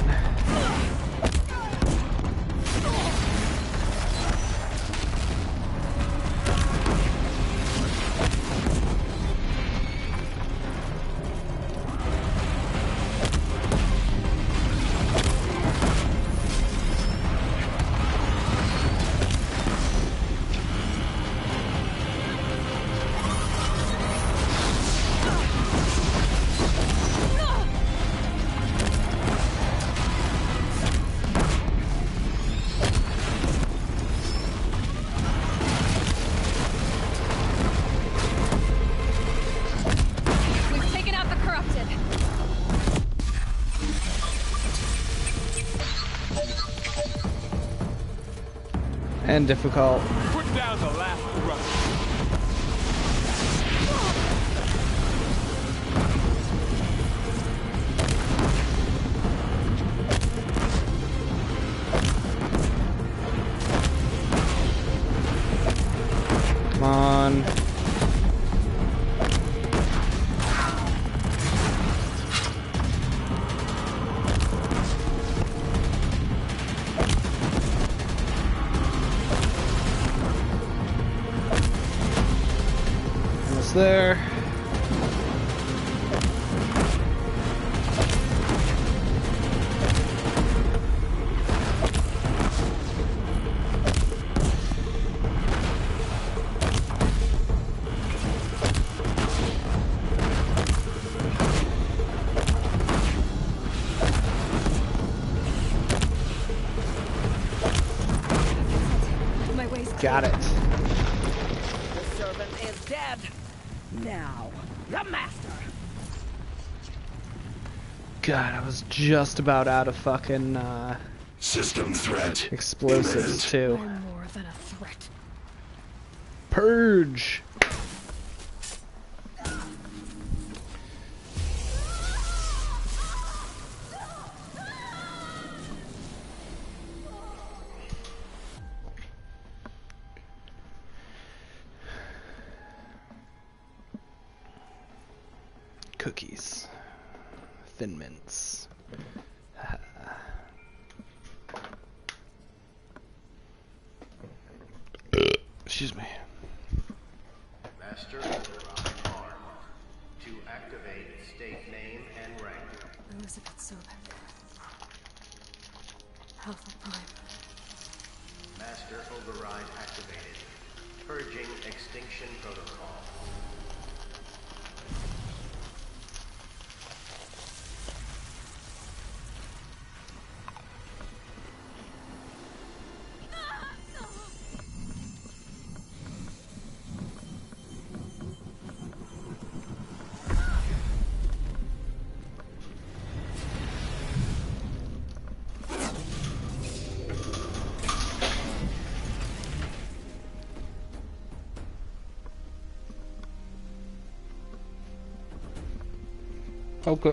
E: And difficult.
F: Put down the last corruption.
E: Come on. There. Got it.
P: The servant is dead. Now, the master.
E: God, I was just about out of fucking
U: System threat.
E: Explosives too.
B: I'm more than a threat.
E: Purge. Cookies. Thin Mints. Excuse me.
O: Master Oberon armed. To activate state name and rank.
B: Elizabeth Sobeck. Alpha Prime.
O: Master Override activated. Purging extinction protocol.
E: Okay.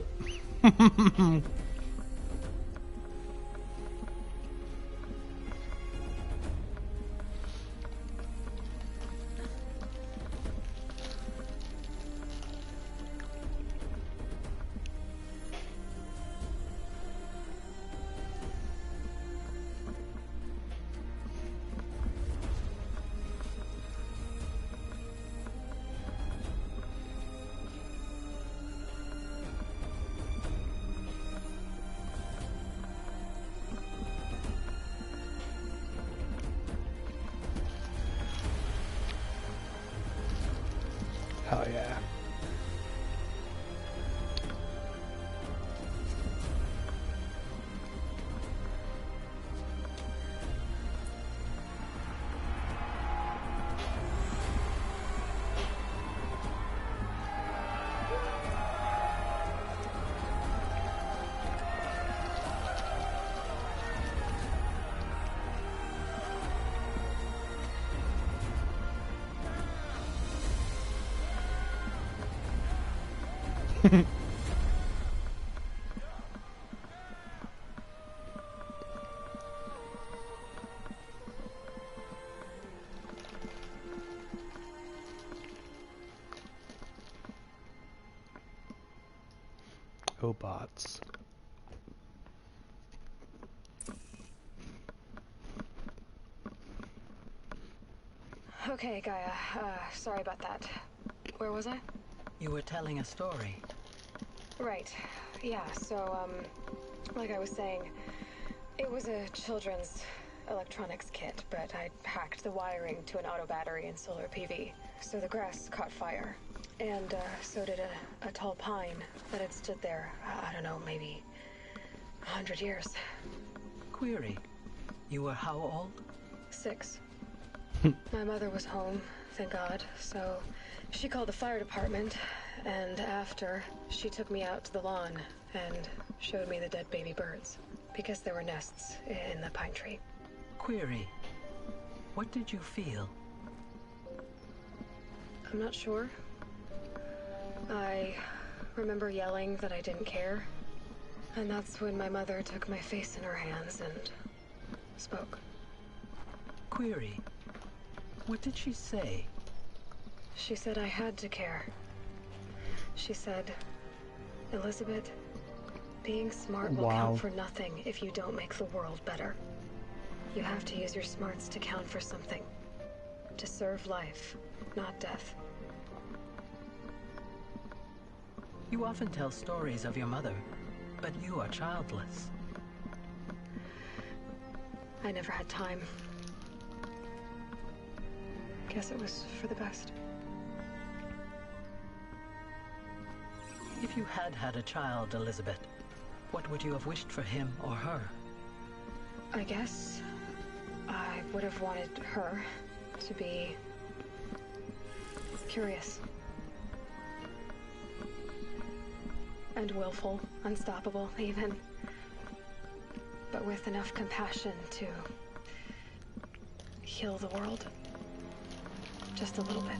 E: Hell yeah. Oh, bots.
B: Okay, Gaia. Sorry about that. Where was I?
N: You were telling a story.
B: Right. Yeah, so, like I was saying, it was a children's electronics kit, but I'd hacked the wiring to an auto battery and solar PV. So the grass caught fire. And, so did a tall pine that had stood there, I don't know, maybe 100 years.
N: Query. You were how old?
B: 6. My mother was home, thank God, so she called the fire department, and after, she took me out to the lawn and showed me the dead baby birds, because there were nests in the pine tree.
N: Query. What did you feel?
B: I'm not sure. I remember yelling that I didn't care, and that's when my mother took my face in her hands and spoke.
N: Query. What did she say?
B: She said I had to care. She said, Elizabeth, being smart will count for nothing if you don't make the world better. You have to use your smarts to count for something. To serve life, not death.
N: You often tell stories of your mother, but you are childless.
B: I never had time. Guess it was for the best.
N: If you had had a child, Elizabeth, what would you have wished for him or her?
B: I guess I would have wanted her, to be curious. And willful, unstoppable, even. But with enough compassion to heal the world. Just a little bit.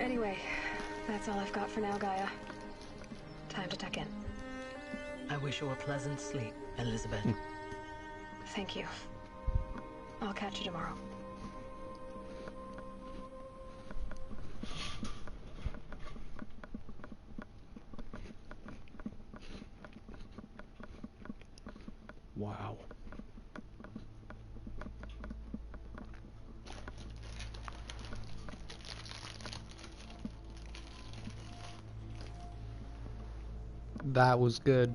B: Anyway, that's all I've got for now, Gaia. Time to tuck in.
N: I wish you a pleasant sleep, Elizabeth.
B: Thank you. I'll catch you tomorrow.
E: Wow. That was good.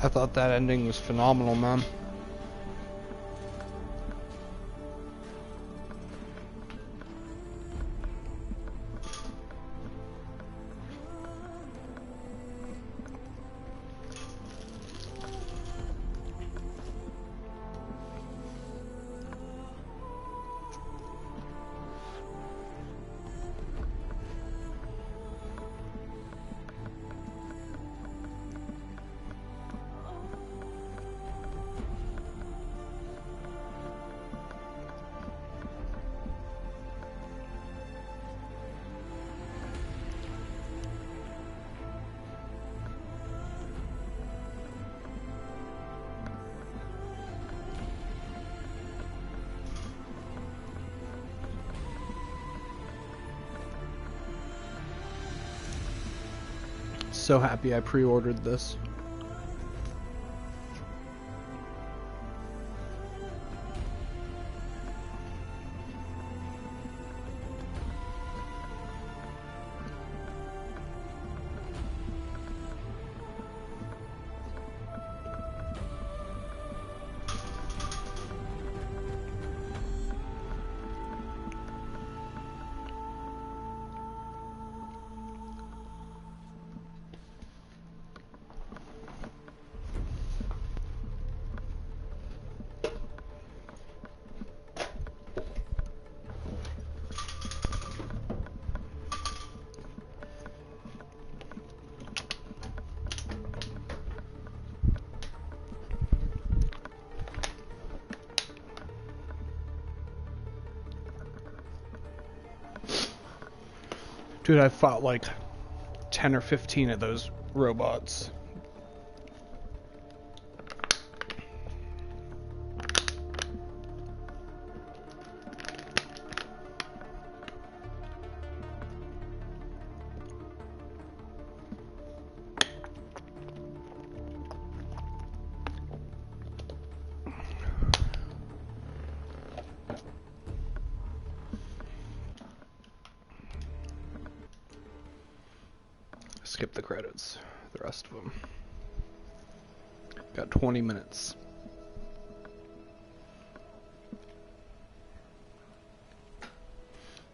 E: I thought that ending was phenomenal, man. So happy I pre-ordered this. Dude, I fought like 10 or 15 of those robots. Skip the credits, the rest of them. Got 20 minutes.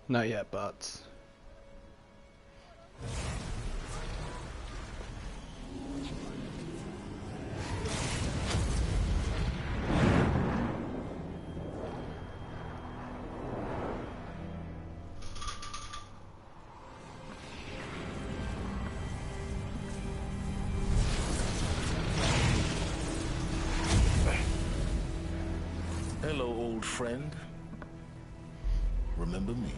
E: Not yet, bots.
F: Hello,
U: friend, remember me.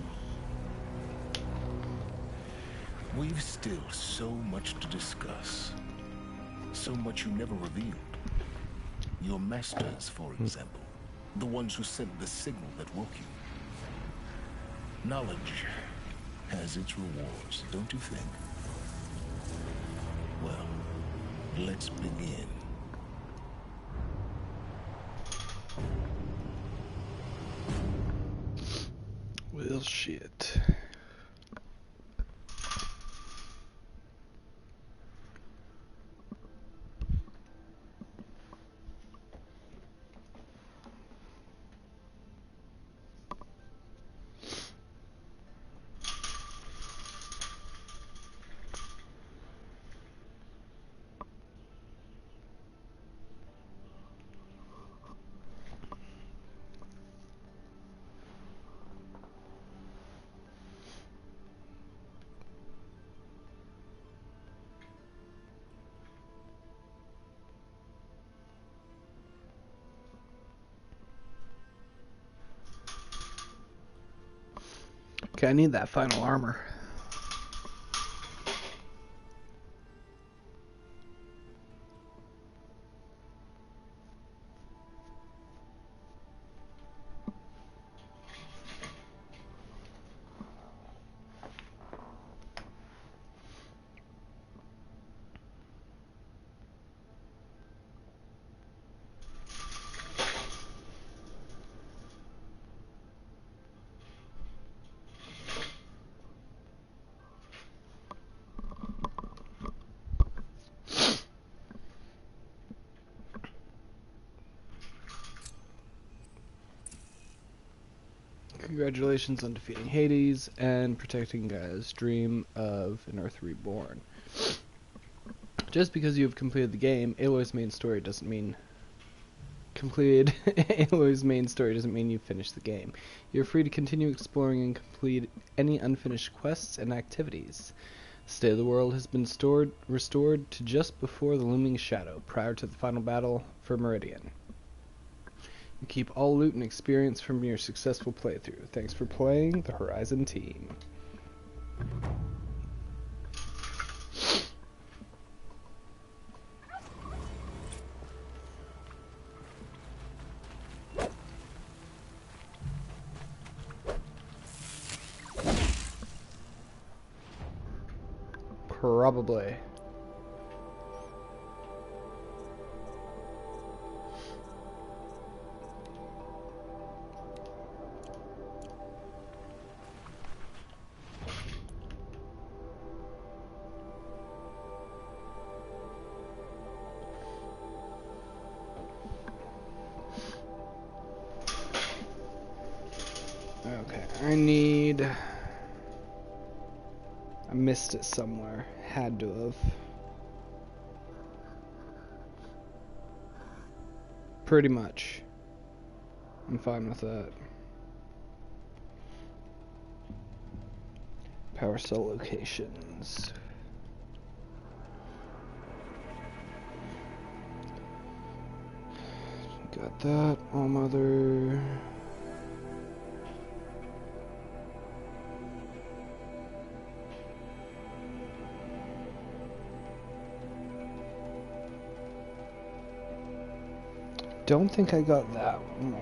U: We've still so much to discuss. So much you never revealed. Your masters, for example. The ones who sent the signal that woke you. Knowledge has its rewards, don't you think? Well, let's begin.
E: Well, shit. Okay, I need that final armor. Congratulations on defeating Hades and protecting Gaia's dream of an Earth reborn. Just because you have completed the game, Aloy's main story doesn't mean Aloy's main story doesn't mean you finished the game. You're free to continue exploring and complete any unfinished quests and activities. The state of the world has been restored to just before the looming shadow, prior to the final battle for Meridian. You keep all loot and experience from your successful playthrough. Thanks for playing the Horizon team. Probably. Okay, I missed it somewhere. Had to have. Pretty much. I'm fine with that. Power cell locations. Got that. All Mother. Don't think I got that one.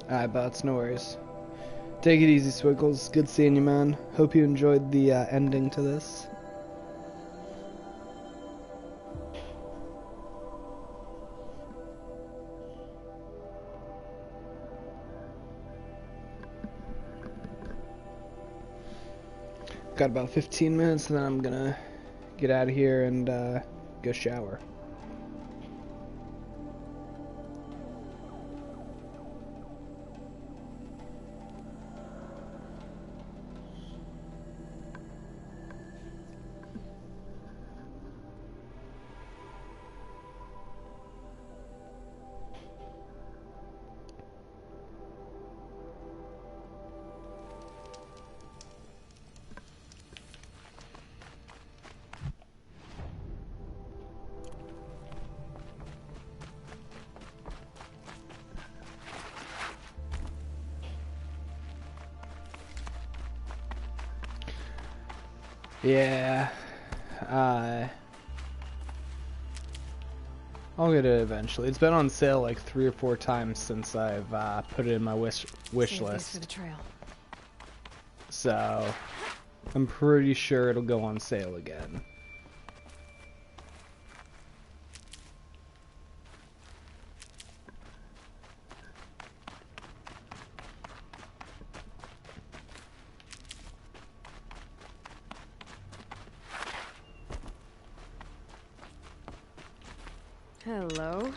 E: Alright, bots, no worries. Take it easy, Swiggles. Good seeing you, man. Hope you enjoyed the ending to this. Got about 15 minutes, and then I'm gonna get out of here and go shower. Yeah. I'll get it eventually. It's been on sale like 3 or 4 times since I've put it in my wish list.
B: For the trail.
E: So I'm pretty sure it'll go on sale again.
B: Hello.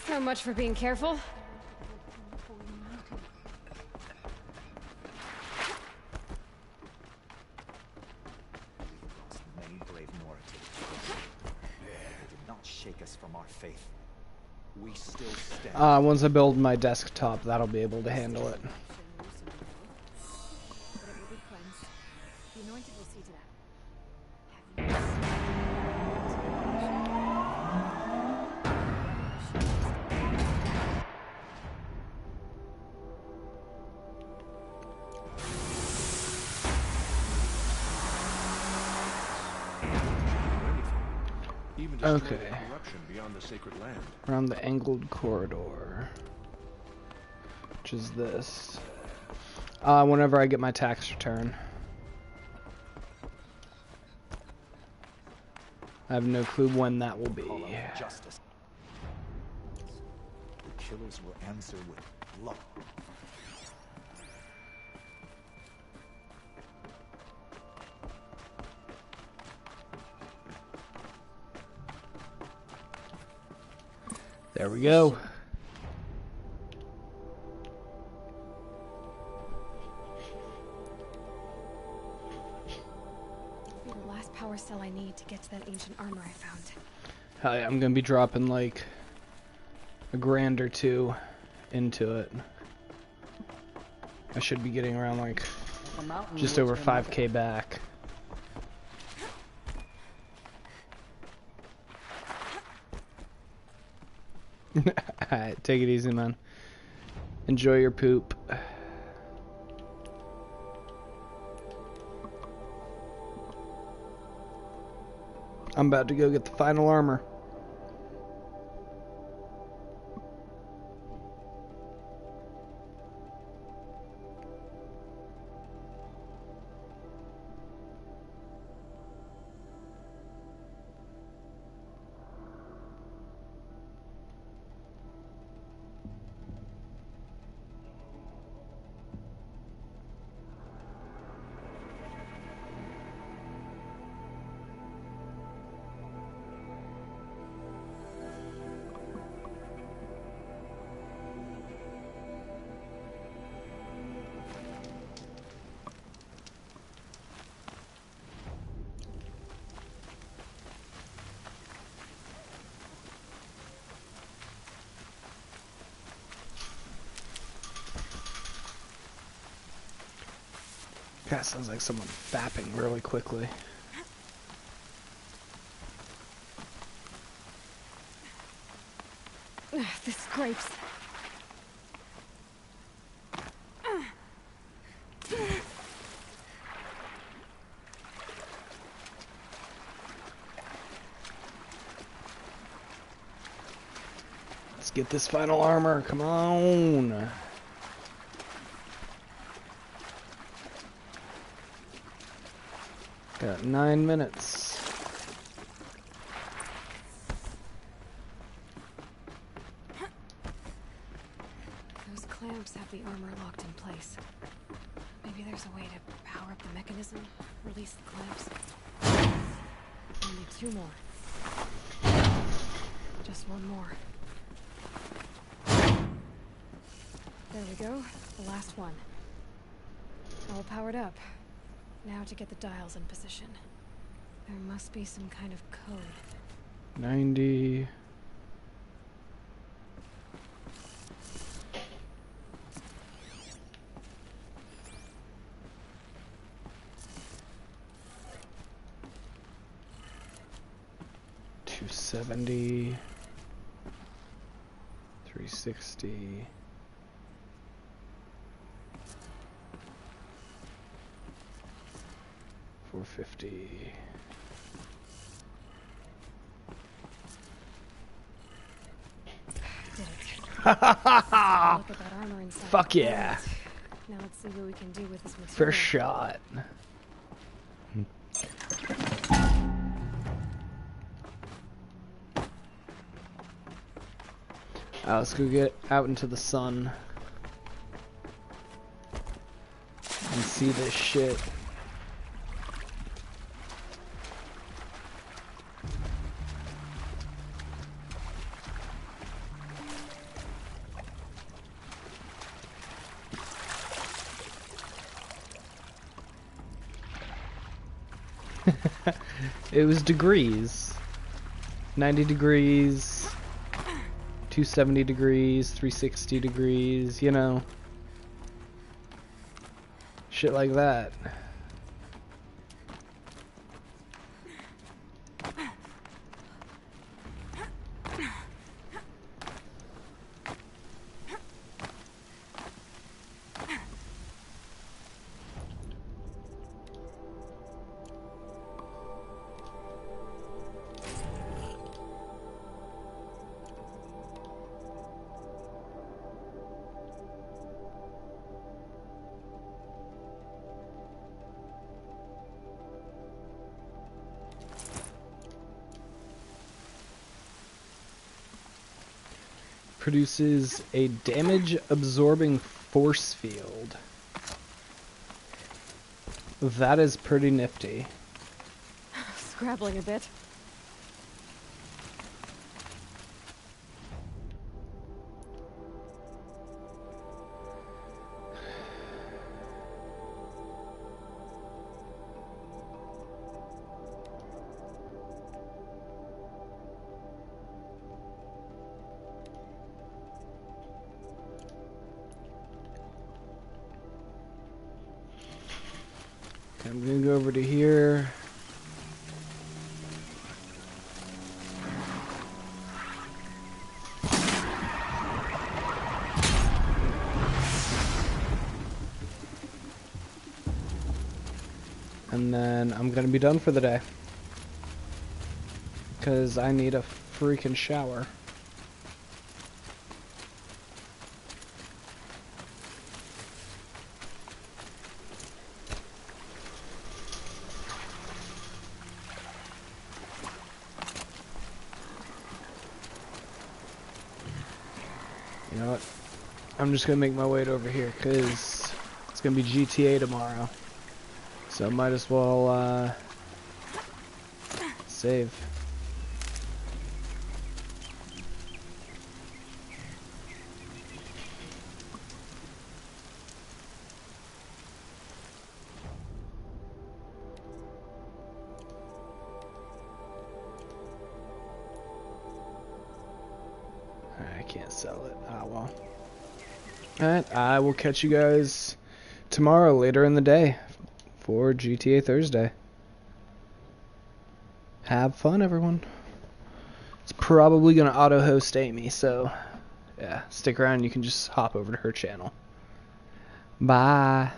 B: So much for being careful.
K: Many brave Moratid. They did not shake us from our faith. We still stand.
E: Once I build my desktop, that'll be able to handle it.
B: The anointed will see to that.
E: Okay.
F: Beyond the sacred land.
E: Around the angled corridor. Which is this. Whenever I get my tax return. I have no clue when that will be.
K: Justice. The killers will answer with law.
E: There we go.
B: Be the last power cell I need to get to that ancient armor I found.
E: Hell yeah, I'm gonna be dropping like a grand or 2 into it. I should be getting around like just over 5k back. Alright, take it easy, man. Enjoy your poop. I'm about to go get the final armor. That sounds like someone fapping really quickly.
B: Ugh, this scrapes.
E: Let's get this final armor. Come on. Got 9 minutes.
B: Those clamps have the armor locked in place. Maybe there's a way to power up the mechanism, release the clamps. Only 2 more. Just 1 more. There we go, the last one. All powered up. Now to get the dials in position. There must be some kind of code.
E: 90. 270, 360. $450. Fuck yeah.
B: Now let's see what we can do with this material.
E: First shot. Let's go get out into the sun and see this shit. It was degrees. 90 degrees, 270 degrees, 360 degrees, you know. Shit like that. Produces a damage-absorbing force field. That is pretty nifty.
B: Scrabbling a bit.
E: I'm gonna go over to here. And then I'm gonna be done for the day. Because I need a freaking shower. You know what? I'm just gonna make my way over here because it's gonna be GTA tomorrow. So I might as well save. I can't sell it. Ah, well. Alright, I will catch you guys tomorrow later in the day for GTA Thursday. Have fun, everyone. It's probably going to auto-host Amy, so yeah, stick around. You can just hop over to her channel. Bye.